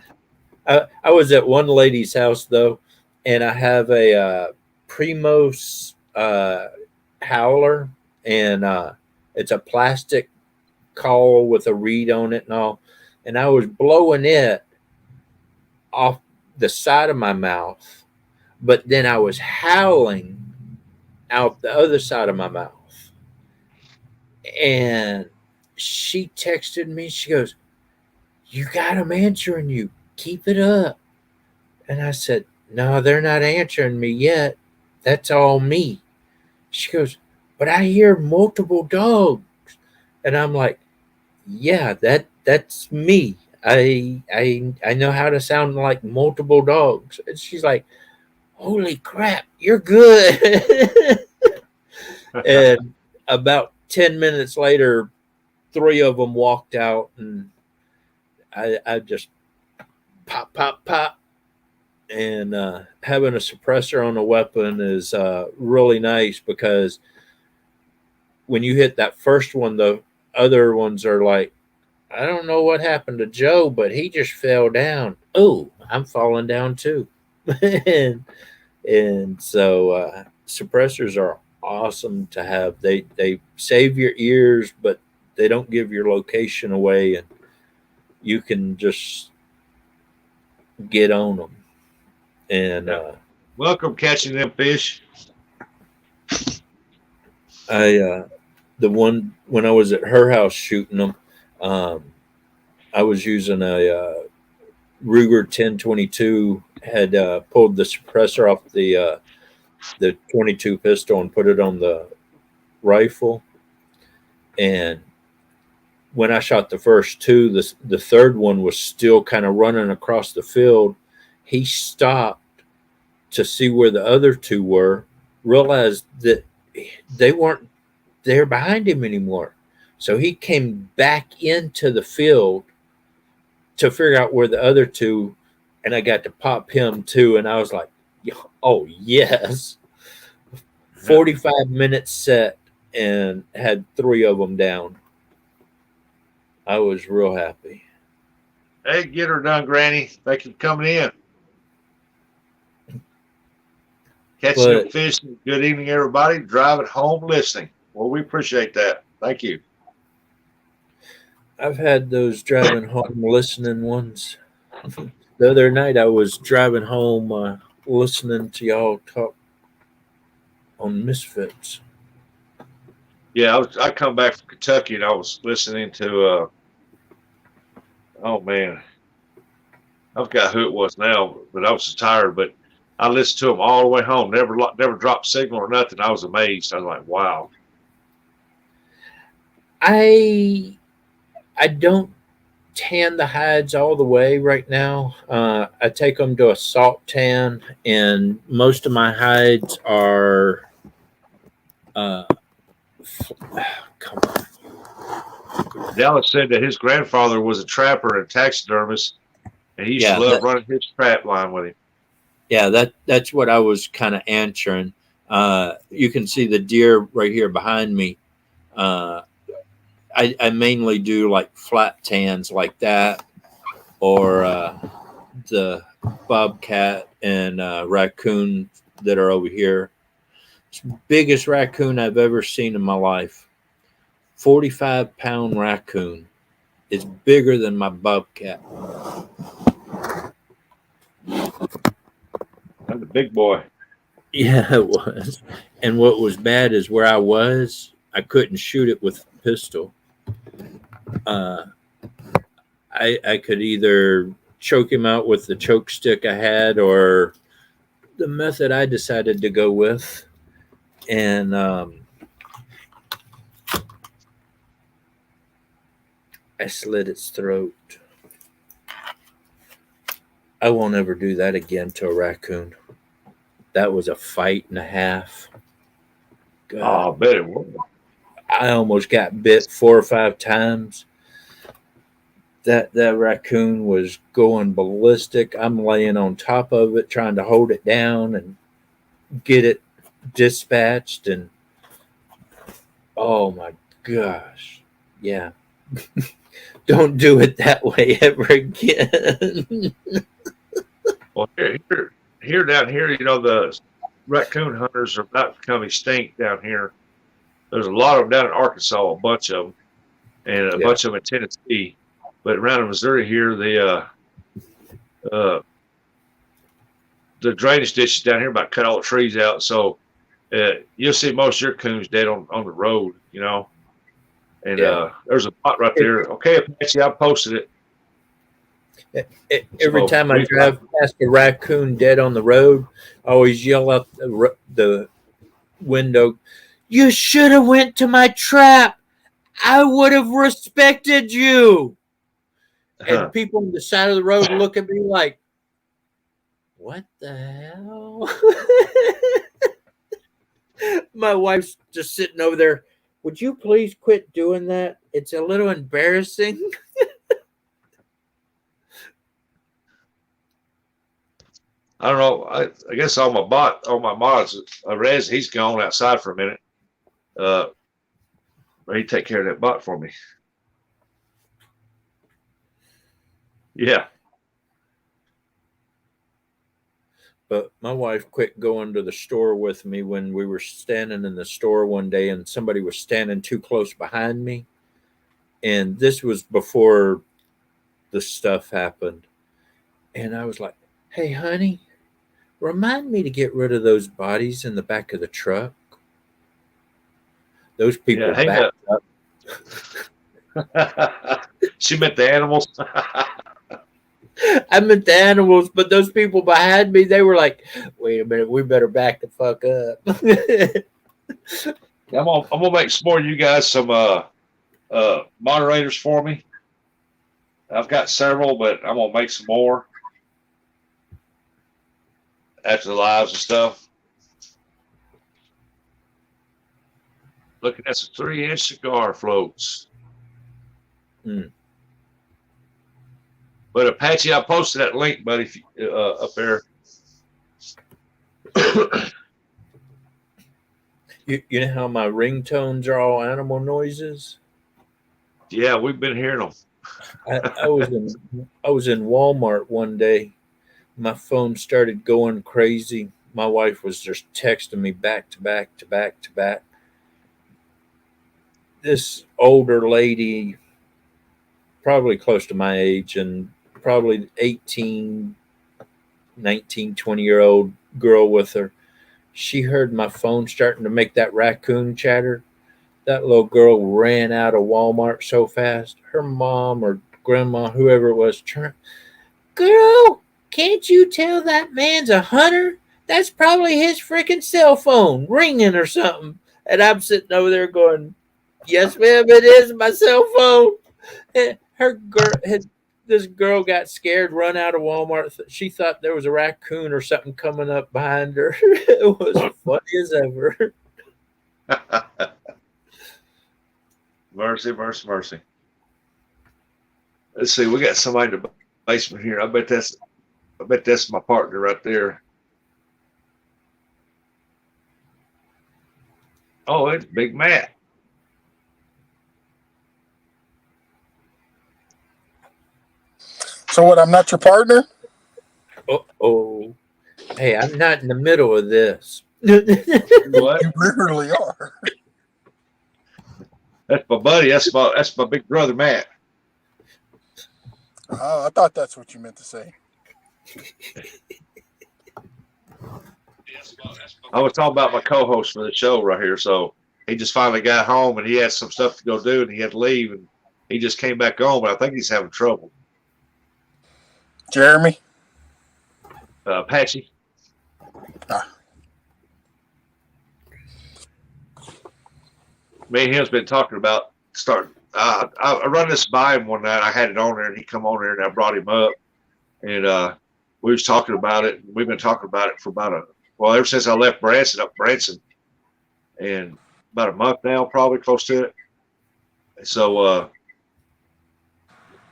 I was at one lady's house though, and I have a Primos howler, and it's a plastic caul with a reed on it and all. And I was blowing it off the side of my mouth, but then I was howling out the other side of my mouth. And she texted me, she goes, "You got them answering you. Keep it up." And I said, "No, they're not answering me yet. That's all me." She goes, "But I hear multiple dogs." And I'm like, "Yeah, that's me. I know how to sound like multiple dogs." And she's like, "Holy crap, you're good." And about 10 minutes later, three of them walked out, and I just pop, pop, pop. And having a suppressor on a weapon is really nice, because when you hit that first one, the other ones are like, "I don't know what happened to Joe, but he just fell down. Oh, I'm falling down too." and so suppressors are awesome to have. They save your ears, but they don't give your location away, and you can just get on them. And Yeah. Welcome catching them fish. I the one when I was at her house shooting them, um, I was using a Ruger 1022. Had pulled the suppressor off the 22 pistol and put it on the rifle. And when I shot the first two, the third one was still kind of running across the field. He stopped to see where the other two were, realized that they weren't there behind him anymore. So he came back into the field to figure out where the other two, and I got to pop him too. And I was like, "Oh yes." 45 minutes set and had three of them down. I was real happy. Hey, get her done, Granny. Thank you for coming in. Catching them But fish. Good evening, everybody. Driving home listening. Well, we appreciate that. Thank you. I've had those driving home listening ones. The other night I was driving home listening to y'all talk on Misfits. Yeah, I come back from Kentucky and I was listening to oh man, I forgot who it was now, but I was so tired. But I listened to them all the way home. Never dropped signal or nothing. I was amazed. I was like, wow. I I don't tan the hides all the way right now. I take them to a salt tan, and most of my hides are. Uh, come on. Dallas said that his grandfather was a trapper and taxidermist, and he used to Yeah, love running his trap line with him. yeah, that's what I was kind of answering. You can see the deer right here behind me. Uh, I mainly do like flat tans like that, or the bobcat and raccoon that are over here. It's the biggest raccoon I've ever seen in my life. 45-pound raccoon is bigger than my bobcat. I'm the big boy. Yeah, it was. And what was bad is where I was, I couldn't shoot it with a pistol. Uh, I could either choke him out with the choke stick I had, or the method I decided to go with. And I slit its throat. I won't ever do that again to a raccoon. That was a fight and a half. God, Oh, I bet it was. I almost got bit 4 or 5 times. That raccoon was going ballistic. I'm laying on top of it, trying to hold it down and get it dispatched. And oh my gosh, yeah. Don't do it that way ever again. Well, here down here, the raccoon hunters are about to become extinct down here. There's a lot of them down in Arkansas, a bunch of them, and a Yeah. bunch of them in Tennessee. But around in Missouri here, the drainage ditches down here about cut all the trees out. So you'll see most of your coons dead on the road, And Yeah. there's a spot right there. Okay, Apache, I posted it. Every So, time I drive past a raccoon dead on the road, I always yell out the window, "You should have went to my trap. I would have respected you." And people on the side of the road look at me like, "What the hell?" My wife's just sitting over there. "Would you please quit doing that? It's a little embarrassing." I don't know. I guess on my mods, Rez, he's gone outside for a minute. He take care of that bot for me. Yeah. But my wife quit going to the store with me when we were standing in the store one day and somebody was standing too close behind me. And this was before the stuff happened. And I was like, "Hey, honey, remind me to get rid of those bodies in the back of the truck." Those people backed up. She meant the animals. I meant the animals, but those people behind me, they were like, "Wait a minute, we better back the fuck up." I'm gonna make some more of you guys some moderators for me. I've got several, but I'm gonna make some more after the lives and stuff. Looking at some 3-inch cigar floats. But Apache, I posted that link, buddy, up there. You know how my ringtones are all animal noises? Yeah, we've been hearing them. I was in Walmart one day. My phone started going crazy. My wife was just texting me back to back to back to back. This older lady, probably close to my age, and probably 18, 19, 20-year-old girl with her. She heard my phone starting to make that raccoon chatter. That little girl ran out of Walmart so fast. Her mom or grandma, whoever it was, "Girl, can't you tell that man's a hunter? That's probably his freaking cell phone ringing or something." And I'm sitting over there going, "Yes, ma'am, it is my cell phone." And this girl got scared, run out of Walmart. She thought there was a raccoon or something coming up behind her. It was funny as ever. Mercy, mercy, mercy. Let's see. We got somebody in the basement here. I bet that's my partner right there. Oh, it's Big Matt. So what? I'm not your partner? Oh. Hey, I'm not in the middle of this. What? You literally are. That's my buddy. That's my big brother, Matt. Oh, I thought that's what you meant to say. I was talking about my co-host for the show right here. So he just finally got home and he had some stuff to go do and he had to leave and he just came back on, but I think he's having trouble. Jeremy? Apache. Me and him's been talking about starting. I run this by him one night. I had it on there and he come on there and I brought him up and we was talking about it. We've been talking about it for ever since I left Branson, and about a month now, probably close to it. So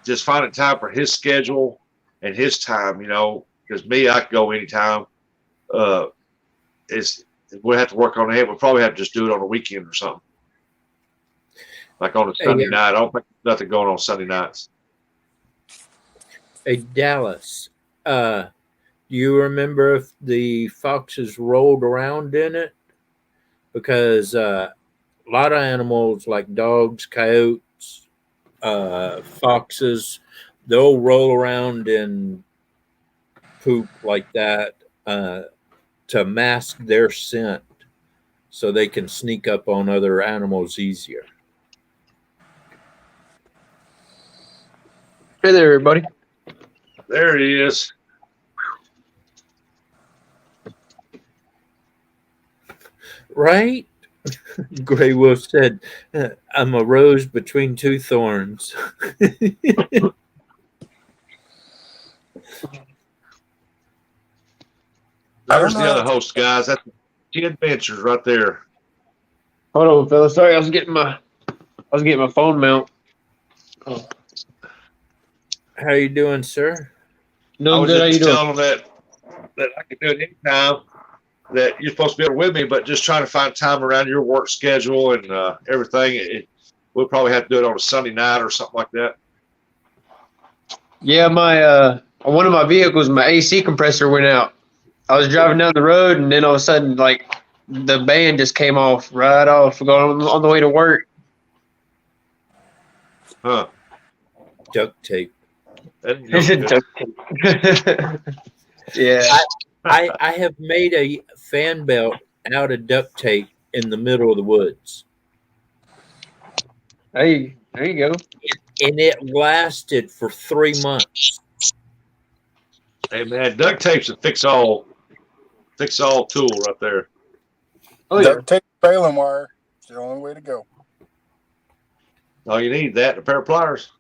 just finding time for his schedule and his time, because me, I can go anytime. We'll have to work on that. We'll probably have to just do it on a weekend or something. Like on a Hey, Sunday night. I don't think there's nothing going on Sunday nights. hey, Dallas. Do you remember if the foxes rolled around in it? Because a lot of animals like dogs, coyotes, foxes, they'll roll around in poop like that to mask their scent so they can sneak up on other animals easier. Hey there, everybody. There he is. Right? Gray Wolf said, I'm a rose between two thorns. I don't There's know the how other to- host, guys. That's T Adventures right there. Hold on, fella. Sorry, I was getting my phone mount. Oh. How you doing, sir? I Doing was good. How you just doing? telling them that I could do it anytime. That you're supposed to be able with me, but just trying to find time around your work schedule and everything. We'll probably have to do it on a Sunday night or something like that. Yeah, my one of my vehicles, my AC compressor went out. I was driving down the road, and then all of a sudden, like the band just came off right off, going on the way to work. Huh. Duct tape. That ain't no Is it good. duct tape? Yeah. I have made a fan belt out of duct tape in the middle of the woods. Hey, there you go. And it lasted for 3 months. Hey man, duct tape's a fix all tool right there. Oh yeah. duct tape baling wire. It's the only way to go. All you need that and a pair of pliers.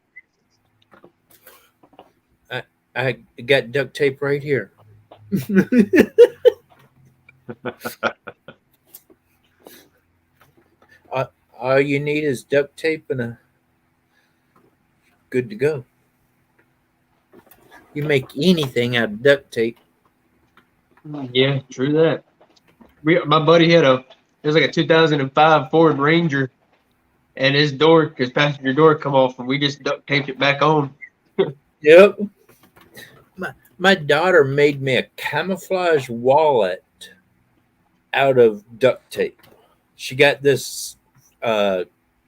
I got duct tape right here. All you need is duct tape and a good to go. You make anything out of duct tape. Yeah, true that. My buddy had it was like a 2005 Ford Ranger, and his passenger door come off, and we just duct taped it back on. Yep. My daughter made me a camouflage wallet out of duct tape. She got this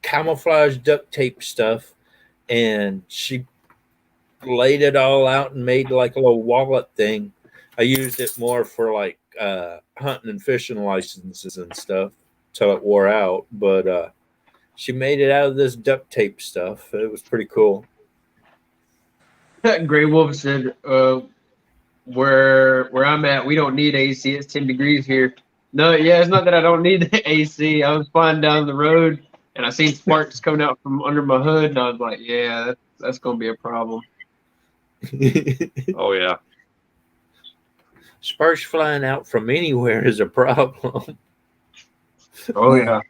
camouflage duct tape stuff, and she laid it all out and made like a little wallet thing. I used it more for like hunting and fishing licenses and stuff till it wore out. But she made it out of this duct tape stuff. It was pretty cool. Gray Wolf said, "Where I'm at, we don't need AC. It's 10 degrees here." No, yeah, it's not that I don't need the AC. I was flying down the road, and I seen sparks coming out from under my hood, and I was like, "Yeah, that's gonna be a problem." Oh yeah. Sparks flying out from anywhere is a problem. Oh yeah.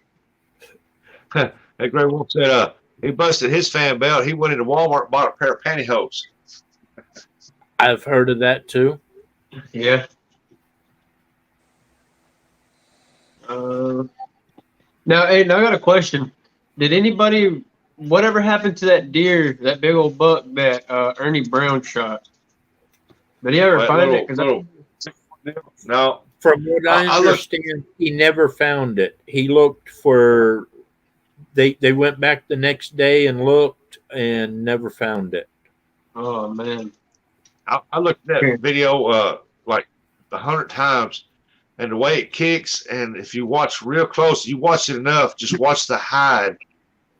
That Gray Wolf said he busted his fan belt. He went into Walmart and bought a pair of pantyhose. I've heard of that too. Yeah. Now I got a question. Did anybody, whatever happened to that deer, that big old buck that Ernie Brown shot? Did he ever That find it? no. From what I I looked- understand, he never found it. He looked for. They went back the next day and looked and never found it. Oh man. I looked at Okay. that video like 100 times, and the way it kicks, and if you watch real close, you watch it enough, just watch the hide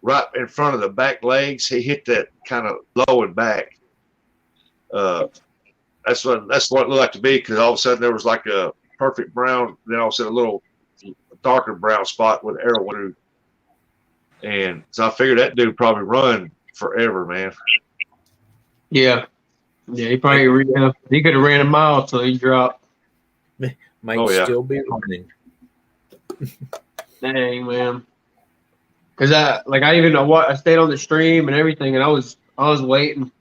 right in front of the back legs. He hit that kind of low and back. That's what it looked like to be, because all of a sudden there was like a perfect brown, then all of a sudden a little darker brown spot with arrow through. And so I figured that dude probably run forever, man. Yeah. Yeah, he probably he could have ran a mile till he dropped. Might Oh, yeah. still be running. Dang man. Cause I stayed on the stream and everything, and I was waiting.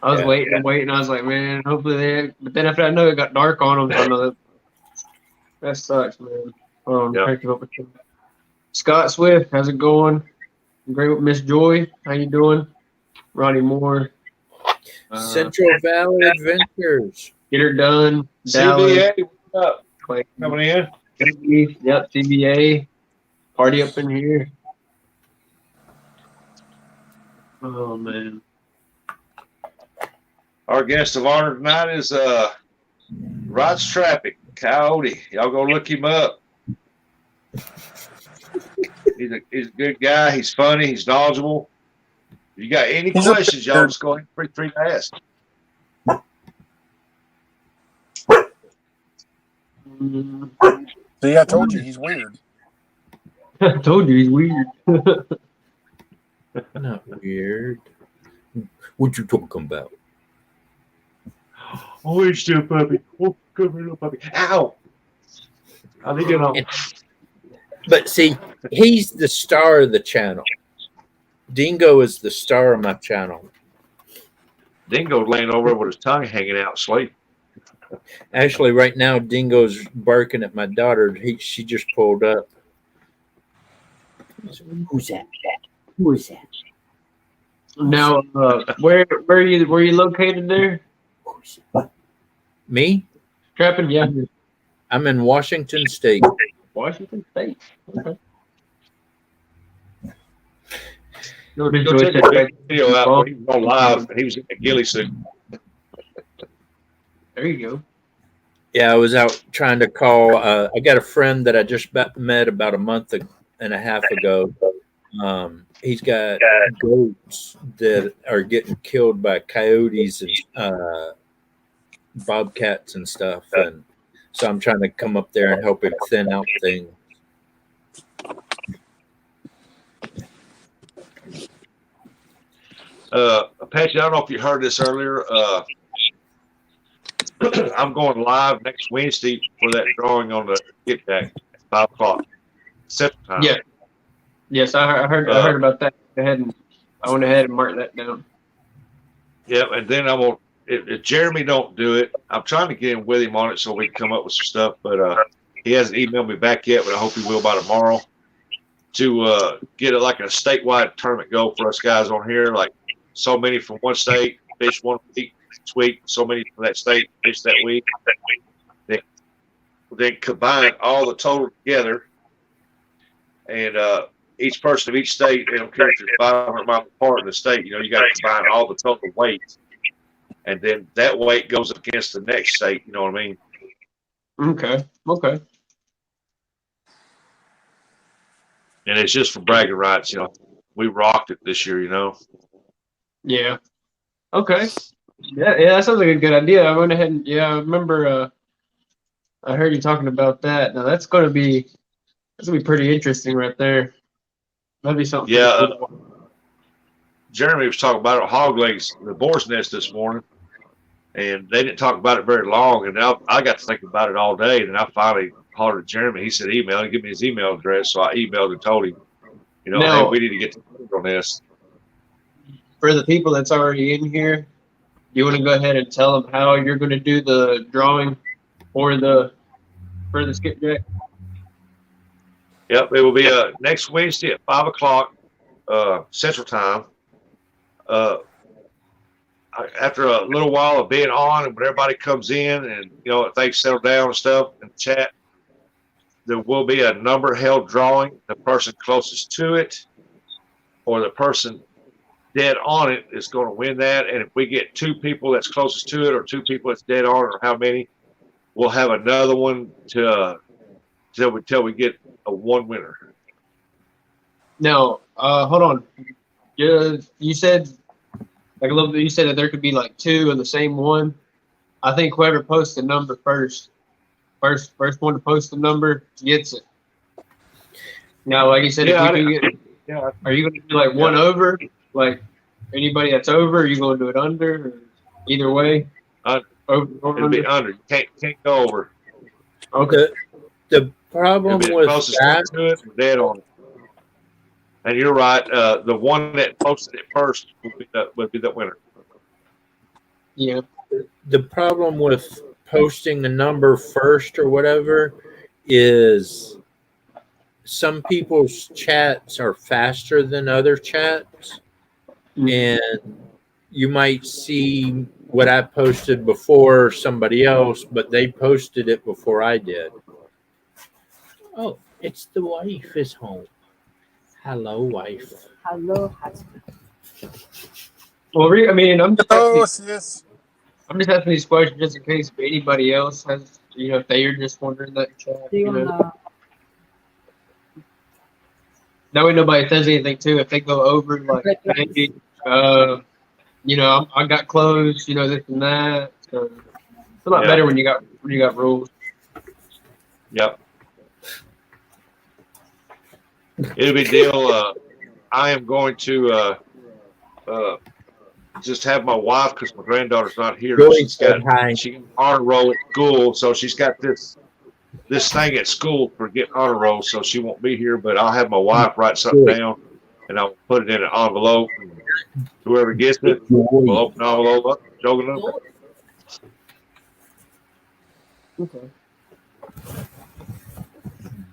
I was Yeah. waiting and waiting. I was like, man, hopefully but then after I know it got dark on them, so I know that sucks, man. Hold on, Yeah. catch up with you. Scott Swift, how's it going? Great with Miss Joy. How you doing? Ronnie Moore. Central Valley Adventures. Get her done. Dallas. CBA, what's up? Clayton. Coming in. Yep. CBA. Party up in here. Oh man. Our guest of honor tonight is Rod's Traffic, Coyote. Y'all go look him up. He's a good guy. He's funny. He's knowledgeable. If you got any questions, y'all just go ahead and free to ask. See, I told you he's weird. I told you he's weird. Not weird. What you talking about? Oh, it's still puppy. Oh, come here, little puppy. Ow! How they get on? But see, he's the star of the channel. Dingo is the star of my channel. Dingo's laying over with his tongue hanging out, asleep. Actually, right now, Dingo's barking at my daughter. She just pulled up. Who's that? Who is that? Now, where are you located there? Me? Trapping? Yeah. I'm in Washington State. Washington State. Okay. Go check the video out when he was on live and he was in a ghillie suit. There you go. Yeah, I was out trying to call. I got a friend that I just met about a month and a half ago. He's got goats that are getting killed by coyotes and bobcats and stuff, and so I'm trying to come up there and help him thin out things. Apache, I don't know if you heard this earlier. I'm going live next Wednesday for that drawing on the Get Back at 5 o'clock Central Time. Yeah. Yes, I heard about that. I went ahead and marked that down. Yeah, and then I'm gonna if Jeremy don't do it, I'm trying to get him with him on it so we can come up with some stuff. But he hasn't emailed me back yet, but I hope he will by tomorrow to get it like a statewide tournament goal for us guys on here. Like so many from one state, fish 1 week, next week, so many from that state, fish that week. Then combine all the total together, and each person of each state, they don't care if you're 500 miles apart in the state, you know, you got to combine all the total weights. And then that weight goes against the next state, you know what I mean? Okay. And it's just for bragging rights, you know. We rocked it this year, you know. Yeah. Okay. Yeah, that sounds like a good idea. I went ahead and I remember I heard you talking about that. Now that's gonna be pretty interesting right there. That'd be something. Yeah. Jeremy was talking about it, hog legs, the boar's nest this morning, and they didn't talk about it very long. And now I got to think about it all day. And I finally called at Jeremy. He said, email, and give me his email address. So I emailed and told him, you know, Now, hey, we need to get on this. For the people that's already in here, you want to go ahead and tell them how you're going to do the drawing for the skipjack? Yep, it will be next Wednesday at 5 o'clock Central Time. After a little while of being on, and when everybody comes in, and you know, if they settle down and stuff in the chat, there will be a number held drawing. The person closest to it, or the person dead on it, is going to win that. And if we get 2 people that's closest to it, or 2 people that's dead on it, or how many, we'll have another one till we get a 1 winner. Now, hold on. You said like a little bit. You said that there could be like 2 of the same one. I think whoever posts the number first one to post the number gets it. Now, like you said, are you going to do like one over? Like anybody that's over, are you going to do it under? Or either way, It'll be under. You can't go over. Okay. The problem It'll be the with closest that, to it, we're dead on it. And you're right. The one that posted it first would be the winner. Yeah. the problem with posting the number first or whatever is some people's chats are faster than other chats, and you might see what I posted before somebody else, but they posted it before I did. Oh, it's the wife is home. Hello, wife. Hello, husband. Well, I mean, I'm just Oh, asking, sis. I'm just asking these questions just in case if anybody else has, if they are just wondering that in chat, Do you wanna? That way nobody says anything too. If they go over like, hey, I got clothes, this and that. So it's a lot better when you got rules. Yep. It'll be deal. I am going to just have my wife because my granddaughter's not here. Joey She's said got hi. she got honor roll at school, so she's got this thing at school for getting honor roll, so she won't be here. But I'll have my wife write something down, and I'll put it in an envelope. And whoever gets it, we'll open the envelope up, show the number. Okay.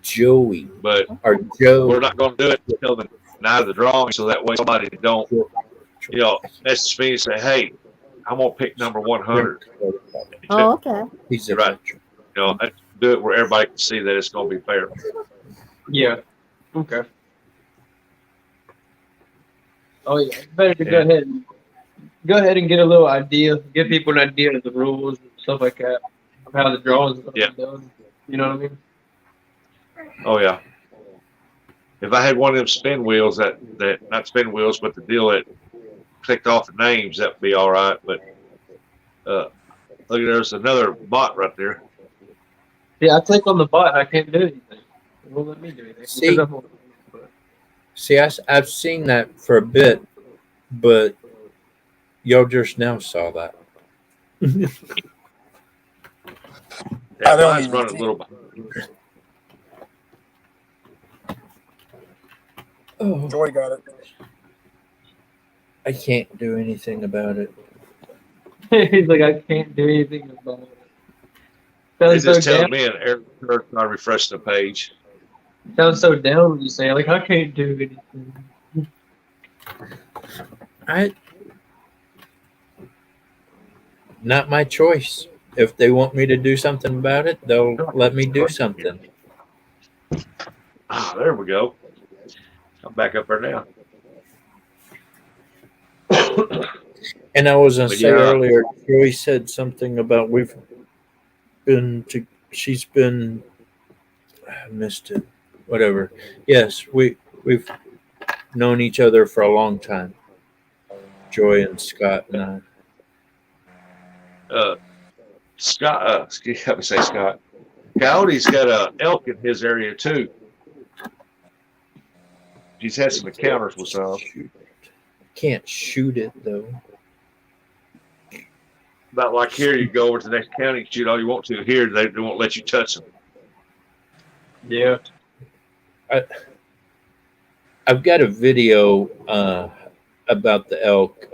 Joey But or Joe. we're not going to do it until the night of the drawing, so that way somebody don't, message me and say, "Hey, I'm gonna pick number 100." Oh, okay. He's You're right. I do it where everybody can see that it's gonna be fair. Yeah. Okay. Oh yeah. Better to go ahead and get a little idea, give people an idea of the rules and stuff like that, of how the drawings are Yeah. done. You know what I mean? Oh yeah. If I had one of them spin wheels that not spin wheels, but the deal that clicked off the names, that'd be all right. But look, there's another bot right there. Yeah, I click on the button, I can't do anything. It won't let me do anything. See, I've seen that for a bit, but y'all just now saw that. Yeah, I don't mine's even running a see little bit. Oh, Joy got it. I can't do anything about it. He's like, I can't do anything about it. It's Sounds just so telling down. me an error when I refresh the page. Sounds so down when you say, like, I can't do anything. Not my choice. If they want me to do something about it, they'll let me do something. Ah, there we go. I'm back up there now. And I was gonna But say yeah. earlier, Joey said something about she's been, I missed it. Whatever. Yes, we've known each other for a long time. Joy and Scott and I. Scott, excuse me, say Scott. Coyote's got a elk in his area too. He's had some encounters with some. Can't shoot it though. Not like here, you go over to the next county and shoot all you want to. Here, they won't let you touch them. Yeah. I've got a video about the elk.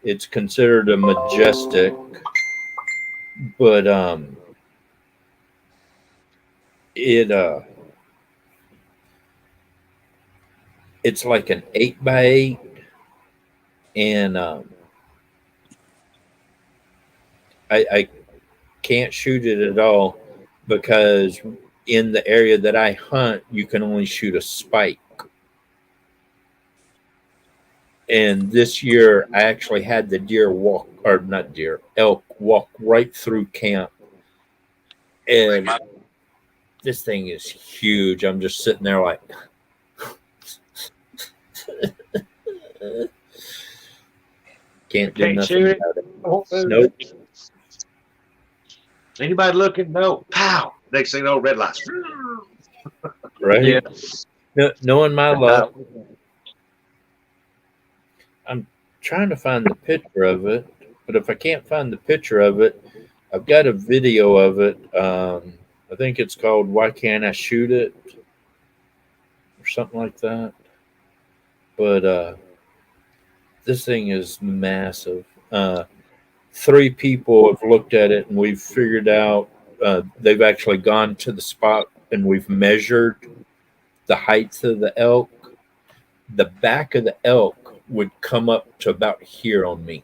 It's considered a majestic, but it's like an 8x8, and I can't shoot it at all because in the area that I hunt, you can only shoot a spike. And this year, I actually had the elk walk right through camp. And this thing is huge. I'm just sitting there like, can't do nothing about it. Nope. Anybody looking? No. Pow. Next thing you know, red lights. Right? Yeah. Knowing my luck, I'm trying to find the picture of it, but if I can't find the picture of it, I've got a video of it. I think it's called "Why Can't I Shoot It?" or something like that. But this thing is massive. 3 people have looked at it, and we've figured out they've actually gone to the spot and we've measured the height of the elk, the back of the elk would come up to about here on me.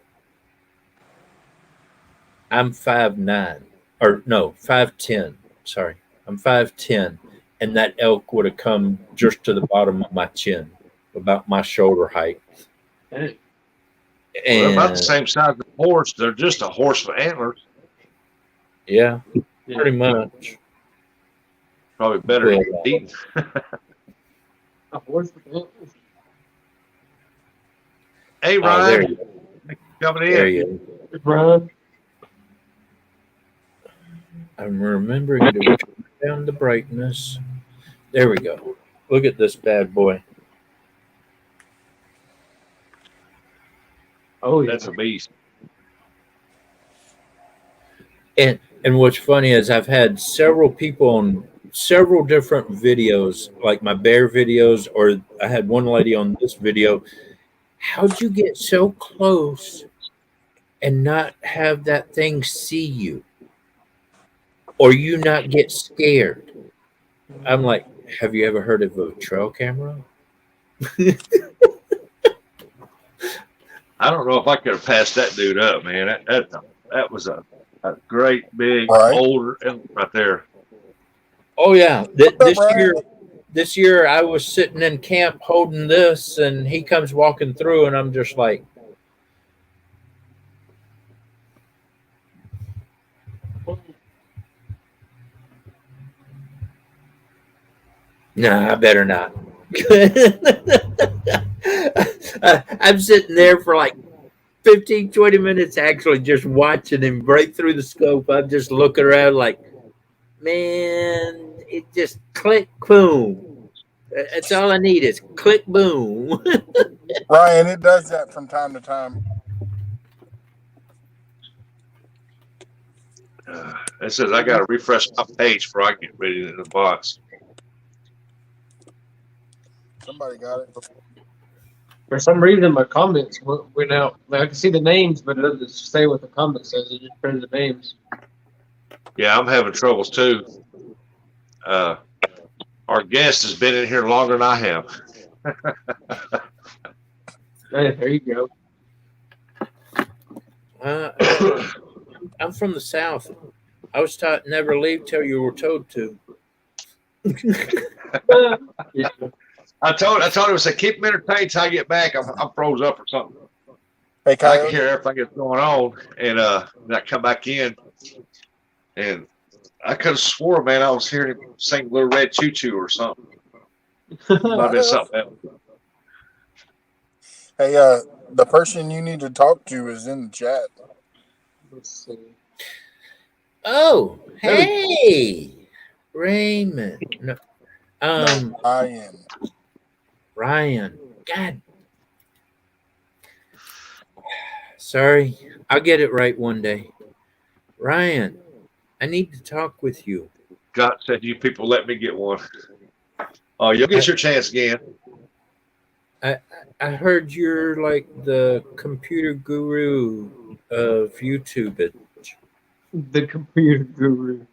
I'm 5'9", or no, 5'10". Sorry, I'm 5'10", and that elk would have come just to the bottom of my chin, about my shoulder height. Dang. Well, they're about the And same size as a horse. They're just a horse with antlers. yeah, Yeah. pretty much. Probably better Well, eating. A horse with antlers. Hey, oh, there Ryan, you go. coming There in. you go. Brian. I'm remembering to turn down the brightness. There we go. Look at this bad boy. Oh yeah. That's a beast. And what's funny is I've had several people on several different videos, like my bear videos, or I had one lady on this video. How'd you get so close and not have that thing see you? Or you not get scared? I'm like, have you ever heard of a trail camera? I don't know if I could have passed that dude up, man. That was a great big Right. older elk right there. Oh yeah. What's up, Ryan? This year I was sitting in camp holding this, and he comes walking through, and I'm just like, nah, I better not. I'm sitting there for like 15, 20 minutes actually just watching him break through the scope. I'm just looking around like, man, it just click, boom. That's all I need is click, boom. Ryan, it does that from time to time. It says I got to refresh my page before I get ready in the box. Somebody got it. For some reason, my comments went out. Like, I can see the names, but it doesn't say what the comment says. It just prints the names. Yeah, I'm having troubles too. Our guest has been in here longer than I have. Hey, there you go. I'm from the South. I was taught never leave till you were told to. Yeah. I told him, say keep him entertained till I get back. I'm froze up or something. Hey, I can Coyote. hear everything that's going on, and then I come back in, and I could have swore, man, I was hearing him sing "Little Red Choo Choo" or something. Might have been something else. Hey, the person you need to talk to is in the chat. Let's see. Oh, hey, Raymond. No, No, Ryan. Ryan. God. Sorry, I'll get it right one day. Ryan, I need to talk with you. God said, "You people, let me get one." Oh, you'll get your chance again. I heard you're like the computer guru of YouTube. The computer guru.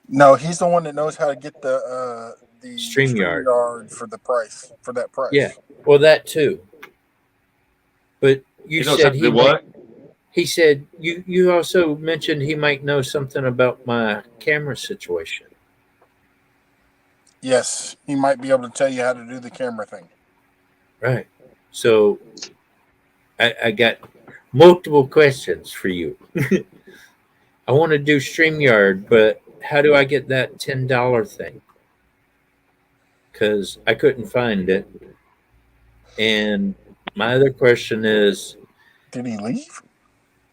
No, he's the one that knows how to get the StreamYard. StreamYard for that price. Yeah, well, that too. But you He knows how said to he do what? He said you also mentioned he might know something about my camera situation. Yes, he might be able to tell you how to do the camera thing. Right. So I got multiple questions for you. I want to do StreamYard, but how do I get that $10 thing? Because I couldn't find it. And my other question is, Did he leave?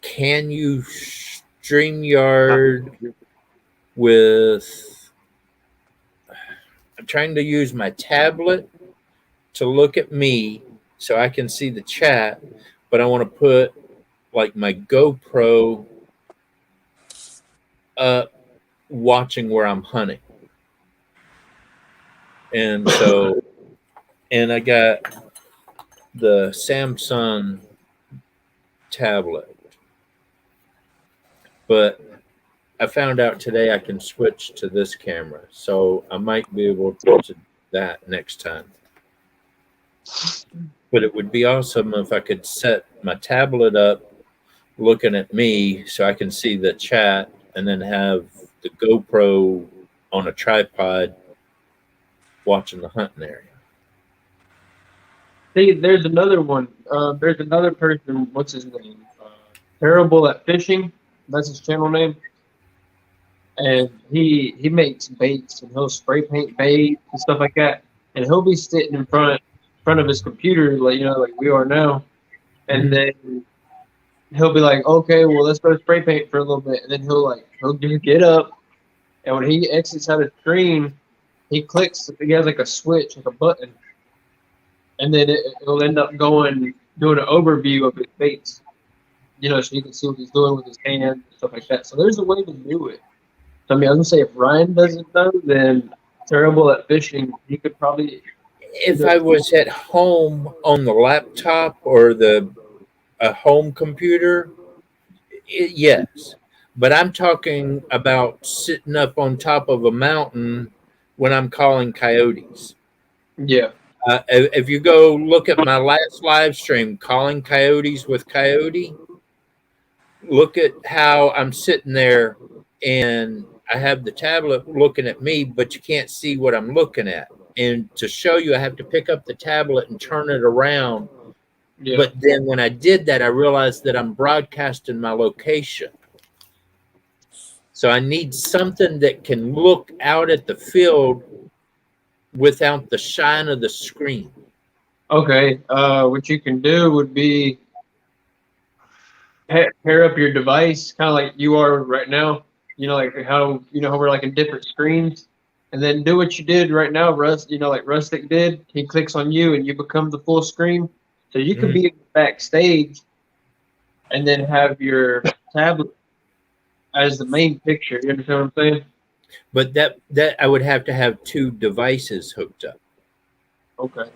can you StreamYard with... I'm trying to use my tablet to look at me so I can see the chat, but I want to put like my GoPro up watching where I'm hunting. And so, and I got the Samsung tablet, but I found out today I can switch to this camera, so I might be able to do that next time. But it would be awesome if I could set my tablet up looking at me so I can see the chat and then have the GoPro on a tripod watching the hunting area. See, there's another one. There's another person. What's his name? Terrible at Fishing. That's his channel name. And he makes baits and he'll spray paint bait and stuff like that. And he'll be sitting in front of his computer, like like we are now. And then he'll be like, okay, well, let's go spray paint for a little bit. And then he'll just get up. And when he exits out of the screen, he clicks. He has like a switch, like a button, and then it'll end up doing an overview of his baits. So you can see what he's doing with his hand and stuff like that. So there's a way to do it. So I mean, I was gonna say if Ryan doesn't know, then Terrible at Fishing, he could probably. If I was at home on the laptop or a home computer, yes. But I'm talking about sitting up on top of a mountain when I'm calling coyotes. Yeah. If you go look at my last live stream, calling coyotes with Coyote, look at how I'm sitting there and I have the tablet looking at me, but you can't see what I'm looking at. And to show you, I have to pick up the tablet and turn it around. Yeah. But then when I did that, I realized that I'm broadcasting my location. So I need something that can look out at the field without the shine of the screen. Okay. What you can do would be pair up your device, kind of like you are right now. Like how we're like in different screens, and then do what you did right now, Russ. Like Rustic did. He clicks on you, and you become the full screen. So you could be backstage, and then have your tablet as the main picture. You understand what I'm saying? But that I would have to have two devices hooked up. Okay.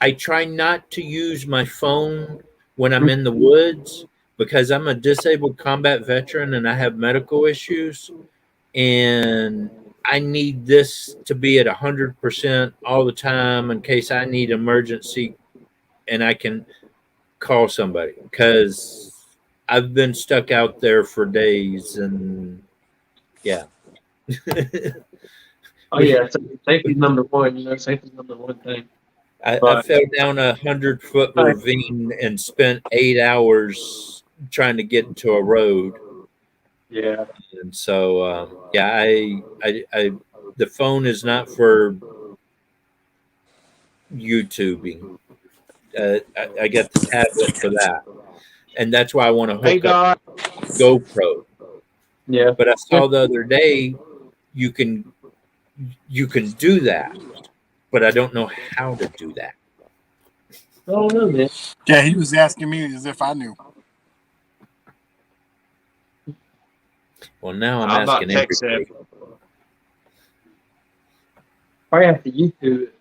I try not to use my phone when I'm in the woods because I'm a disabled combat veteran and I have medical issues, and I need this to be at 100% all the time in case I need emergency and I can call somebody, because I've been stuck out there for days and yeah. Oh yeah, safety's number one. Safety's number one thing. I fell down 100-foot ravine and spent 8 hours trying to get to a road. Yeah. And so, I the phone is not for YouTubing. I got the tablet for that, and that's why I want to hook up GoPro. Yeah. But I saw the other day you can do that, but I don't know how to do that. I don't know, man. Yeah, he was asking me as if I knew. Well, now I'm not asking tech everybody. savvy. Probably have to YouTube it.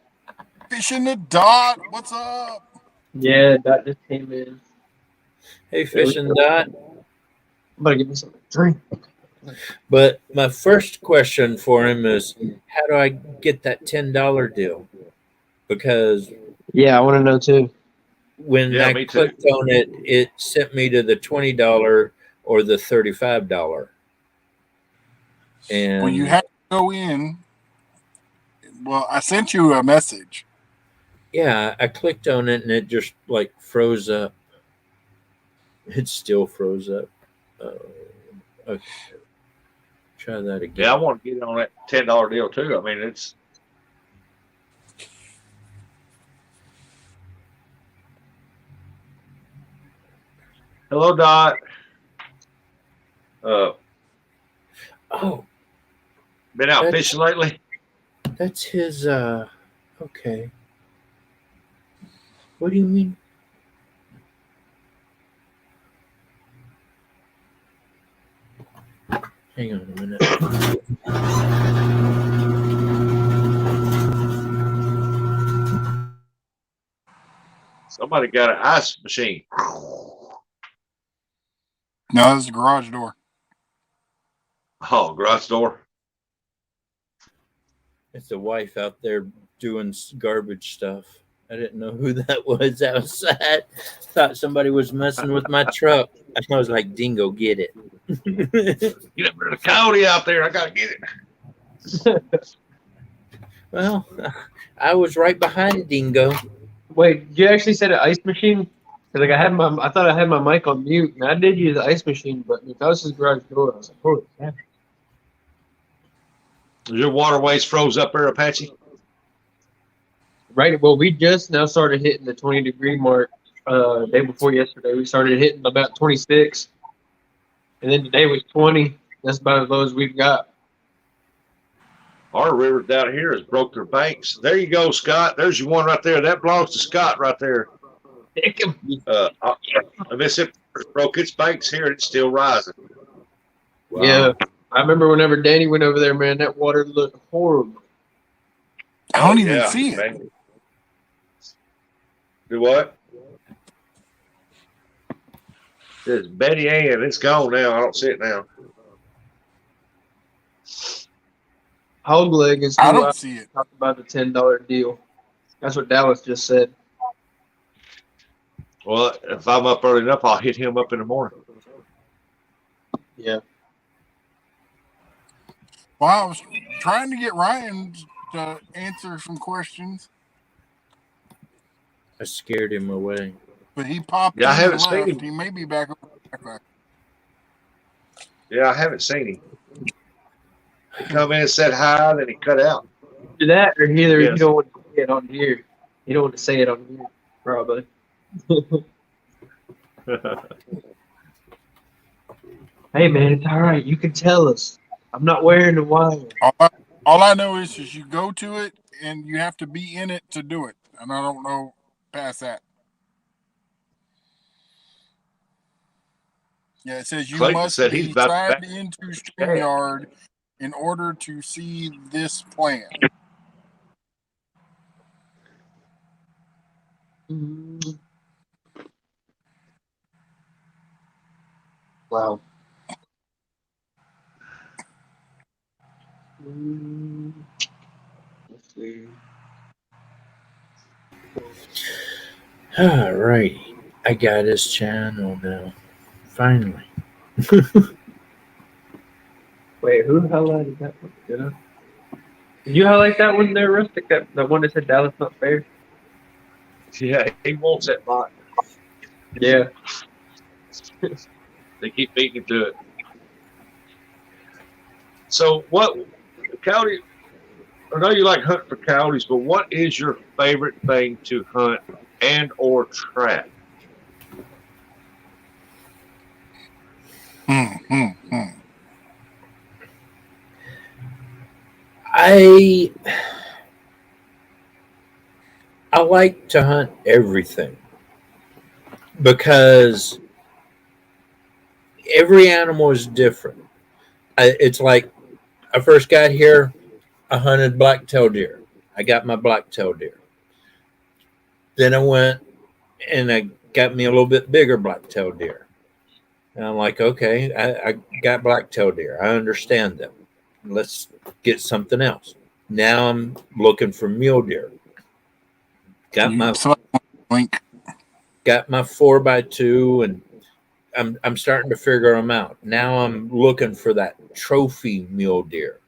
Fishing the Dot, what's up? Yeah, that just came in. Hey, Fishing Dot. I'm gonna give me something to drink. But my first question for him is, how do I get that $10 deal? Because Yeah, I want to know too. when I clicked on it, it sent me to the $20 or the $35. And well, you have to go in. Well, I sent you a message. Yeah, I clicked on it and it just like froze up. It still froze up. Okay. Try that again. Yeah, I want to get on that $10 deal too. I mean, it's. Hello, Dot. Oh, been out fishing lately? That's his. Okay. What do you mean? Hang on a minute. Somebody got an ice machine. No, that's the garage door. Oh, garage door. It's the wife out there doing garbage stuff. I didn't know who that was outside. Thought somebody was messing with my truck. I was like, Dingo, get it. Get up there, the coyote out there. I gotta get it. Well, I was right behind Dingo. Wait, you actually said an ice machine? 'Cause, like I thought I had my mic on mute, and I did use the ice machine, but if that was his garage door, I was like, holy crap. Your waterways froze up there, Apache? Right. Well, we just now started hitting the 20-degree mark. Day before yesterday, we started hitting about 26, and then today was 20. That's about as low as we've got. Our rivers down here has broke their banks. There you go, Scott. There's your one right there. That belongs to Scott right there. The Mississippi broke its banks here, and it's still rising. Wow. Yeah, I remember whenever Danny went over there, man, that water looked horrible. I don't even see it. Man. Do what? It's Betty Ann. It's gone now. I don't see it now. Hog leg is I who don't see it. talked about the $10 deal. That's what Dallas just said. Well, if I'm up early enough, I'll hit him up in the morning. Yeah. Well, I was trying to get Ryan to answer some questions, I scared him away. but he popped Yeah, I in haven't and seen left. him. He may be back over. Yeah, I haven't seen him. He come in and said hi, then he cut out. Do that, or either Yes. you don't want to say it on here. You don't want to say it on here, probably. Hey, man, it's all right. You can tell us. I'm not wearing the wire. All I know is you go to it and you have to be in it to do it, and I don't know past that. Yeah, it says you Clayton must said he's be about signed back. into StreamYard in order to see this plan. Wow. Let's see. All right. I got his channel now. Finally. Wait, who highlighted that one? Did I? Did you highlight that one there, Rustic? That one that said Dallas not fair? Yeah, he wants that bot. Yeah. They keep beating him to it. So what, coyote, I know you like hunting for coyotes, but what is your favorite thing to hunt and or trap? I like to hunt everything because every animal is different. It's like I first got here, I hunted black-tailed deer. I got my black-tailed deer. Then I went and I got me a little bit bigger black-tailed deer. And I'm like, okay, I got black-tailed deer. I understand them. Let's get something else. Now I'm looking for mule deer. Got my link. Got my 4x2, and I'm starting to figure them out. Now I'm looking for that trophy mule deer.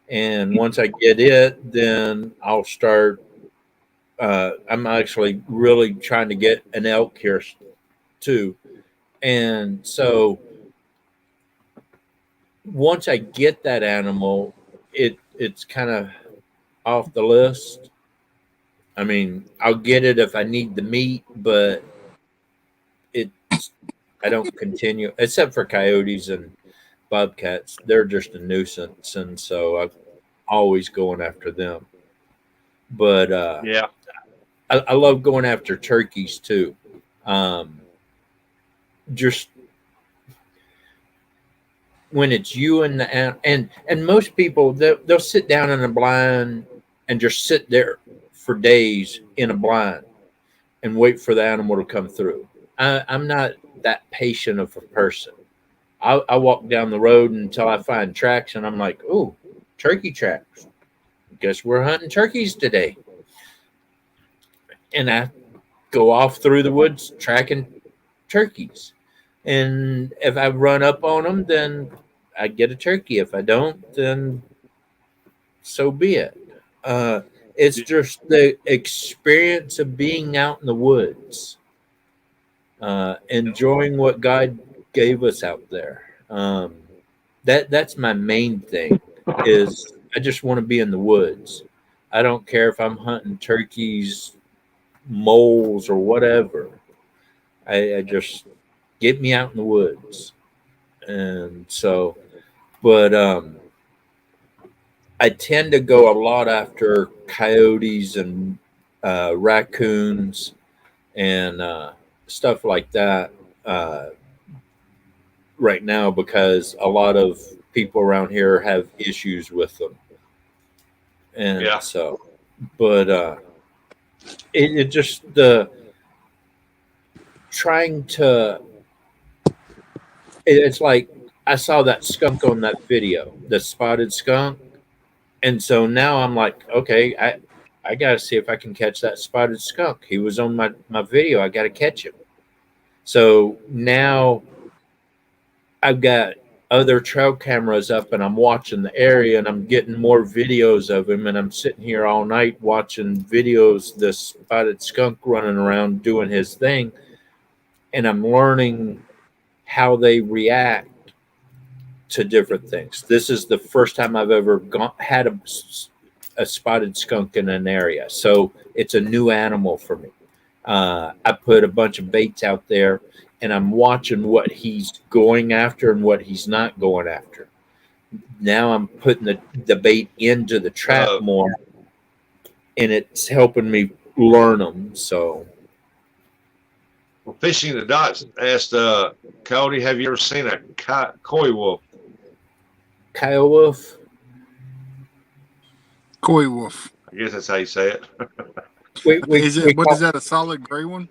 And once I get it, then I'll start. I'm actually really trying to get an elk here too. And so once I get that animal, it's kind of off the list. I mean, I'll get it if I need the meat, but I don't continue, except for coyotes and bobcats. They're just a nuisance, and so I'm always going after them. But Yeah. I love going after turkeys too. Just when it's you and the and most people they'll sit down in a blind and just sit there for days in a blind and wait for the animal to come through. I'm not that patient of a person. I walk down the road until I find tracks, and I'm like, "Oh, turkey tracks. Guess we're hunting turkeys today." And I go off through the woods tracking turkeys. And if I run up on them, then I get a turkey. If I don't, then so be it. Uh, it's just the experience of being out in the woods, enjoying what God gave us out there. That's my main thing. Is I just want to be in the woods. I don't care if I'm hunting turkeys, moles, or whatever. I just get me out in the woods, and so, but I tend to go a lot after coyotes and raccoons and stuff like that right now because a lot of people around here have issues with them, and Yeah. so, but it just the trying to. It's like I saw that skunk on that video, the spotted skunk. And so now I'm like, okay, I got to see if I can catch that spotted skunk. He was on my video. I got to catch him. So now I've got other trail cameras up and I'm watching the area and I'm getting more videos of him. And I'm sitting here all night watching videos, this spotted skunk running around doing his thing. And I'm learning how they react to different things. This is the first time I've ever had a spotted skunk in an area, so it's a new animal for me. I put a bunch of baits out there, and I'm watching what he's going after and what he's not going after. Now I'm putting the bait into the trap more, and it's helping me learn them. So, Well, Fishing the Dots asked Cody, have you ever seen a coy wolf? Kyle Wolf. Koi wolf. I guess that's how you say it. Is that a solid gray one?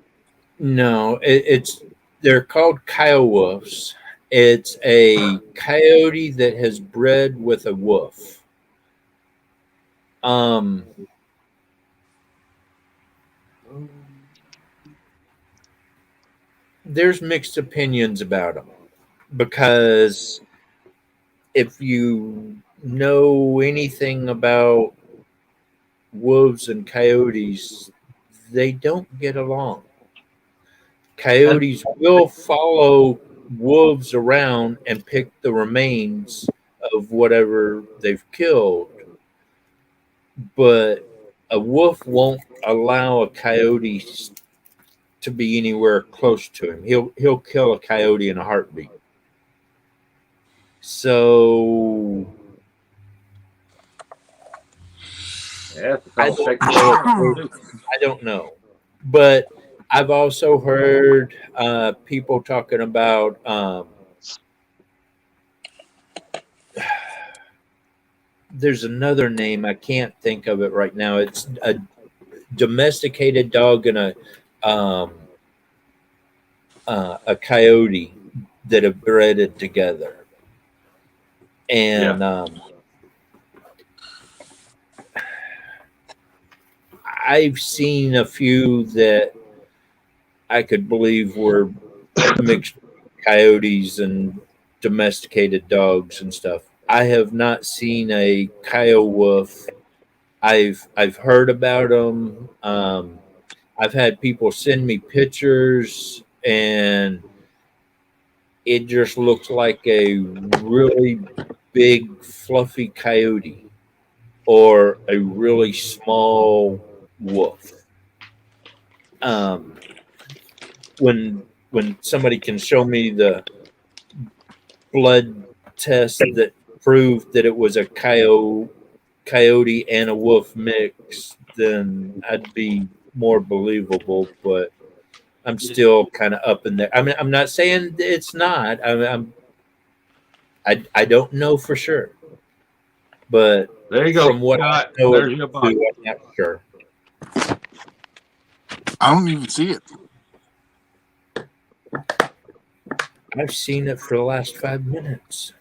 No, it's they're called Kyle wolves. It's a coyote that has bred with a wolf. There's mixed opinions about them because if you know anything about wolves and coyotes, they don't get along. Coyotes will follow wolves around and pick the remains of whatever they've killed, but a wolf won't allow a coyote to be anywhere close to him. He'll kill a coyote in a heartbeat. So Yeah, I don't know, but I've also heard people talking about there's another name I can't think of it right now. It's a domesticated dog and a coyote that have bred it together, and I've seen a few that I could believe were mixed coyotes and domesticated dogs and stuff. I have not seen a coyote wolf. I've heard about them. I've had people send me pictures, and it just looks like a really big, fluffy coyote or a really small wolf. When somebody can show me the blood test that proved that it was a coyote and a wolf mix, then I'd be more believable. But I'm still kind of up in there. I mean, I'm not saying it's not. I don't know for sure, but there you go. From what I know, there's your box. I'm not sure. I don't even see it. I've seen it for the last 5 minutes.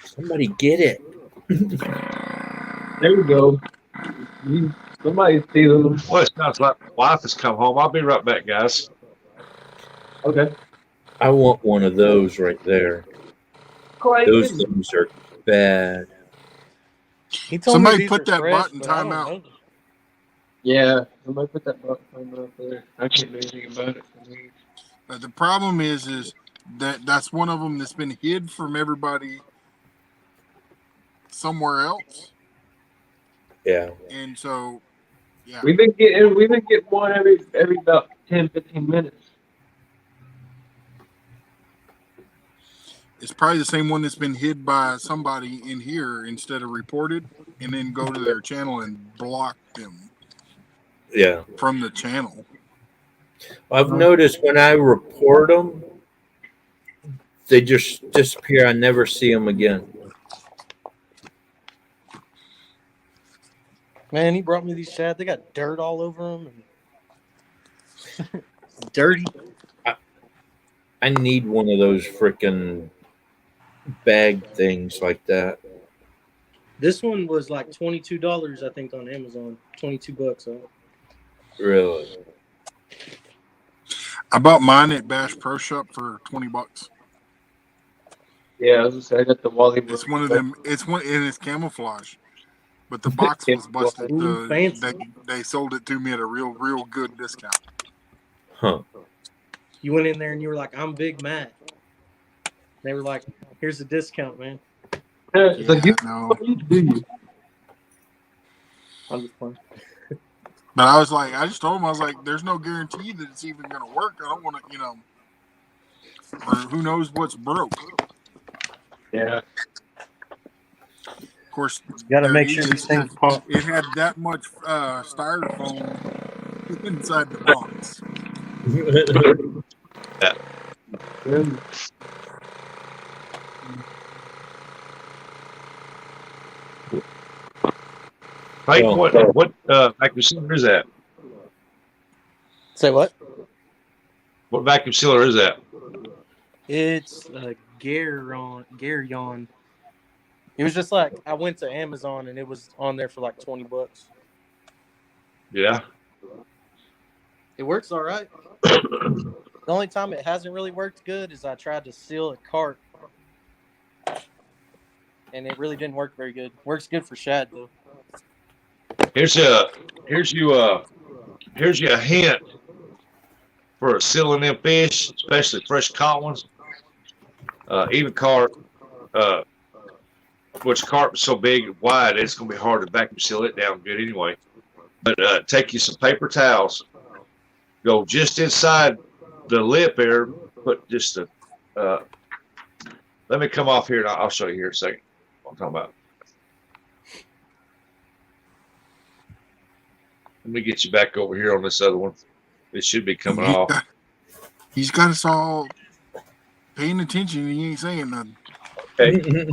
Somebody get it. There we go. Somebody's stealing them. Well, it sounds like my wife has come home. I'll be right back, guys. Okay. I want one of those right there. Those things are bad. He told Somebody me these put are that fresh, button but I don't timeout. know. Yeah, somebody put that button up there. I can't do anything about it. But the problem is that that's one of them that's been hid from everybody somewhere else, Yeah. and so yeah, We've been getting one every about 10, 15 minutes. it's probably the same one that's been hid by somebody in here instead of reported, and then go to their channel and block them Yeah. from the channel. I've noticed when I report them, they just disappear. I never see them again. Man, he brought me these shad. They got dirt all over them. And dirty. I need one of those freaking bag things like that. This one was like $22, I think, on Amazon. $22. So. Really? I bought mine at Bash Pro Shop for $20. Yeah, I was gonna say I got the Wally. It's one of them. It's one, and it's camouflage, but the box was busted. Ooh, fancy. They sold it to me at a real good discount. Huh. You went in there and you were like, "I'm Big Matt." They were like, "Here's a discount, man." It's like, no. do you? I'm just playing. But I was like, I just told him, I was like, there's no guarantee that it's even going to work. I don't want to, or who knows what's broke. Yeah. Of course, Got to make sure these things pump. It had that much styrofoam inside the box. Mike, what vacuum sealer is that? Say what? What vacuum sealer is that? It's Garyon. It was just like I went to Amazon and it was on there for like $20. Yeah. It works all right. The only time it hasn't really worked good is I tried to seal a cart, and it really didn't work very good. Works good for shad though. Here's you a hint for sealing them fish, especially fresh caught ones. Even carp, which carp is so big and wide, it's gonna be hard to vacuum seal it down good anyway. But take you some paper towels, go just inside the lip there, put just a. Let me come off here and I'll show you here in a second what I'm talking about. Let me get you back over here on this other one. It should be coming off. He's got us all paying attention. He ain't saying nothing. Okay.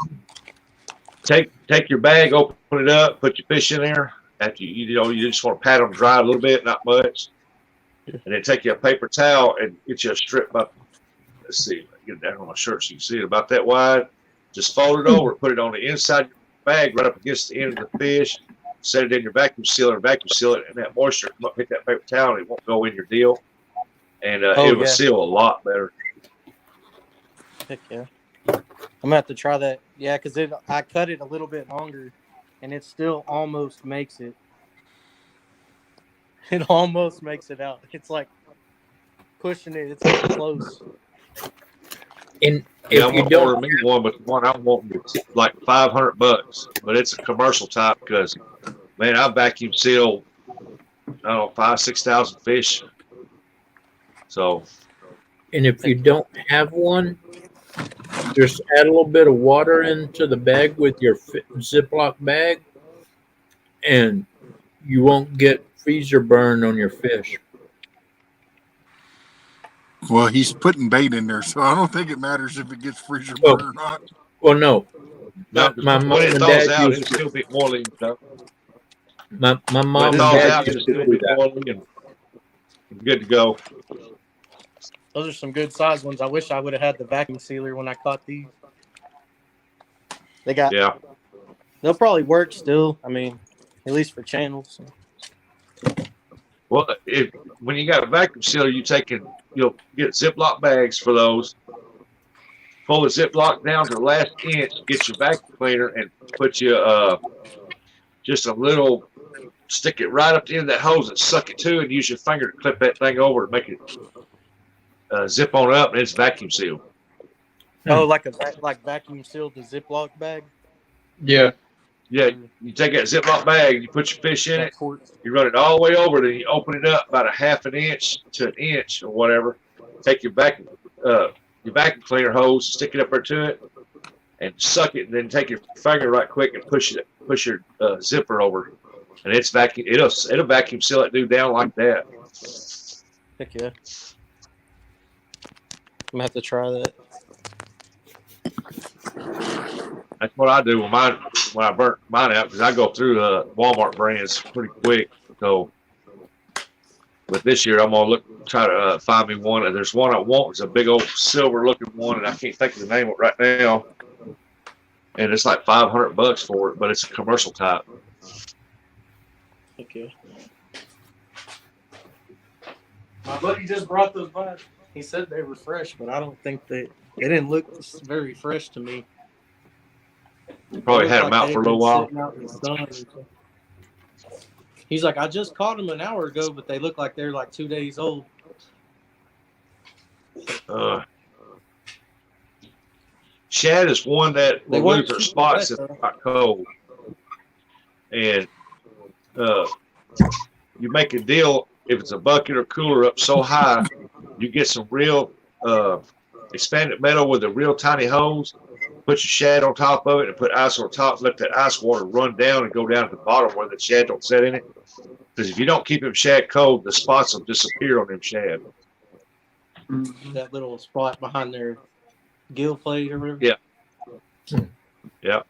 Take your bag, open it up, put your fish in there. After you just want to pat them dry a little bit, not much. And then take you a paper towel and get you a strip up. Let's see, get it down on my shirt so you can see it about that wide. Just fold it over, put it on the inside of your bag, right up against the end of the fish. Set it in your vacuum sealer, vacuum seal it, and that moisture come up, hit that paper towel, and it won't go in your deal. And it will seal a lot better. Heck yeah. I'm gonna have to try that. Yeah, because I cut it a little bit longer, and it still almost makes it. It almost makes it out. It's like pushing it. It's getting close. And Yeah, if you don't order me one, but the one I want is like $500, but it's a commercial type because, man, I vacuum seal, 5,000-6,000 fish. So, and if you don't have one, just add a little bit of water into the bag with your Ziploc bag, and you won't get freezer burn on your fish. Well, he's putting bait in there, so I don't think it matters if it gets freezer burn or not. Well, no. no, My mom when it and thaws dad out, used it'll still be oily and stuff. my When mom it and thaws dad out, used it'll to still do be that. oily and good to go. Those are some good size ones. I wish I would have had the vacuum sealer when I caught these. They got. Yeah. They'll probably work still. I mean, at least for channels. Well, when you got a vacuum sealer, you'll get Ziploc bags for those. Pull the Ziploc down to the last inch. Get your vacuum cleaner and put just a little. Stick it right up the end of that hose and suck it to, and use your finger to clip that thing over to make it zip on up, and it's vacuum sealed. Oh, like vacuum sealed the Ziploc bag. Yeah. Yeah, you take that Ziploc bag and you put your fish in it. You run it all the way over, then you open it up about a half an inch to an inch or whatever. Take your vacuum cleaner hose, stick it up there to it, and suck it, and then take your finger right quick and push your zipper over, and it's vacuum. It'll vacuum seal that dude down like that. Heck yeah! I'm gonna have to try that. That's what I do when I burnt mine out, because I go through Walmart brands pretty quick. So, but this year I'm gonna try to find me one. And there's one I want. It's a big old silver looking one, and I can't think of the name of it right now. And it's like $500 for it, but it's a commercial type. Okay. My buddy just brought those by. He said they were fresh, but I don't think they didn't look very fresh to me. Probably had them out for a little while. He's like, I just caught them an hour ago, but they look like they're like 2 days old. Shad is one that will lose their spots if it's not cold. And you make a deal, if it's a bucket or cooler up so high, you get some real expanded metal with a real tiny hose. Put your shad on top of it and put ice on top. Let that ice water run down and go down to the bottom where the shad don't set in it. Because if you don't keep them shad cold, the spots will disappear on them shad. That little spot behind their gill plate or whatever. Yeah. Yeah.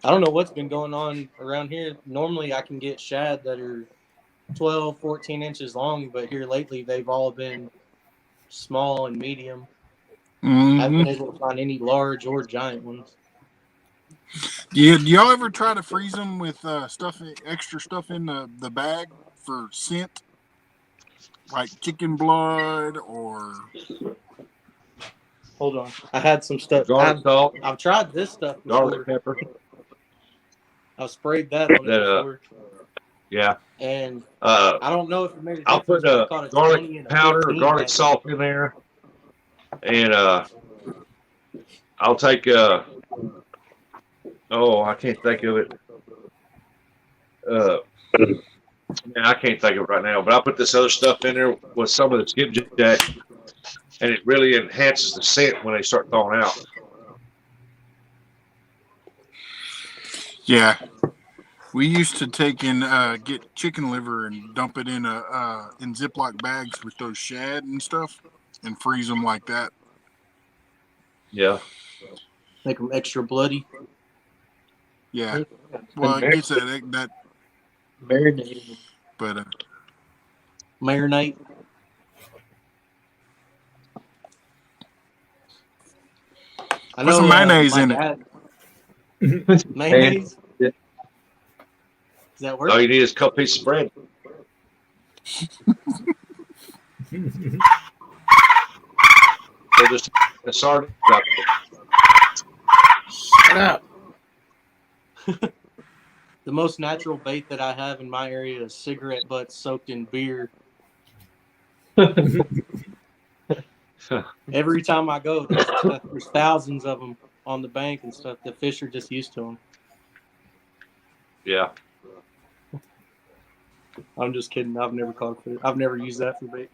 I don't know what's been going on around here. Normally I can get shad that are 12, 14 inches long, but here lately they've all been small and medium. I haven't been able to find any large or giant ones. Do y'all ever try to freeze them with extra stuff in the bag for scent? Like chicken blood or... Hold on. I had some stuff. Garlic salt. I've tried this stuff before. Garlic pepper. I've sprayed that on it before. Yeah. And I don't know if it made a difference. I'll put garlic powder or garlic salt in there. And I'll take I can't think of it. I can't think of it right now, but I'll put this other stuff in there with some of the skipjack, and it really enhances the scent when they start thawing out. Yeah. We used to take and get chicken liver and dump it in in Ziploc bags with those shad and stuff and freeze them like that. Yeah. Make them extra bloody. Yeah. Well, it gets that marinate. But marinate. I know put some mayonnaise in it. Mayonnaise? Yeah. Does that work? All you need is a couple pieces of bread. So just a sardine. Shut up. The most natural bait that I have in my area is cigarette butts soaked in beer. Every time I go, there's thousands of them on the bank and stuff. The fish are just used to them. Yeah. I'm just kidding. I've never caught a fish. I've never used that for bait.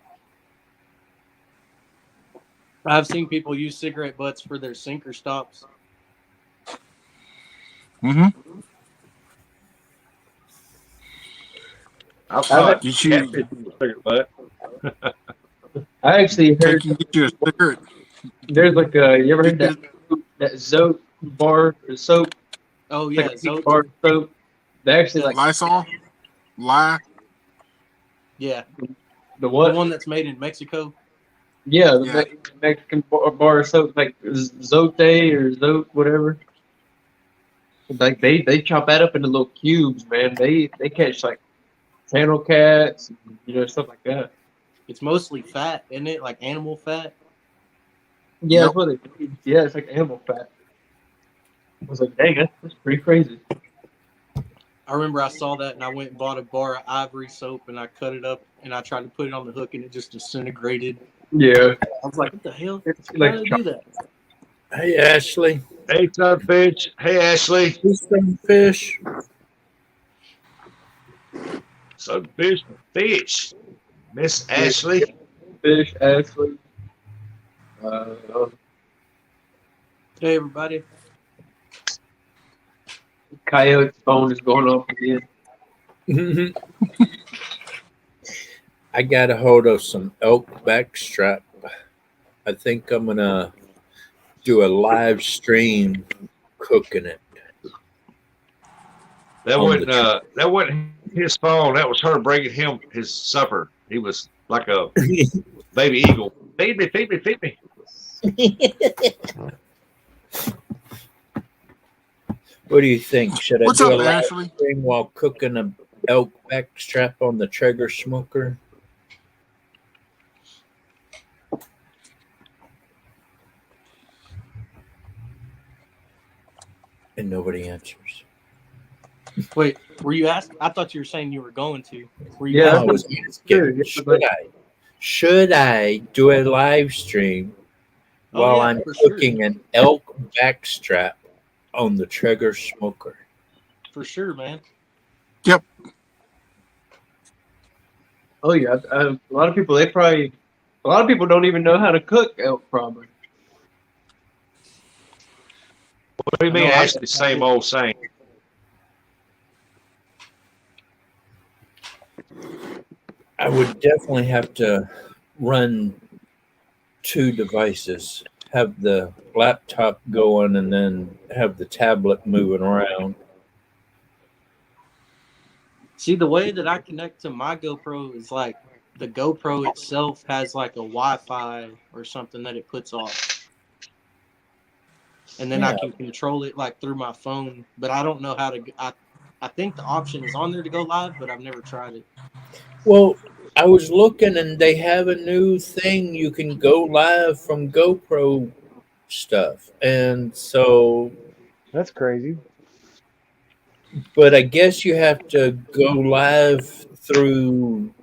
I've seen people use cigarette butts for their sinker stops. mm-hmm. I'll caught Did catfish in the cigarette butt. I actually heard you get you a cigarette. there's like you ever heard that soap bar or soap? Oh yeah, like bar soap. They actually like Lysol? Lye? Yeah, The the what? one that's made in Mexico. Yeah, the Yeah. Mexican bar soap, like Zote or Zote, whatever. Like they chop that up into little cubes, man. They catch like channel cats, stuff like that. It's mostly fat, isn't it? Like animal fat. Yeah, Yep. that's what they. Yeah, it's like animal fat. I was like, dang, that's pretty crazy. I remember I saw that and I went and bought a bar of ivory soap and I cut it up and I tried to put it on the hook and it just disintegrated. Yeah, I was like, what the hell? it's How like did they do that? Hey, Ashley. Hey, Sunfish. Hey, Ashley. Who's some fish? Sunfish, fish. Miss Ashley. fish, Ashley. Hey, everybody. Coyote's phone is going off again. I got a hold of some elk backstrap. I think I'm gonna do a live stream cooking it. That On wasn't the that wasn't his phone. That was her bringing him his supper. He was like a baby eagle. Feed me, feed me, feed me. What do you think? Should I What's do up, a live Ashley? stream while cooking a elk backstrap on the Traeger smoker? And nobody answers. Wait, were you asking? I thought you were saying you were going to. Were you Yeah, I asking? was asking, should I do a live stream Oh, while yeah, I'm for sure. cooking an elk backstrap on the Traeger smoker? For sure, man. Oh yeah, a lot of people don't even know how to cook elk. Probably. What do you I mean, know I Ashley? Same old same. I would definitely have to run two devices, have the laptop going and then have the tablet moving around. see the way that I connect to my GoPro is like the GoPro itself has like a Wi-Fi or something that it puts off, and then I Yeah. can control it like through my phone. But I don't know how to. I think the option is on there to go live, but I've never tried it. Well, I was looking and they have a new thing you can go live from GoPro stuff. And so, That's crazy. but I guess you have to go live through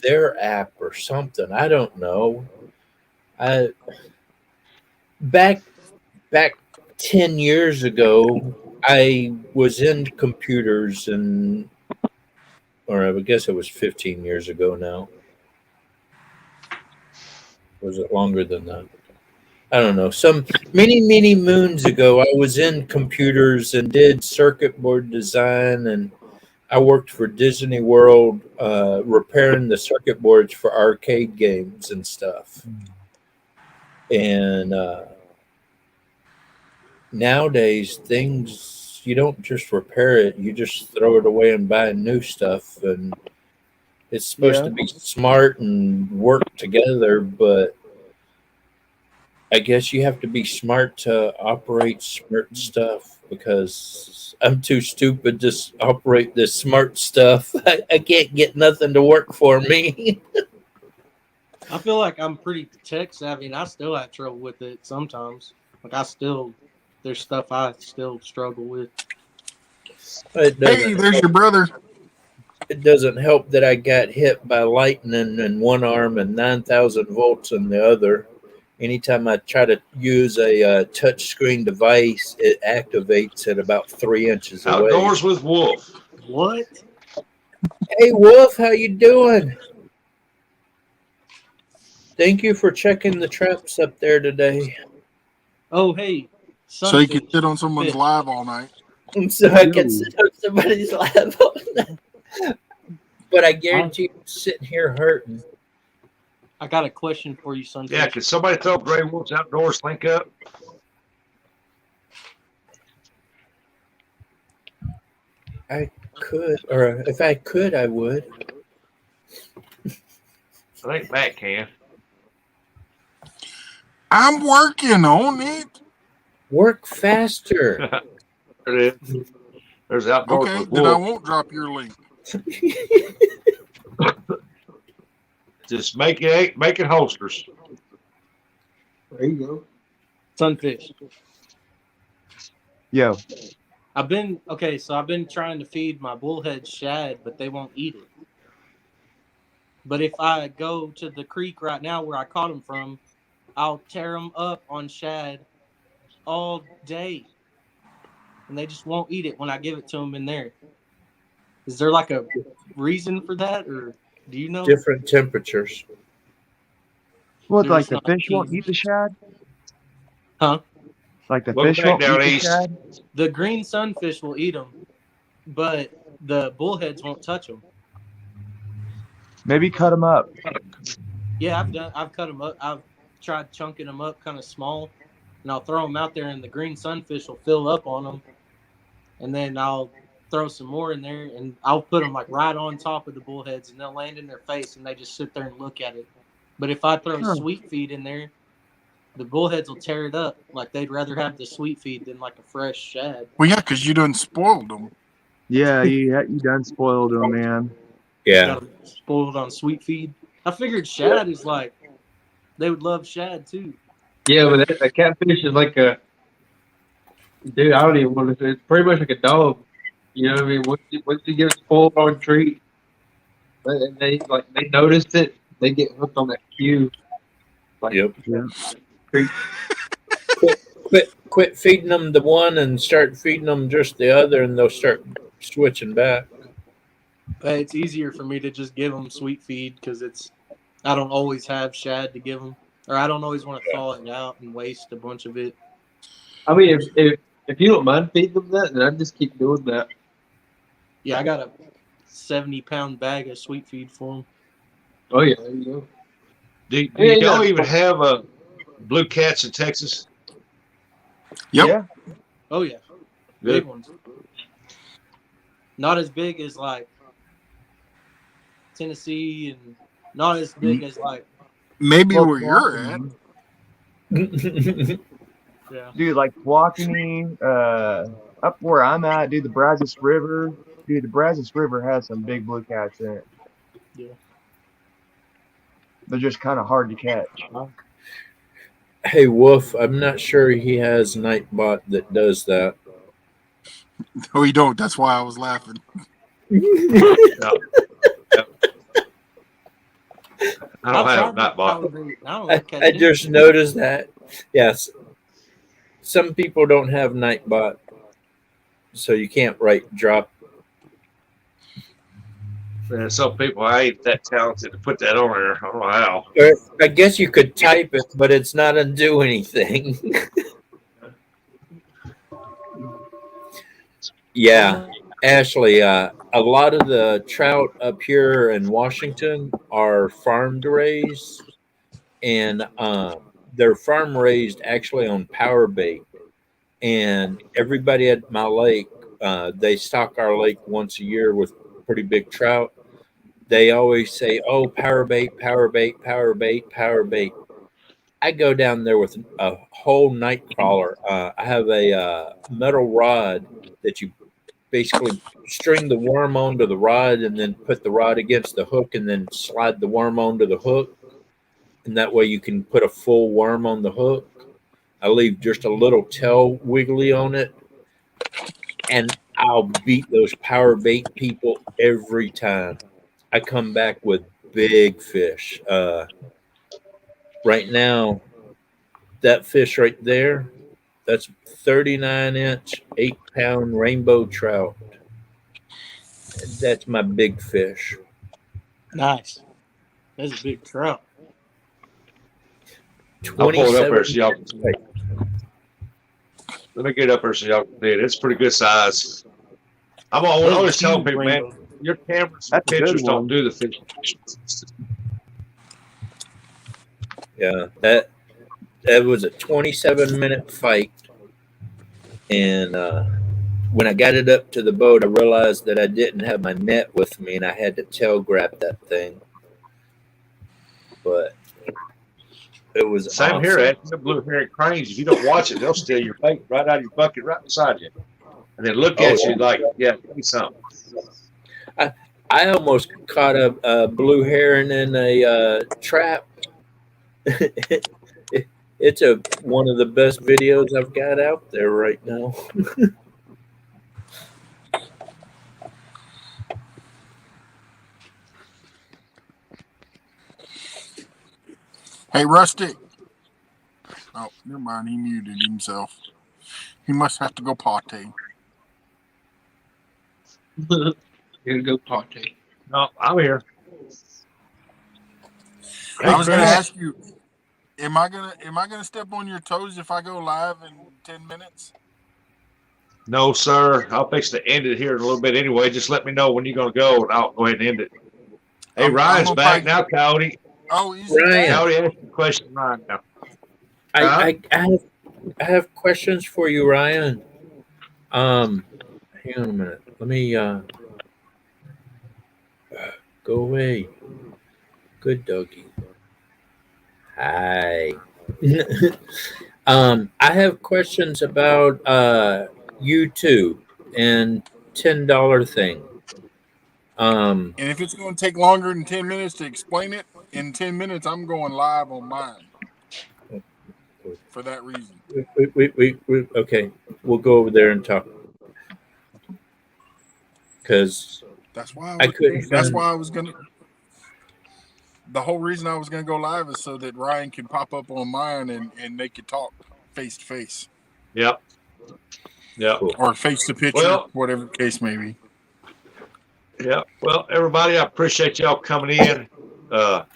their app or something. I don't know. I back back 10 years ago, I was in computers or I guess it was 15 years ago now. Was it longer than that? I don't know. Some many moons ago, I was in computers and did circuit board design, and I worked for Disney World, repairing the circuit boards for arcade games and stuff. And nowadays, things you don't just repair it; you just throw it away and buy new stuff. And it's supposed to be smart and work together, but I guess you have to be smart to operate smart stuff because I'm too stupid to operate this smart stuff. I can't get nothing to work for me. I feel like I'm pretty tech savvy, and I still have trouble with it sometimes. Like there's stuff I still struggle with. it Hey, doesn't there's help. your brother. It doesn't help that I got hit by lightning in one arm and 9,000 volts in the other. Anytime I try to use a touch screen device, it activates at about 3 inches away. Outdoors with Wolf. What? Hey Wolf, how you doing? Thank you for checking the traps up there today. Oh, hey, So you sunfish. can sit on someone's Fish. live all night. So I can sit on somebody's lap. But I guarantee you, I'm sitting here hurting. I got a question for you, sunfish. Yeah, can somebody tell Gray Wolf's Outdoors link up? I could, or if I could, I would. I think Matt can. I'm working on it. Work faster. There it is. There's outdoors Okay, with then I Wolf. won't drop your link. Just making holsters. There you go. Sunfish. Yo, I've been trying to feed my bullhead shad, but they won't eat it. But if I go to the creek right now where I caught them from, I'll tear them up on shad all day, and they just won't eat it when I give it to them in there. Is there like a reason for that, or do you know? Different temperatures. what, They're like just the not fish won't keen. eat the shad? Huh? Like the Welcome fish back won't down eat the east. shad? The green sunfish will eat them, but the bullheads won't touch them. Maybe cut them up. Yeah, I've cut them up. I've tried chunking them up kind of small, and I'll throw them out there, and the green sunfish will fill up on them, and then I'll throw some more in there, and I'll put them like right on top of the bullheads, and they'll land in their face, and they just sit there and look at it. But if I throw Huh. sweet feed in there, the bullheads will tear it up. Like they'd rather have the sweet feed than like a fresh shad. Well, yeah, because you done spoiled them. Yeah, you done spoiled them, man. Yeah. Got them spoiled on sweet feed. I figured shad is like they would love shad too. Yeah, but a catfish is like a dude. I don't even want to say. It's pretty much like a dog. You know what I mean? Once you give it a full on treat, they notice it. They get hooked on that cue. Like Yep. Yeah. treat. Quit feeding them the one and start feeding them just the other, and they'll start switching back. It's easier for me to just give them sweet feed because I don't always have shad to give them, or I don't always want to thaw it out and waste a bunch of it. I mean, if you don't mind feeding them that, then I'd just keep doing that. Yeah, I got a 70-pound bag of sweet feed for them. Oh yeah, there you go. Do Yeah, y'all yeah. even have blue cats in Texas? Yep. Yeah. Oh yeah, Good. big ones. Not as big as like Tennessee, and not as big as like Maybe Well, where you're at. yeah. Dude, like Walkeny, up where I'm at, dude, the Brazos River. Dude, the Brazos River has some big blue cats in it. Yeah. They're just kind of hard to catch. Hey, Wolf, I'm not sure he has Nightbot that does that. No, you don't. That's why I was laughing. I don't have tried that bot. Power I don't like I catching just noticed that. Yes. Some people don't have Nightbot, so you can't drop. And some people I ain't that talented to put that on there. I don't know how. Or I guess you could type it, but it's not gonna do anything. Yeah, Ashley, a lot of the trout up here in Washington are farm raised, and they're farm raised actually on power bait. And everybody at my lake, they stock our lake once a year with pretty big trout. They always say, "Oh, power bait, power bait, power bait, power bait." I go down there with a whole night crawler. I have a metal rod that you basically string the worm onto the rod and then put the rod against the hook and then slide the worm onto the hook. And that way you can put a full worm on the hook. I leave just a little tail wiggly on it. And I'll beat those power bait people every time. I come back with big fish. Right now, that fish right there, that's 39-inch, 8-pound rainbow trout. That's my big fish. Nice. That's a big trout. I'll pull it up there 27. so y'all can see it. Let me get it up there so y'all can see it. It's pretty good size. I'm always telling people, man, your cameras and That's a good pictures don't one. do the fish. Yeah, that was a 27-minute fight, and when I got it up to the boat, I realized that I didn't have my net with me, and I had to tail grab that thing. It was Same awesome. here, Ed. The blue herring cranes. If you don't watch it, they'll steal your bait right out of your bucket, right beside you, and then look at you like, "Yeah, give me something." I almost caught a blue heron in a trap. It's one of the best videos I've got out there right now. Hey, Rusty. Oh, never mind. He muted himself. He must have to go potty. Gonna go potty. No, I'm here. I Hey, was going to Chris. ask you, am I gonna step on your toes if I go live in 10 minutes? No, sir. I'll fix to end it here in a little bit anyway. Just let me know when you're going to go, and I'll go ahead and end it. Hey, I'm Ryan's gonna back probably. now, Coyote. Oh, is he Ryan. back? Coyote, ask the question, Ryan. Now. I have questions for you, Ryan. Hang on a minute. Let me go away. Good doggy. Hi. I have questions about YouTube and $10 thing. And if it's going to take longer than 10 minutes to explain it, in 10 minutes I'm going live on mine. For that reason. Okay, we'll go over there and talk. Because that's why I couldn't. That's why I was gonna. The whole reason I was gonna go live is so that Ryan could pop up on mine and they could talk face to face. Yep. Yep. Cool. Or face to picture, Well, whatever the case may be. Yeah. Well, everybody, I appreciate y'all coming in. It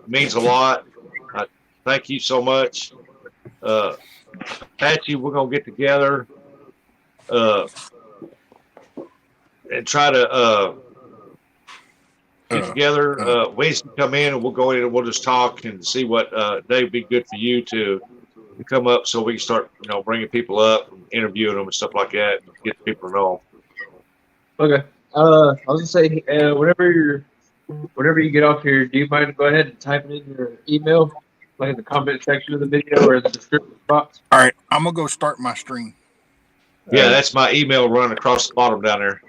means a lot. Thank you so much. Patchy, we're gonna get together and try to get together. Wednesday, come in and we'll go in and we'll just talk and see what day would be good for you to come up, so we can start, bringing people up, and interviewing them and stuff like that, and get people to know. Okay. I was gonna say, whenever you get off here, do you mind go ahead and type it in your email, like in the comment section of the video or in the description box? All right, I'm gonna go start my stream. Yeah, that's my email running across the bottom down there.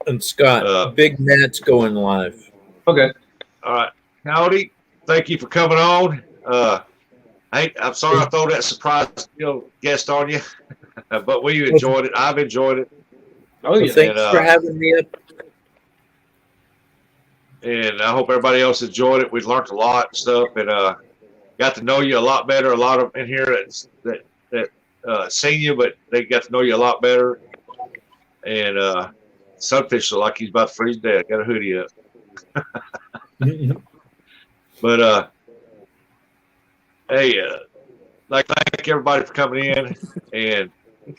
And Scott, Big Matt's going live. Okay. All right, Howdy. Thank you for coming on. I'm sorry I throw that surprise guest on you, but we enjoyed it. I've enjoyed it. Oh yeah. Well, thanks for having me up. And I hope everybody else enjoyed it. We learned a lot and stuff, and got to know you a lot better. A lot of in here that seen you, but they got to know you a lot better. And Sunfish looks like he's about to freeze dead. Got a hoodie up. But hey, like thank everybody for coming in, and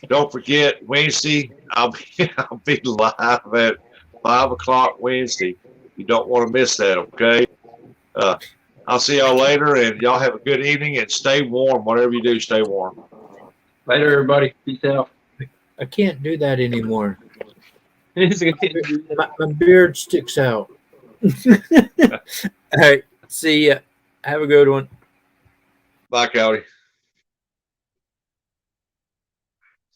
don't forget Wednesday I'll be live at 5:00 Wednesday. You don't want to miss that, okay? I'll see y'all later, and y'all have a good evening, and stay warm. Whatever you do, stay warm. Later, everybody. Peace out. I can't do that anymore. My beard sticks out. All right. See ya. Have a good one. Bye, Cowdy.